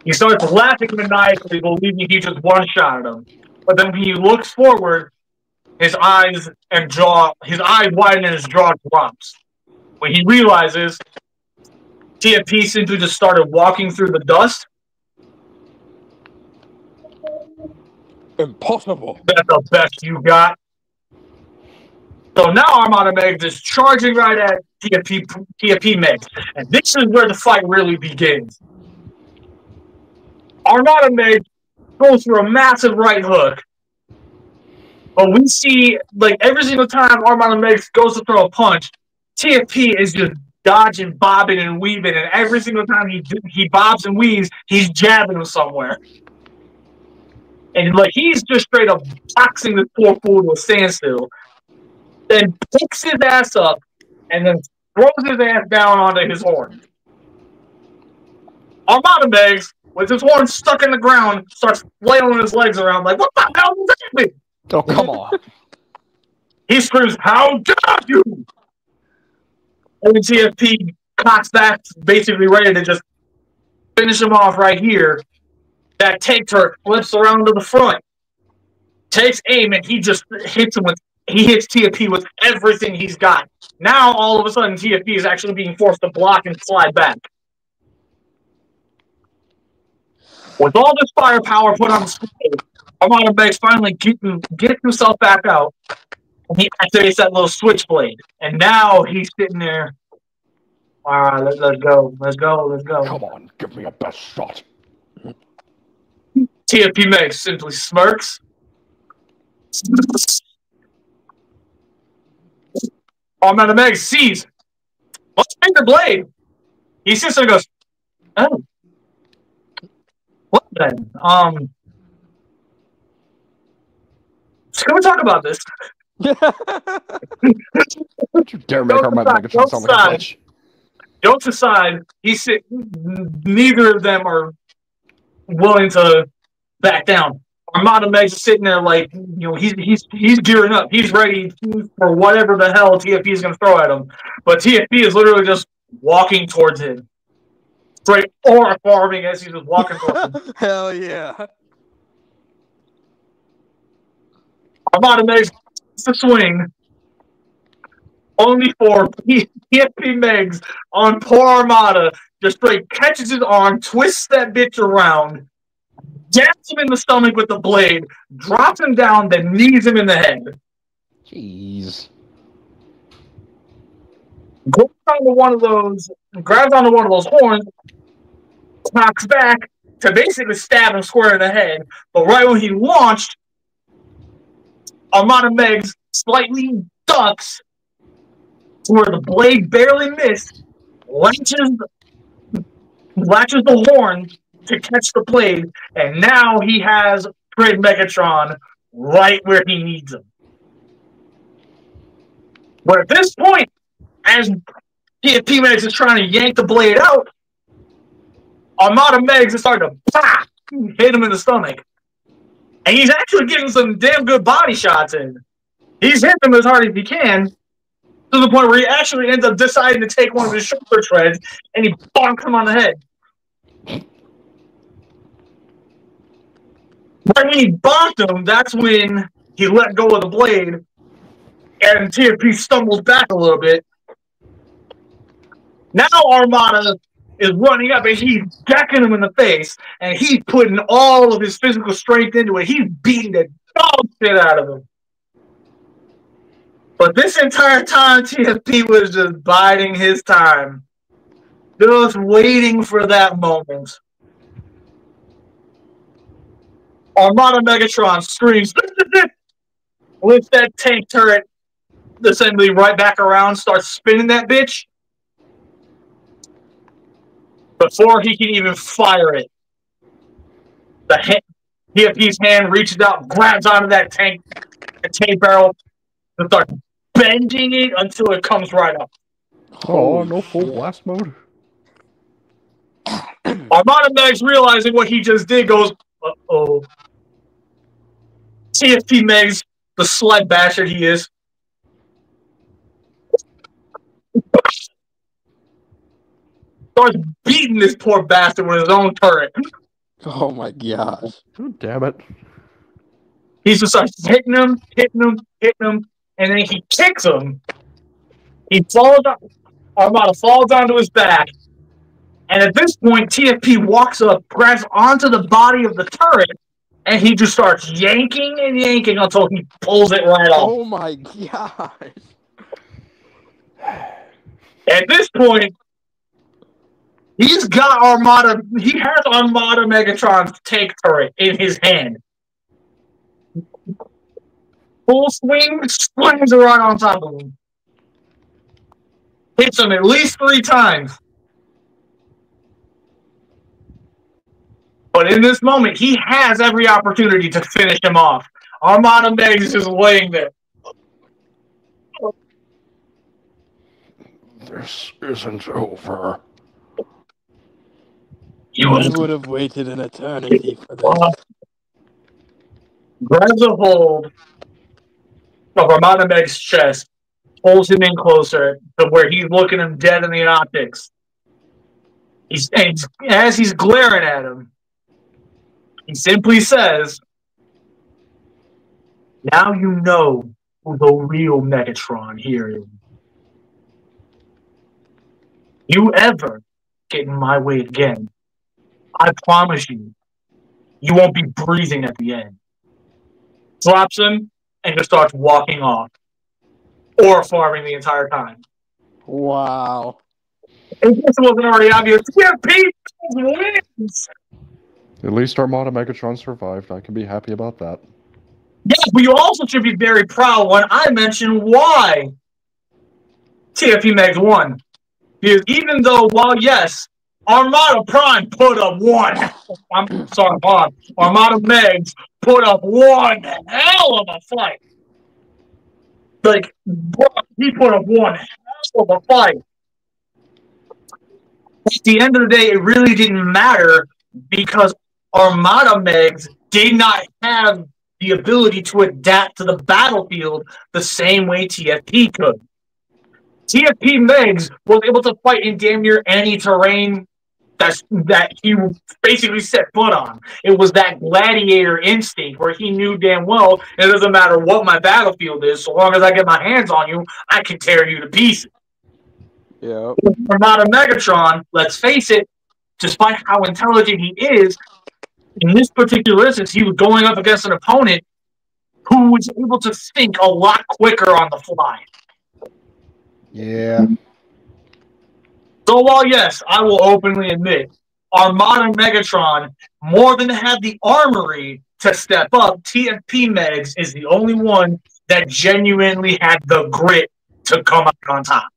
He starts laughing maniacally, believing he just one-shotted him. But then when he looks forward, his eyes widen and his jaw drops. When he realizes TFP simply just started walking through the dust. Impossible. That's the best you got. So now Armada Megs is charging right at TFP Megs. And this is where the fight really begins. Armada Megs goes for a massive right hook. But we see, like, every single time Armada Megs goes to throw a punch, TFP is just dodging, bobbing, and weaving. And every single time he bobs and weaves, he's jabbing him somewhere. And, like, he's just straight up boxing this poor fool to a standstill. Then picks his ass up and then throws his ass down onto his horn. Armada Megs, with his horn stuck in the ground, starts flailing his legs around like, what the hell is happening? Oh, come on. He screams, how dare you? And TFP cocks back, basically ready to just finish him off right here. That tank turret flips around to the front, takes aim, and he just hits him with. He hits TFP with everything he's got. Now, all of a sudden, TFP is actually being forced to block and slide back. With all this firepower put on display, Armada Megs finally gets himself back out. And he activates that little switchblade. And now he's sitting there. All right, let's go. Let's go. Come on, give me a best shot. TFP Megs simply smirks. Armada Megs sees. Let's take the blade. He sits there and goes, oh. What then? So can we talk about this? Don't you dare make our Megatron sound like a bitch. Jokes aside, neither of them are willing to back down. Armada Megs is sitting there like, he's gearing up. He's ready for whatever the hell TFP is going to throw at him. But TFP is literally just walking towards him. Straight aura farming as he's just walking towards him. Hell yeah. Armada Megs to swing. Only for TFP Megs on poor Armada just straight catches his arm, twists that bitch around, jabs him in the stomach with the blade, drops him down, then knees him in the head. Jeez. Grabs onto one of those horns, knocks back to basically stab him square in the head. But right when he launched, Armada Megs slightly ducks to where the blade barely missed, latches the horn to catch the blade, and now he has Great Megatron right where he needs him. But at this point, as TFP Megs is trying to yank the blade out, Armada Megs is starting to hit him in the stomach. And he's actually getting some damn good body shots in. He's hitting him as hard as he can, to the point where he actually ends up deciding to take one of his shoulder treads, and he bonks him on the head. Right when he bonked him, that's when he let go of the blade, and TFP stumbles back a little bit. Now Armada is running up, and he's decking him in the face, and he's putting all of his physical strength into it. He's beating the dog shit out of him. But this entire time, TFP was just biding his time. Just waiting for that moment. Armada Megatron screams, lifts that tank turret assembly right back around, starts spinning that bitch. Before he can even fire it, TFP's hand reaches out, grabs onto that tank barrel, and starts bending it until it comes right up. Oh, no full blast mode. Armada Megs, realizing what he just did, goes, uh-oh. TFP Megs, the slut bastard he is, starts beating this poor bastard with his own turret. Oh my gosh. Oh, damn it. He just starts hitting him, and then he kicks him. He falls down. Armada falls onto his back. And at this point, TFP walks up, grabs onto the body of the turret, and he just starts yanking and yanking until he pulls it right off. Oh my gosh. At this point, he has Armada Megatron's tank turret in his hand. Full swing, slams it right on top of him. Hits him at least 3 times. But in this moment, he has every opportunity to finish him off. Armada Megs is just laying there. This isn't over. I would have waited an eternity for this. Grabs a hold of Armada Meg's chest, pulls him in closer to where he's looking him dead in the optics. As he's glaring at him, he simply says, "Now you know who the real Megatron here is. You ever get in my way again, I promise you, you won't be breathing at the end." Drops him and just starts walking off. Or farming the entire time. Wow. In case it wasn't already obvious, TFP wins! At least Armada Megatron survived. I can be happy about that. Yes, but you also should be very proud when I mention why TFP Megs won. Because even though, while yes, Armada Prime put up one. I'm sorry, Bob. Armada Megs put up one hell of a fight. Like, bro, he put up one hell of a fight. At the end of the day, it really didn't matter because Armada Megs did not have the ability to adapt to the battlefield the same way TFP could. TFP Megs was able to fight in damn near any terrain that he basically set foot on. It was that gladiator instinct where he knew damn well it doesn't matter what my battlefield is, so long as I get my hands on you, I can tear you to pieces. Yeah. Armada Megatron, let's face it, despite how intelligent he is, in this particular instance, he was going up against an opponent who was able to think a lot quicker on the fly. Yeah. So while, yes, I will openly admit, Armada Megatron more than had the armory to step up, TFP Megs is the only one that genuinely had the grit to come out on top.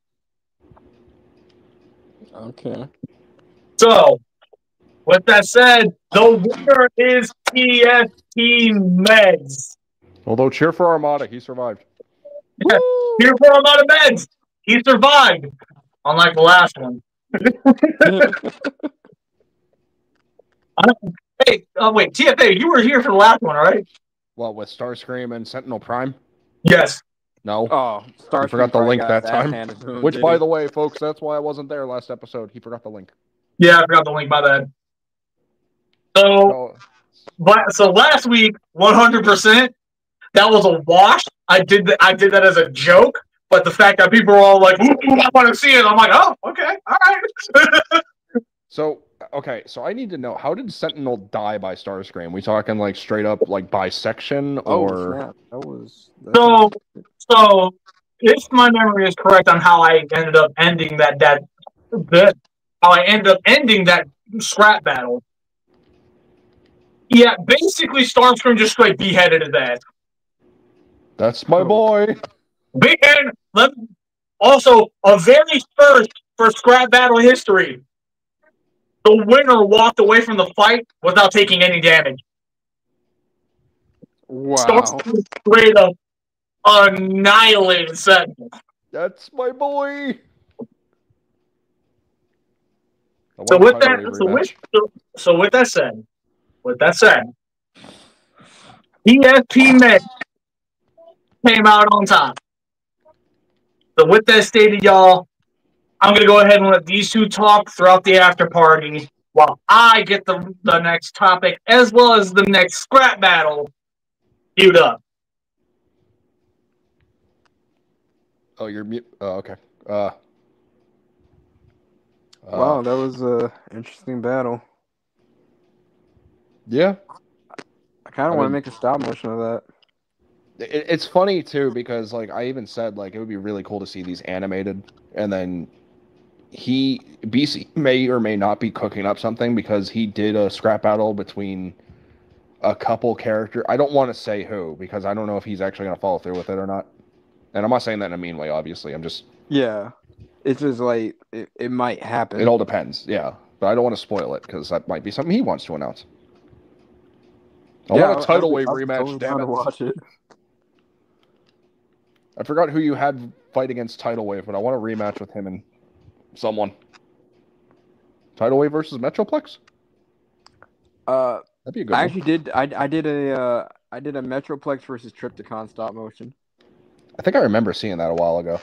Okay. So, with that said, the winner is TFP Megs. Although cheer for Armada, he survived. Here for Armada Megs. he survived, unlike the last one. Hey, wait, TFA, you were here for the last one, right? Well, with Starscream and Sentinel Prime? Yes. No. Oh, He forgot the link that time. Which, by way, the way, folks, that's why I wasn't there last episode. He forgot the link. Yeah, I forgot the link by that. So last week, 100%, that was a wash. I did that as a joke, but the fact that people were all like, "Ooh, I want to see it," I'm like, "Oh, okay, all right." So I need to know, how did Sentinel die by Starscream? We talking like straight up like bisection, or So if my memory is correct on how I ended up ending that scrap battle. Yeah, basically Starscream just straight beheaded his ass. That's my boy. Behead. Also, a very first for scrap battle history. The winner walked away from the fight without taking any damage. Wow. Starscream straight up annihilated Sentinel. That's my boy. So with that said, PSP Med came out on top. So with that stated, y'all, I'm going to go ahead and let these two talk throughout the after party while I get the next topic as well as the next scrap battle queued up. Oh, you're mute. Oh, okay. Wow, that was an interesting battle. Yeah. I kind of want to make a stop motion of that. It's funny too, because like I even said, like, it would be really cool to see these animated, and then BC may or may not be cooking up something, because he did a scrap battle between a couple character. I don't want to say who, because I don't know if he's actually going to follow through with it or not. And I'm not saying that in a mean way, obviously. I'm just... Yeah. It's just like, it might happen. It all depends, yeah. But I don't want to spoil it, because that might be something he wants to announce. I want a Tidal Wave rematch, damn it. Watch it. I forgot who you had fight against Tidal Wave, but I want a rematch with him and someone. Tidal Wave versus Metroplex? That'd be a good one. I actually did. I did a Metroplex versus Trypticon stop motion. I think I remember seeing that a while ago.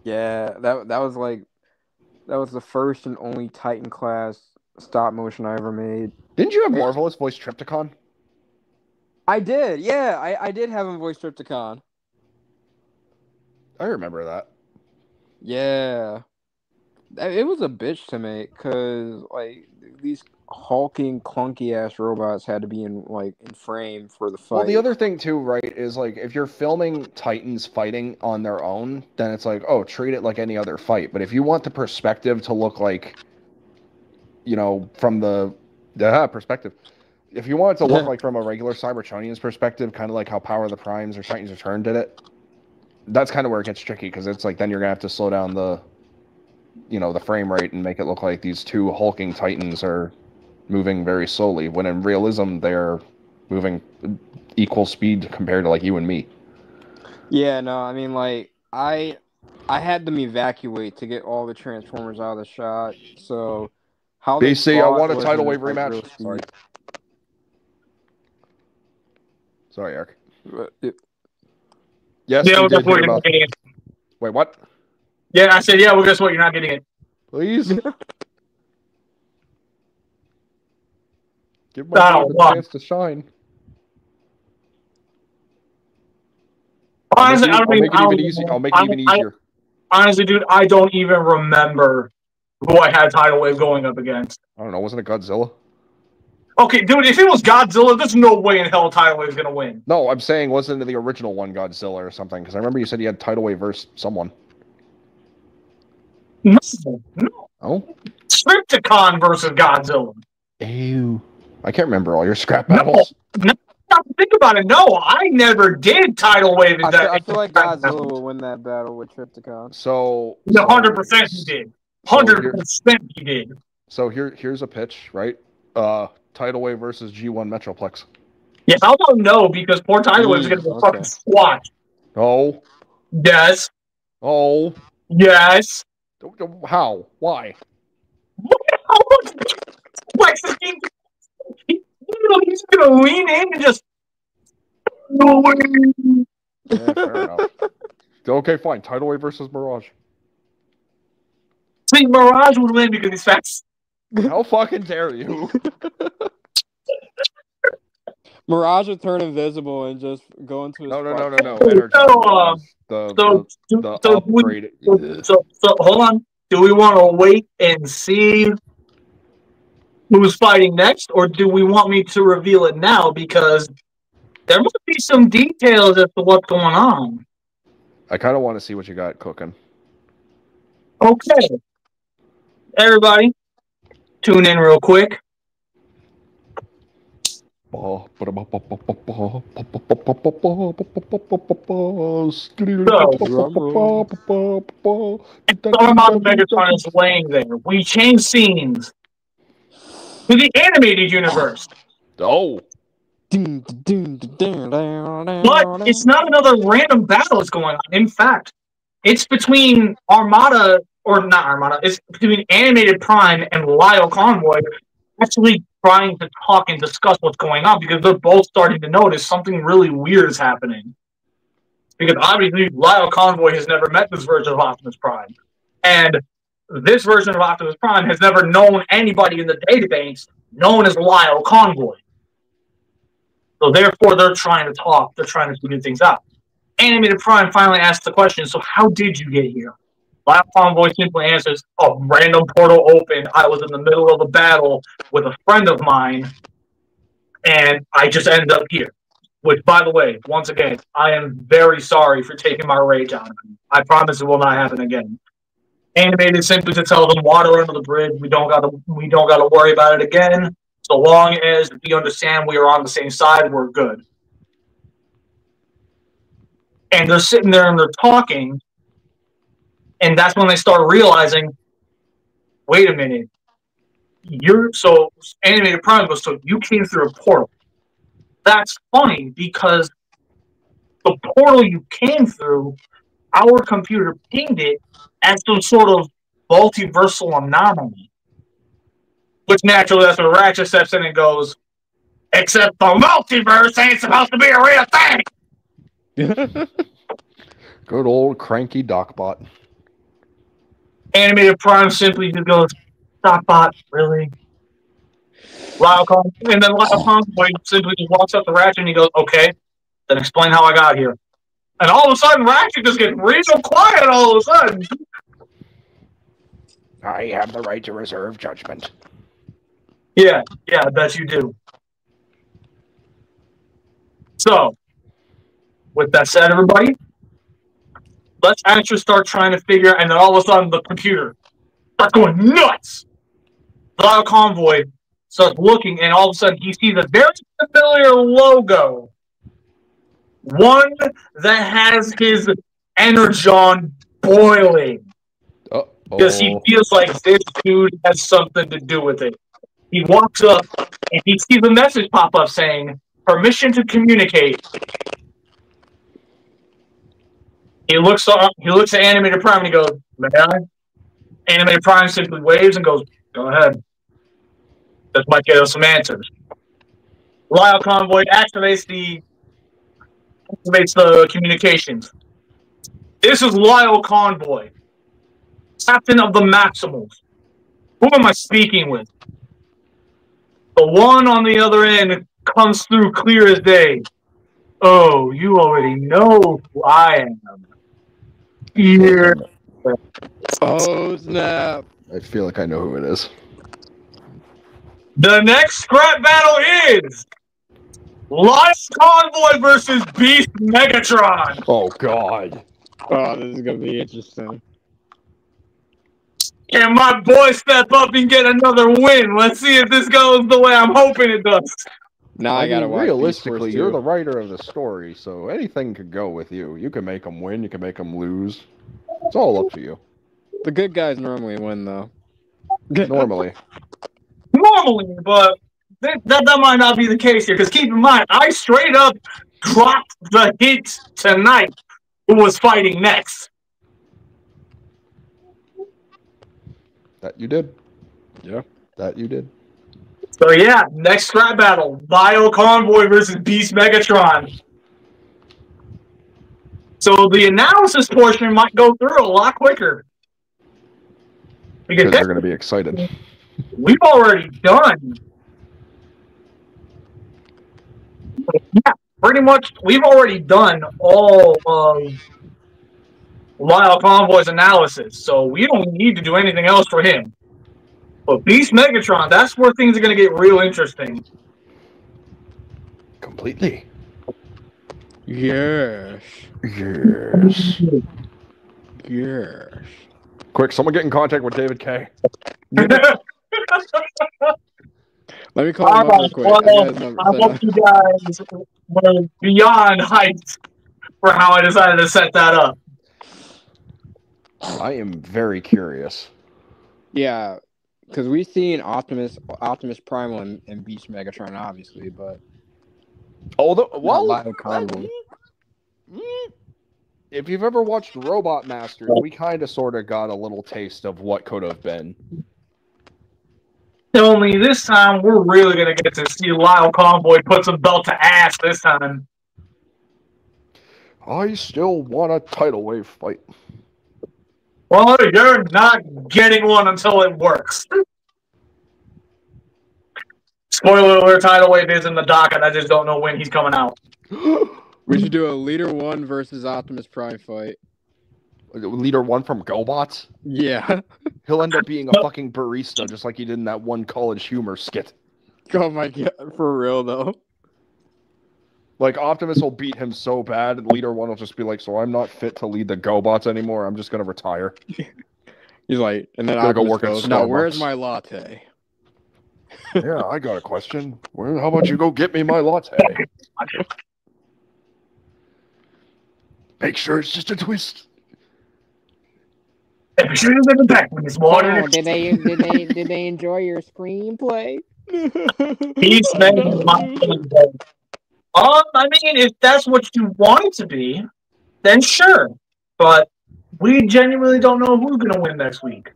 Yeah, that was the first and only Titan class stop motion I ever made. Didn't you have Marvelous voice Trypticon? I did. Yeah, I did have him voice Trypticon. I remember that. Yeah. It was a bitch to make, because like these hulking, clunky ass robots had to be in frame for the fight. Well, the other thing too, right, is like if you're filming Titans fighting on their own, then it's like, oh, treat it like any other fight. But if you want the perspective to look like, you know, from the perspective, if you want it to look like from a regular Cybertronian's perspective, kind of like how Power of the Primes or Titans Return did it, that's kind of where it gets tricky, because it's like then you're gonna have to slow down the, you know, the frame rate and make it look like these two hulking Titans are moving very slowly, when in realism they're moving equal speed compared to like you and me. Yeah, no, I mean, like I had them evacuate to get all the Transformers out of the shot. So how BC, I want a Tidal Wave rematch. Sorry, Eric. Yes, yeah, we did hear about... Wait, what? Yeah, I said, yeah, well, guess what? You're not getting it. Please. Give my a chance to shine. Honestly, I'll make it even easier. I'll make it even easier. Honestly, dude, I don't even remember who I had Tidal Wave going up against. I don't know. Wasn't it Godzilla? Okay, dude, if it was Godzilla, there's no way in hell Tidal Wave is going to win. No, I'm saying wasn't it the original one Godzilla or something? Because I remember you said you had Tidal Wave versus someone. No. Oh? Trypticon versus Godzilla. Ew. I can't remember all your scrap battles. No, think about it. No, I never did Tidal Wave. I feel like Godzilla will win that battle with Trypticon. So 100% he did. 100% he did. So here's a pitch, right? Tidal Wave versus G1 Metroplex. Yeah, how about no? Because poor Tidal Wave is going to be fucking squat. No. Yes. Oh. Yes. How? Why? How much Lex is he's gonna lean in and just no way. Yeah, fair enough. Okay, fine. Tidal Wave versus Mirage. See, Mirage would win because he's fast. How fucking dare you? Mirage would turn invisible and just go into his No. So, Energy. The upgrade. So hold on. Do we want to wait and see who's fighting next, or do we want me to reveal it now? Because there must be some details as to what's going on. I kind of want to see what you got cooking. Okay. Everybody, tune in real quick. Armada Megatron is laying there. We change scenes to the animated universe. Oh. But it's not another random battle that's going on. In fact, it's between Armada, or not Armada, it's between Animated Prime and Lyle Convoy actually trying to talk and discuss what's going on because they're both starting to notice something really weird is happening. Because obviously Lyle Convoy has never met this version of Optimus Prime. And this version of Optimus Prime has never known anybody in the database known as Lyle Convoy. So therefore, they're trying to talk. They're trying to figure things out. Animated Prime finally asks the question, so how did you get here? Lyle Convoy simply answers, a random portal opened. I was in the middle of a battle with a friend of mine, and I just ended up here. Which, by the way, once again, I am very sorry for taking my rage on him. I promise it will not happen again. Animated simply to tell them, water under the bridge. We don't gotta worry about it again. So long as we understand we are on the same side, we're good. And they're sitting there and they're talking, and that's when they start realizing, wait a minute, Animated Prime goes, so you came through a portal. That's funny because the portal you came through, our computer pinged it as some sort of multiversal anomaly. Which naturally, that's when Ratchet steps in and goes, except the multiverse ain't supposed to be a real thing! Good old cranky Docbot. Animated Prime simply just goes, Docbot, really? And then Lyle Convoy simply just walks up to Ratchet and he goes, okay, then explain how I got here. And all of a sudden, Ratchet just gets real quiet all of a sudden. I have the right to reserve judgment. Yeah, I bet you do. So, with that said, everybody, let's actually start trying to figure out, and then all of a sudden the computer starts going nuts. Lyle Convoy starts looking, and all of a sudden he sees a very familiar logo. One that has his energon boiling. Because he feels like this dude has something to do with it. He walks up, and he sees a message pop up saying, permission to communicate. He looks at Animated Prime and he goes, may I? Animated Prime simply waves and goes, go ahead. This might get us some answers. Lyle Convoy activates the communications. This is Lyle Convoy, captain of the Maximals. Who am I speaking with? The one on the other end comes through clear as day. Oh, you already know who I am. Here. Oh, snap. I feel like I know who it is. The next scrap battle is Lyle Convoy versus Beast Megatron. Oh, God. Oh, this is going to be interesting. Can my boy step up and get another win? Let's see if this goes the way I'm hoping it does. Now I gotta watch. Realistically, you're the writer of the story, so anything could go with you. You can make them win, you can make them lose. It's all up to you. The good guys normally win, though. Normally, but that might not be the case here. Because keep in mind, I straight up dropped the hint tonight who was fighting next. That you did. Yeah. That you did. So yeah, next scrap battle: Bio Convoy versus Beast Megatron. So the analysis portion might go through a lot quicker Because they're going to be excited. we've already done. Yeah, pretty much. We've already done all of Lyle Convoy's analysis, so we don't need to do anything else for him. But Beast Megatron, that's where things are going to get real interesting. Completely. Yes. Yes. Yes. Quick, someone get in contact with David K. Let me call him up real quick. Well, I hope you guys were beyond hyped for how I decided to set that up. I am very curious. Yeah, because we've seen Optimus Primal and Beast Megatron, obviously, but Although, well, Lyle Convoy. if you've ever watched Robot Masters, we kind of sort of got a little taste of what could have been. Only this time, we're really going to get to see Lyle Convoy put some belt to ass this time. I still want a tidal wave fight. Well, you're not getting one until it works. Spoiler alert, Tidal Wave is in the docket. I just don't know when he's coming out. We should do a Leader 1 versus Optimus Prime fight. Leader 1 from GoBots? Yeah. He'll end up being a fucking barista, just like he did in that one College Humor skit. Oh my god, for real though. Like, Optimus will beat him so bad, Leader 1 will just be like, so I'm not fit to lead the GoBots anymore, I'm just gonna retire. He's like, and then Gotta Optimus go work at goes, now where's Starbucks." my latte? Yeah, I got a question. How about you go get me my latte? Make sure it's just a twist. Be sure to live back when it's water. Oh, did they enjoy your screenplay? He's spending my I mean, if that's what you want it to be, then sure. But we genuinely don't know who's going to win next week.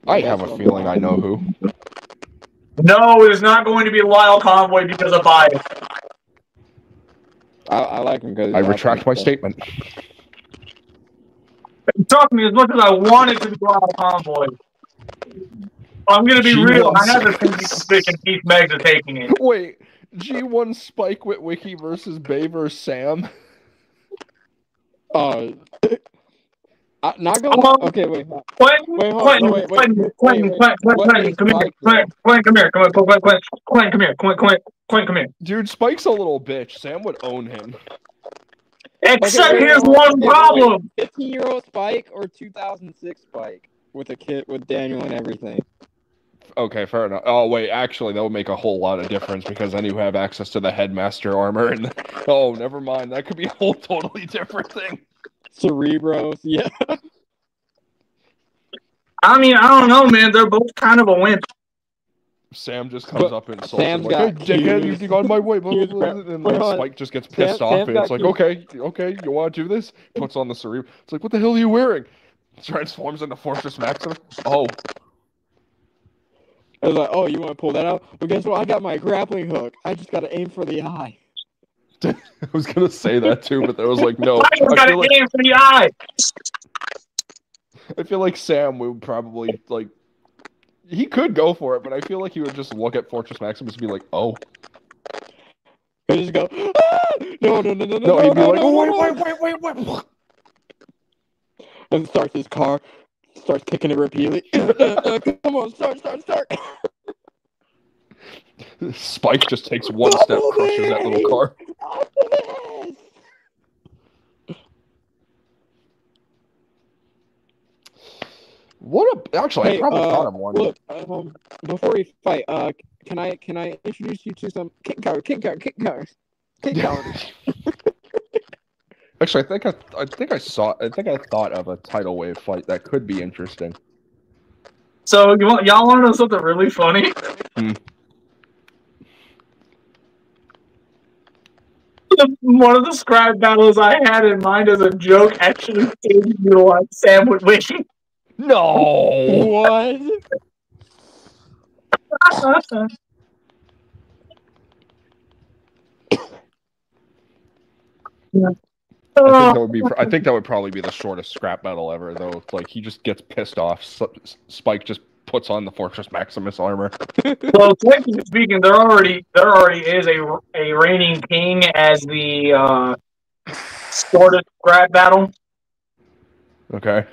I have a feeling I know who. No, it is not going to be Lyle Convoy because of bias. I like him because I retract my statement. Talk to me as much as I wanted to be Lyle Convoy. I'm going to be real. I have a suspicion Keith Meggs is taking it. Wait, G1 Spike Witwicky versus Baver Sam? Not gonna. Okay, wait. Quentin, come here. Quentin, come here. Dude, Spike's a little bitch. Sam would own him. Except here's one problem. 15-year-old Spike or 2006 Spike with a kit with Daniel and everything. Okay, fair enough. Oh, wait, actually, that would make a whole lot of difference because then you have access to the Headmaster armor and... Oh, never mind. That could be a whole totally different thing. Cerebros, yeah. I mean, I don't know, man. They're both kind of a wimp. Sam just comes up and insults him Sam's like, got hey, dickhead, cues. you got my way, blah, blah, blah. And like, Spike just gets pissed off, and it's like, okay, you want to do this? Puts on the Cerebro. It's like, what the hell are you wearing? Transforms into Fortress Maxim. Oh. I was like, oh, you want to pull that out? Well, guess what? I got my grappling hook. I just got to aim for the eye. I was going to say that too, but there was like, no. I got to aim for the eye. I feel like Sam would probably, like, he could go for it, but I feel like he would just look at Fortress Maximus and be like, oh. He'd just go, ah! No, he'd be like, oh, wait. And starts his car, starts kicking it repeatedly. Come on, start. Spike just takes one step, crushes that little car. Actually, I probably thought of one. Look, before we fight, can I introduce you to some kick counters? Actually, I think I thought of a tidal wave fight that could be interesting. So y'all want to know something really funny? One of the scrap battles I had in mind as a joke actually saved me like Sam Witwicky. No. What? I think that would probably be the shortest scrap battle ever, though. Like he just gets pissed off. Spike just puts on the Fortress Maximus armor. So technically speaking, there already is a reigning king as the shortest scrap battle. Okay.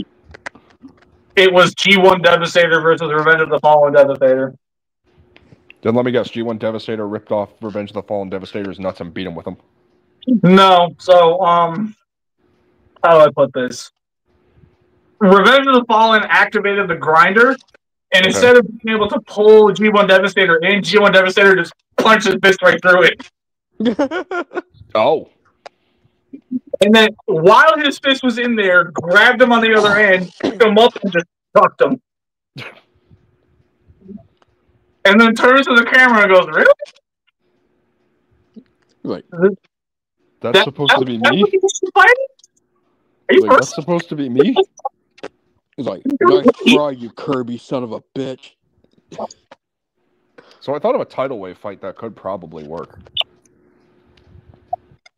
It was G1 Devastator versus Revenge of the Fallen Devastator. Then let me guess, G1 Devastator ripped off Revenge of the Fallen Devastator's nuts and beat him with them. No, so how do I put this? Revenge of the Fallen activated the grinder, and instead of being able to pull G1 Devastator in, G1 Devastator just punched his fist right through it. Oh. And then, while his fist was in there, grabbed him on the other end, picked him up, and just tucked him. And then turns to the camera and goes, "Really? Like, that's supposed to be me? That's supposed to be me? He's like, nice try, you Kirby son of a bitch. So I thought of a tidal wave fight that could probably work.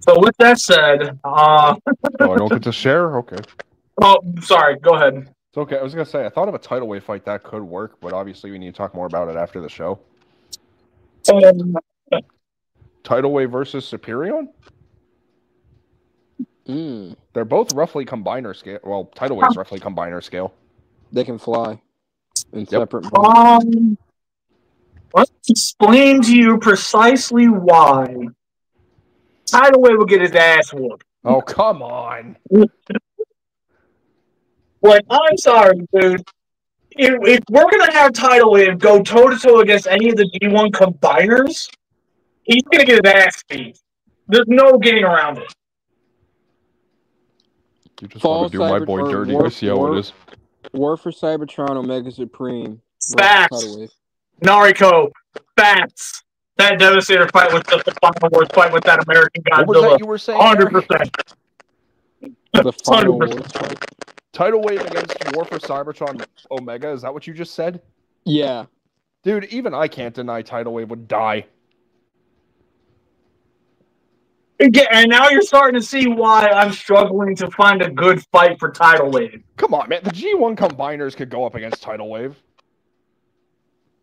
So with that said, Oh, I don't get to share? Okay. Oh, sorry. Go ahead. It's okay. I was going to say, I thought of a tidal wave fight that could work, but obviously we need to talk more about it after the show. Tidal wave versus Superion? They're both roughly combiner scale. Well, tidal wave's roughly combiner scale. They can fly in separate. Let's explain to you precisely why tidal wave will get his ass whooped. Oh, come on. Like, I'm sorry, dude. If we're going to have tidal wave go toe-to-toe against any of the G1 combiners, he's going to get his ass beat. There's no getting around it. You just want to do my boy dirty. I see how it is. War for Cybertron Omega Supreme. Facts. Nariko. Facts. That Devastator fight was just the final worst fight with that American Godzilla. What was that you were saying? 100%. The final 100%. Tidal wave against War for Cybertron Omega. Is that what you just said? Yeah. Dude, even I can't deny tidal wave would die. Yeah, and now you're starting to see why I'm struggling to find a good fight for tidal wave. Come on, man. The G1 combiners could go up against tidal wave.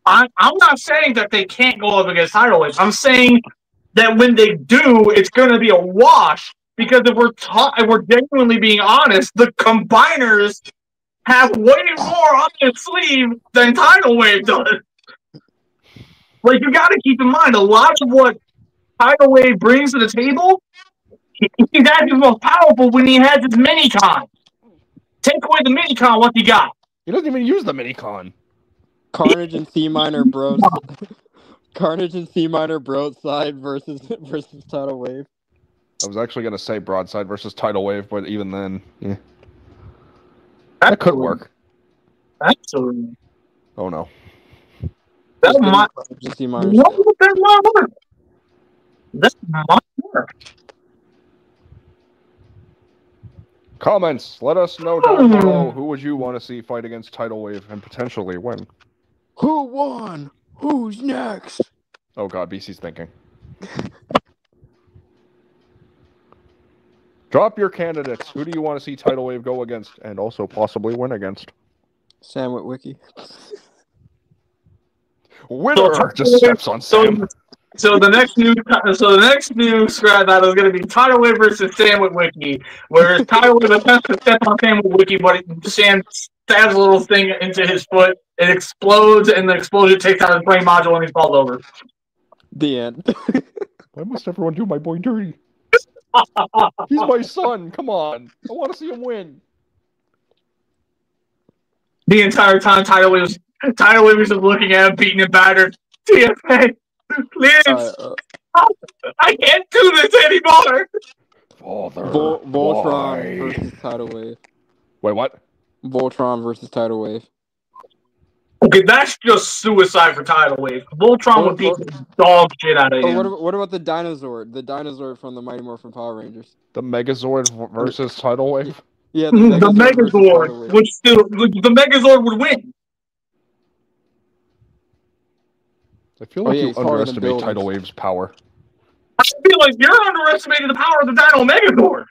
I'm not saying that they can't go up against tidal wave. I'm saying that when they do, it's going to be a wash. Because if we're genuinely being honest, the combiners have way more on their sleeve than tidal wave does. Like, you got to keep in mind, a lot of what tidal wave brings to the table, he's at his most powerful when he has his mini-con. Take away the mini-con, what you got? He doesn't even use the mini-con. Carnage and C minor bros. Carnage and C minor broadside versus tidal wave. I was actually gonna say broadside versus tidal wave, but even then, yeah. That could work. Absolutely. Oh no. That might work. That might work. Comments. Let us know down below who would you want to see fight against tidal wave and potentially win. Who won? Who's next? Oh god, BC's thinking. Drop your candidates. Who do you want to see tidal wave go against and also possibly win against? Sam Witwicky. Winner just steps on Sam. So the next new scrap battle is going to be tidal wave versus Sam Witwicky, where tidal wave attempts to step on Sam Witwicky, but Sam stabs a little thing into his foot. It explodes, and the explosion takes out his brain module, and he falls over. The end. Why must everyone do my boy dirty? He's my son. Come on. I want to see him win. The entire time, tidal wave was just looking at him, beating him battered. TFA, please. I can't do this anymore. Father, Voltron versus tidal wave. Wait, what? Voltron versus tidal wave. Okay, that's just suicide for tidal wave. Voltron would beat the dog shit out of him. What about the dinosaur? The dinosaur from the Mighty Morphin Power Rangers. The Megazord versus tidal wave? Yeah, The versus Tidal Megazord, Wave. the Megazord would win. I feel Oh, like yeah, you he's taller than underestimate buildings. Tidal Wave's power. I feel like you're underestimating the power of the Dino Megazord.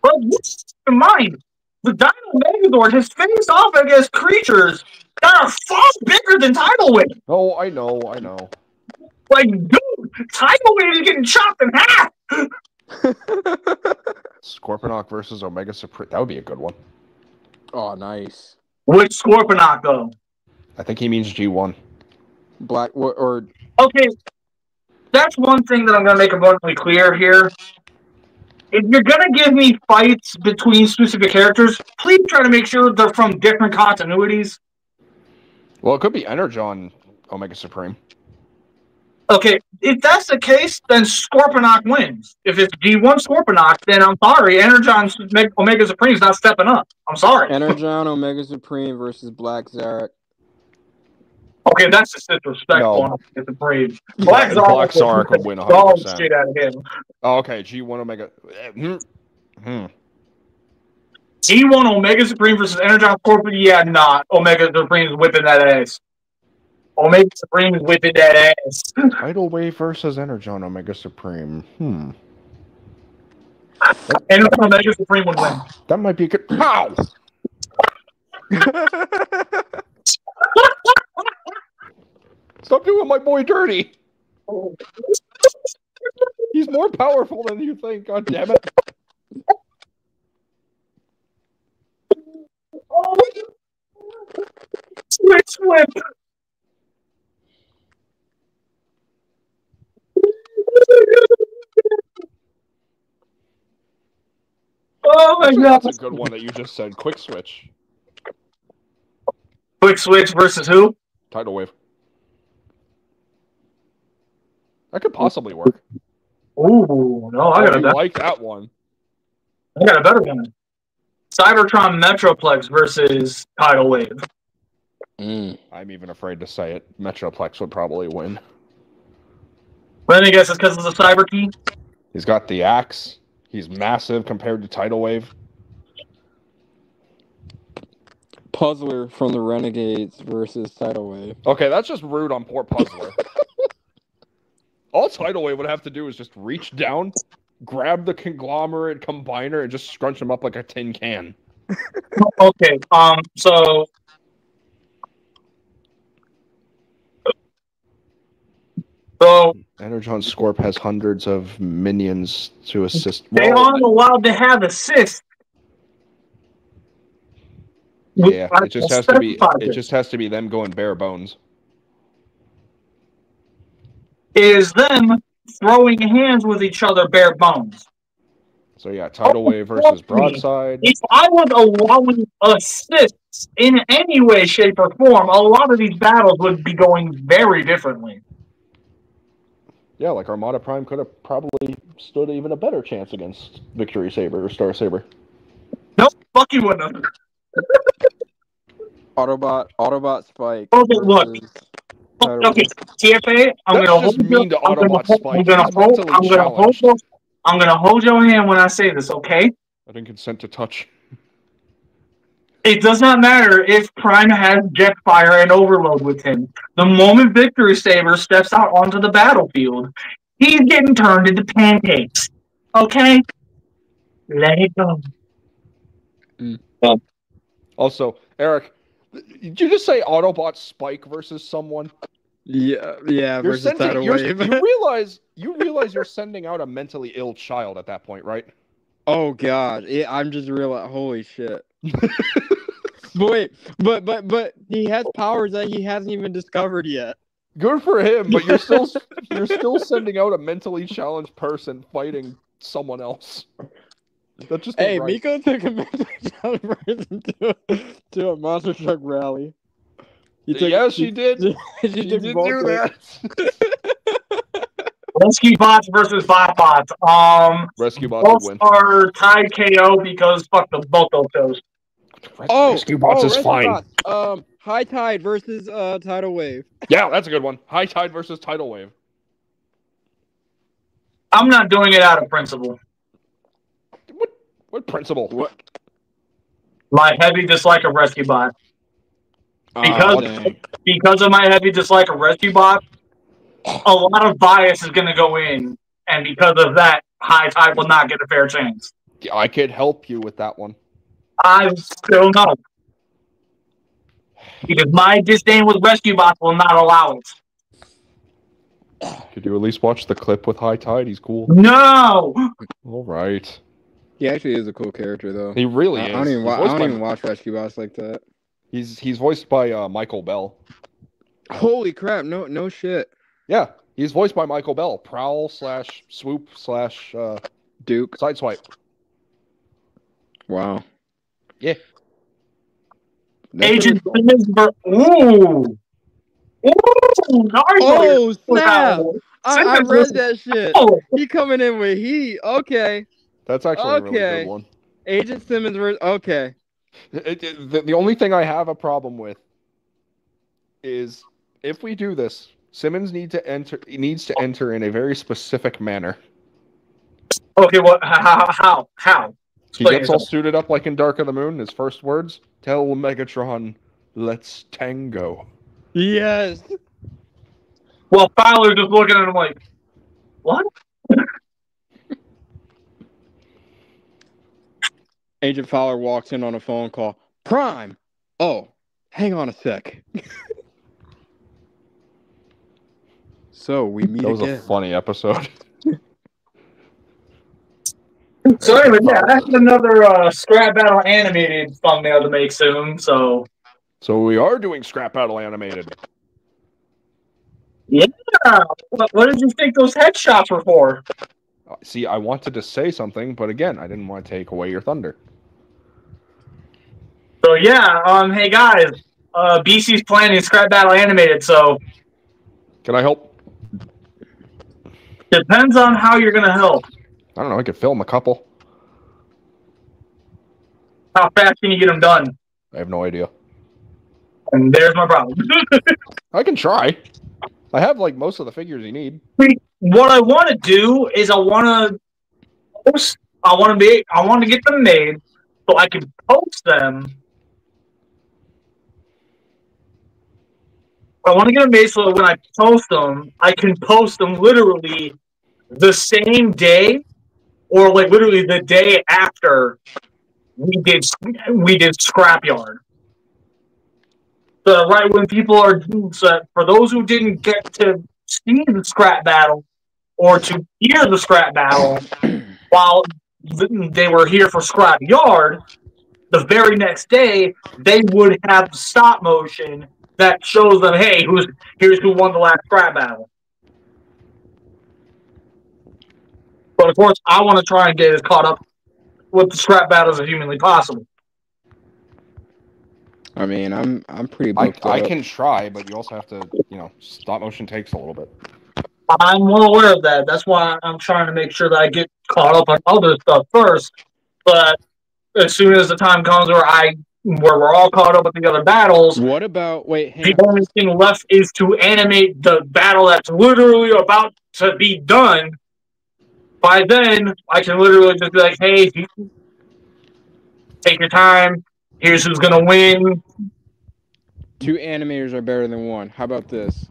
But keep in mind, the Dino Megazord has faced off against creatures that are far bigger than Tidal Wave. Oh, I know. Like, dude, Tidal Wave is getting chopped in half. Scorponok versus Omega Supreme. That would be a good one. Oh, nice. Which Scorponok, though? I think he means G1. Or Okay, that's one thing that I'm going to make abundantly clear here. If you're going to give me fights between specific characters, please try to make sure they're from different continuities. Well, it could be Energon Omega Supreme. Okay, if that's the case, then Scorponok wins. If it's G1 Scorponok, then I'm sorry, Energon Omega Supreme's not stepping up. I'm sorry. Energon Omega Supreme versus Black Zarek. Okay, that's just disrespectful. No. It's a brave. Black Black Zarek Zarek would win dog 100%. shit out of him. Oh, okay, G1 Omega. G1 Omega Supreme versus Energon Scorpion. Yeah, not Omega Supreme's whipping that ass. Omega Supreme is whipping that ass. Tidal Wave versus Energon Omega Supreme. Energon Omega Supreme would win. That might be a good. Pow! Stop doing my boy dirty. He's more powerful than you think. God damn it. Switch whip. Oh my god. That's a good one that you just said. Quick switch. Quick switch versus who? Tidal Wave. That could possibly work. Ooh, no, I got a better. like that one. I got a better one. Cybertron Metroplex versus Tidal Wave. I'm even afraid to say it. Metroplex would probably win. Let me guess, it's because of the Cyber Key? He's got the axe. He's massive compared to Tidal Wave. Puzzler from the Renegades versus Tidal Wave. Okay, that's just rude on poor Puzzler. All Tidal Wave would have to do is just reach down, grab the conglomerate combiner, and just scrunch him up like a tin can. Okay, so... Energon Scorp has hundreds of minions to assist. They aren't allowed to have assists. Yeah, it just has to be. It just has to be them going bare bones. Is them throwing hands with each other bare bones. So yeah, Tidal Wave versus Broadside. If I was allowing assists in any way, shape, or form, a lot of these battles would be going very differently. Yeah, like Armada Prime could have probably stood even a better chance against Victory Saber or Star Saber. No, fuck you wouldn't. Autobot Spike. Okay, look. Okay, TFA, I'm gonna hold mean to Autobot Spike. I'm gonna hold your hand when I say this, okay? I didn't consent to touch. It does not matter if Prime has Jetfire and Overload with him. The moment Victory Saber steps out onto the battlefield, he's getting turned into pancakes. Okay? Let it go. Also, Eric, did you just say Autobot Spike versus someone? Yeah, You're versus Tidal Wave. You realize you're sending out a mentally ill child at that point, right? Oh god, yeah, I'm just realizing. Holy shit! But wait, but he has powers that he hasn't even discovered yet. Good for him, but you're still sending out a mentally challenged person fighting someone else. That's just Hey, right. Miko took a mentally challenged person to a monster truck rally. Yes, she did. She did took do both that. Rescue Bots versus Bot Bots. Rescue Bots both would win. are tied KO because fuck the both those shows. Rescue Bots is fine. Bots. High Tide versus Tidal Wave. Yeah, that's a good one. High Tide versus Tidal Wave. I'm not doing it out of principle. What principle? What? My heavy dislike of Rescue Bot. Because of my heavy dislike of Rescue Bot, a lot of bias is going to go in, and because of that, High Tide will not get a fair chance. I could help you with that one. I still know. Because my disdain with Rescue Bots will not allow it. Could you at least watch the clip with High Tide? He's cool. No! All right. He actually is a cool character, though. He really is. I don't even watch Rescue Bots like that. He's voiced by Michael Bell. Holy crap! No shit. Yeah, he's voiced by Michael Bell. Prowl / swoop / Duke sideswipe. Wow. Yeah. Agent Simmons. Ooh! Oh snap! I read that shit. Oh. He coming in with heat. Okay. That's actually a really good one. Agent Simmons versus. Okay. The only thing I have a problem with is if we do this, Simmons needs to enter in a very specific manner. Okay, what? How? He gets all suited up like in Dark of the Moon. His first words: "Tell Megatron, let's tango." Yes. Well, Fowler's just looking at him like, what? Agent Fowler walks in on a phone call. Prime. Oh, hang on a sec. So we meet again. That was a funny episode. So anyway, yeah, that's another Scrap Battle animated thumbnail to make soon. So we are doing Scrap Battle animated. Yeah. What did you think those headshots were for? See, I wanted to say something, but again, I didn't want to take away your thunder. So yeah, hey guys, BC's planning Scrap Battle animated. So can I help? Depends on how you're gonna help. I don't know. I could film a couple. How fast can you get them done? I have no idea. And there's my problem. I can try. I have like most of the figures you need. What I want to do is I want to get them made so I can post them. I want to get them made so that when I post them, I can post them literally the same day, or like literally the day after we did Scrapyard. So right when people are, so for those who didn't get to see the Scrap Battle or to hear the Scrap Battle while they were here for Scrapyard, the very next day they would have stop motion that shows them, hey, here's who won the last Scrap Battle. But of course, I want to try and get as caught up with the Scrap Battles as humanly possible. I mean, I'm pretty booked I up. can try, but you also have to, stop motion takes a little bit. I'm well aware of that. That's why I'm trying to make sure that I get caught up on other stuff first. But as soon as the time comes where we're all caught up with the other battles, what about the only thing left is to animate the battle that's literally about to be done. By then, I can literally just be like, hey, take your time. Here's who's gonna win. 2 animators are better than 1. How about this?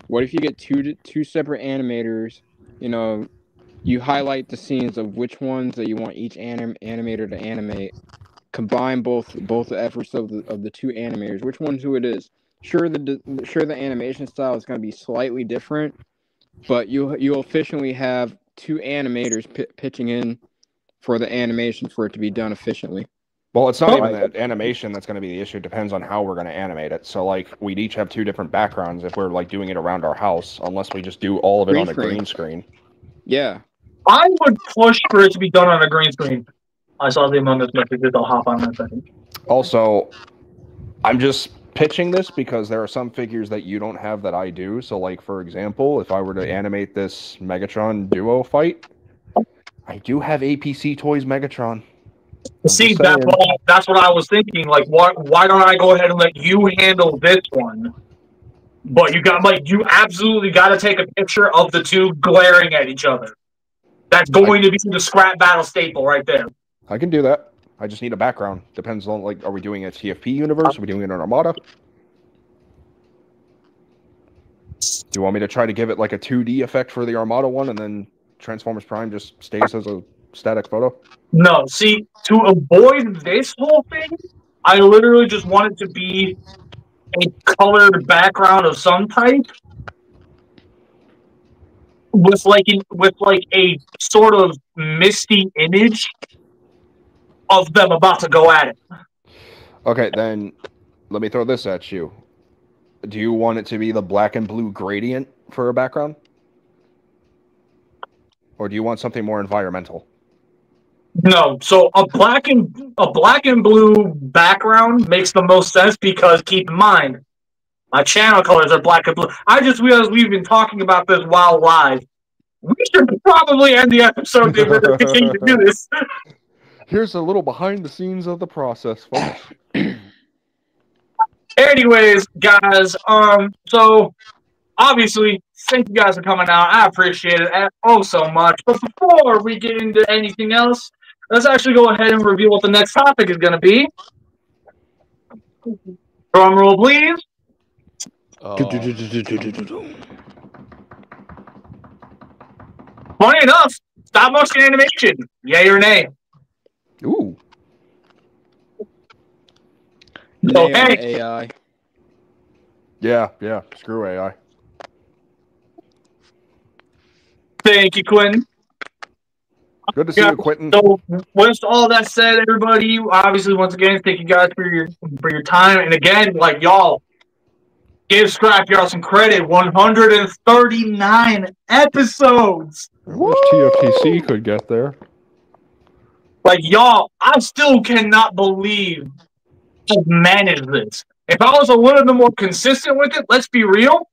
What if you get two separate animators? You highlight the scenes of which ones that you want each animator to animate. Combine both the efforts of the 2 animators. Which ones who it is? Sure, the animation style is going to be slightly different, but you efficiently have 2 animators pitching in for the animation for it to be done efficiently. Well, it's not even that animation that's going to be the issue. It depends on how we're going to animate it. So, we'd each have 2 different backgrounds if we're, doing it around our house, unless we just do all of it on a green screen. Yeah. I would push for it to be done on a green screen. I saw the Among Us messages. I'll hop on that second. Also, I'm just pitching this because there are some figures that you don't have that I do. So, for example, if I were to animate this Megatron duo fight, I do have APC Toys Megatron. See, that's what I was thinking. Why don't I go ahead and let you handle this one? But you absolutely got to take a picture of the 2 glaring at each other. That's going to be the Scrap Battle staple right there. I can do that. I just need a background. Depends on, like, are we doing a TFP universe? Are we doing it on Armada? Do you want me to try to give it like a 2D effect for the Armada one, and then Transformers Prime just stays as a static photo? No, see, to avoid this whole thing, I literally just want it to be a colored background of some type, with like a sort of misty image of them about to go at it. Okay, then let me throw this at you. Do you want it to be the black and blue gradient for a background? Or do you want something more environmental? No, so a black and blue background makes the most sense because keep in mind, my channel colors are black and blue. I just realized we've been talking about this while live. We should probably end the episode if we're going to continue to do this. Here's a little behind the scenes of the process, folks. Anyways, guys, so obviously, thank you guys for coming out. I appreciate it so much. But before we get into anything else, let's actually go ahead and reveal what the next topic is going to be. Drum roll, please. Funny enough, stop motion animation. Yay or nay? Ooh. Okay. AI. Yeah. Screw AI. Thank you, Quentin. Good to see you, Quentin. So, with all that said, everybody, obviously, once again, thank you guys for your time. And again, like y'all, give Scrapyard some credit. 139 episodes. I wish TFTC could get there. Like y'all, I still cannot believe I've managed this. If I was a little bit more consistent with it, let's be real,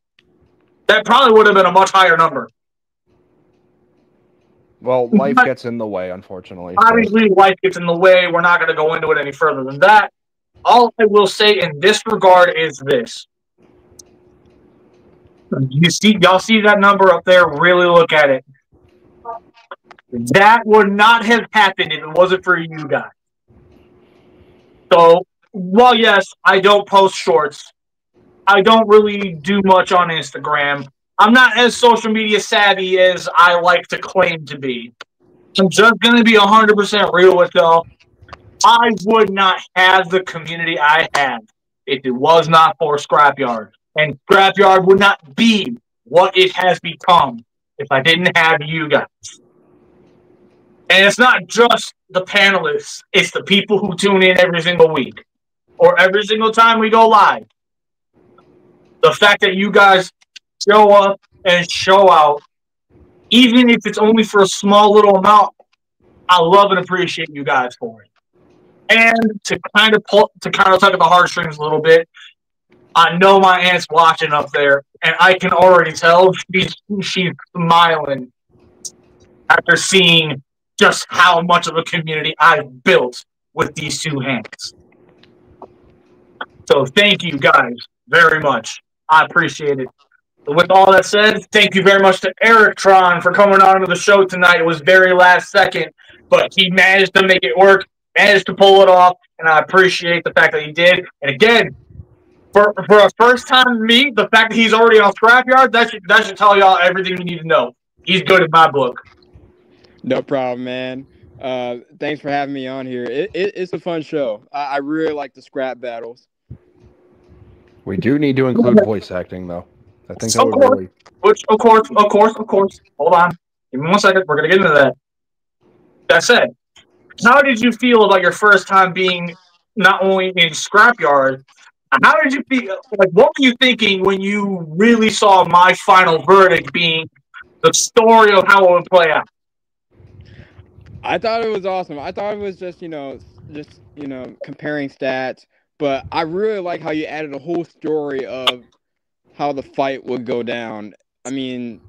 that probably would have been a much higher number. Well, life gets in the way, unfortunately. Obviously, life gets in the way. We're not going to go into it any further than that. All I will say in this regard is this. Y'all see that number up there? Really look at it. That would not have happened if it wasn't for you guys. So, well, yes, I don't post shorts. I don't really do much on Instagram. I'm not as social media savvy as I like to claim to be. I'm just going to be 100% real with y'all. I would not have the community I have if it was not for Scrapyard. And Scrapyard would not be what it has become if I didn't have you guys. And it's not just the panelists. It's the people who tune in every single week. Or every single time we go live. The fact that you guys show up and show out, even if it's only for a small little amount, I love and appreciate you guys for it. And to kind of tug at the heartstrings a little bit, I know my aunt's watching up there, and I can already tell she's smiling after seeing just how much of a community I've built with these two hands. So thank you guys very much. I appreciate it. With all that said, thank you very much to Eric Tron for coming on to the show tonight. It was very last second, but he managed to make it work, managed to pull it off, and I appreciate the fact that he did. And again, for a first-time meet, the fact that he's already on Scrapyard, that should tell y'all everything you need to know. He's good in my book. No problem, man. Thanks for having me on here. It's a fun show. I really like the scrap battles. We do need to include voice acting, though. I think that would really... Of course. Hold on. Give me 1 second. We're going to get into that. That said, how did you feel about your first time being not only in Scrapyard, how did you feel? Like, what were you thinking when you really saw my final verdict being the story of how it would play out? I thought it was awesome. I thought it was just comparing stats, but I really like how you added a whole story of how the fight would go down. I mean,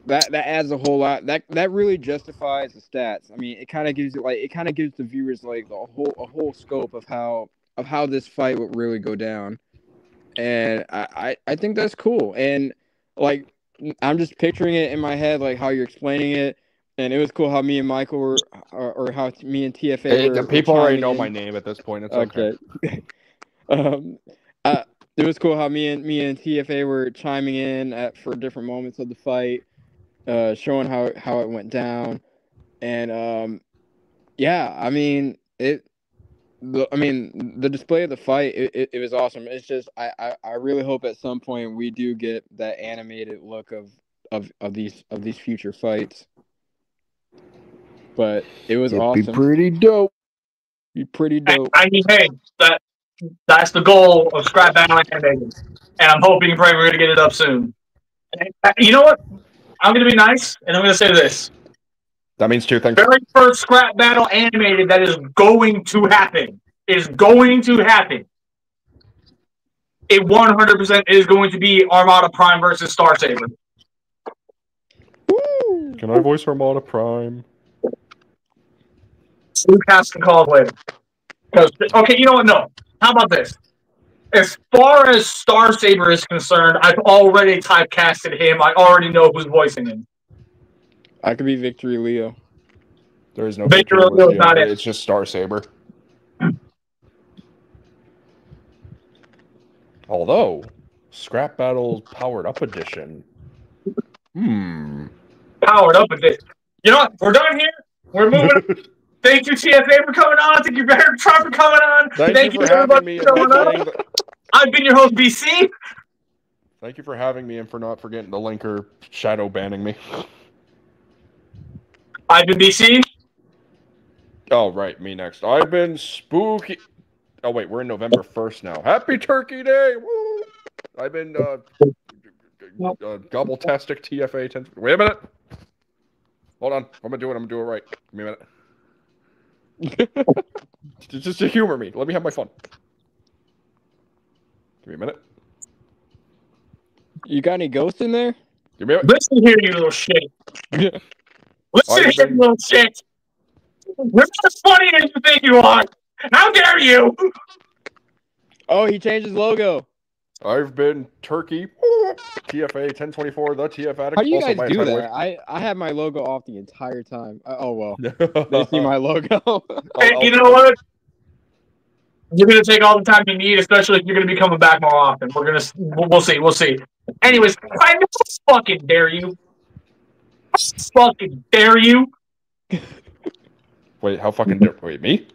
that adds a whole lot. That really justifies the stats. I mean, it kind of gives the viewers like a whole scope of how this fight would really go down. And I think that's cool. And like, I'm just picturing it in my head, like how you're explaining it. And it was cool how me and Michael were, or how me and TFA were. People already know in. my name at this point. It's okay. It was cool how me and TFA were chiming in for different moments of the fight, showing how it went down, and yeah, I mean the display of the fight, it was awesome. It's just I really hope at some point we do get that animated look of these future fights. But it was awesome. Be pretty dope. Be pretty dope. I mean, hey, that's the goal of Scrap Battle Animated, and I'm hoping and praying we're gonna get it up soon. You know what? I'm gonna be nice, and I'm gonna say this. That means two things. Very first Scrap Battle Animated that is going to happen. Is going to happen. It 100% is going to be Armada Prime versus Star Saber. Can I voice Armada Prime? Luke has to call later. Okay, you know what? No. How about this? As far as Star Saber is concerned, I've already typecasted him. I already know who's voicing him. I could be Victory Leo. There is no Victory Leo. Not it. It's just Star Saber. Although, Scrap Battle Powered Up Edition. Powered Up Edition. You know what? We're done here. We're moving. Thank you, TFA, for coming on. Thank you, Barry Trump, for coming on. Thank you for everybody for coming on. I've been your host, BC. Thank you for having me and for not forgetting the linker shadow banning me. I've been BC. Oh, right. Me next. I've been Spooky. Oh, wait. We're in November 1st now. Happy Turkey Day. Woo! I've been Gobble-tastic TFA 10. Wait a minute. Hold on. I'm going to do it. I'm going to do it right. Give me a minute. Just to humor me. Let me have my fun. Give me a minute. You got any ghosts in there? Give me a minute. Listen here, you little shit. Listen here, you little shit. You're not as funny as you think you are. How dare you? Oh, he changed his logo. I've been Turkey. TFA 1024, the TF Addict. How do you guys do that? I had my logo off the entire time. Oh, well. They see my logo. Hey, you know what? You're going to take all the time you need, especially if you're going to be coming back more often. We'll see. We'll see. Anyways, I fucking dare you. Fucking dare you. Wait, how fucking dare... Wait, me?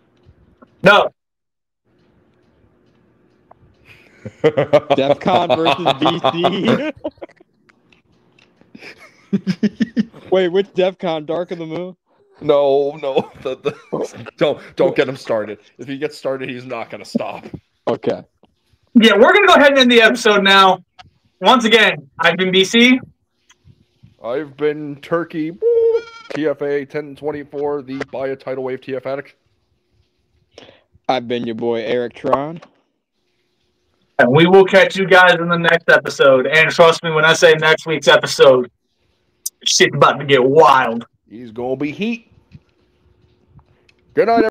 No. DEFCON versus BC. Wait, which DEFCON? Dark of the Moon? No. Don't get him started. If he gets started, he's not going to stop. Okay. Yeah, we're going to go ahead and end the episode now. Once again, I've been BC. I've been Turkey. TFA 1024, the Buy a Tidal Wave TF Addict. I've been your boy, Eric Tron. And we will catch you guys in the next episode. And trust me when I say next week's episode, shit's about to get wild. He's going to be heat. Good night, everybody.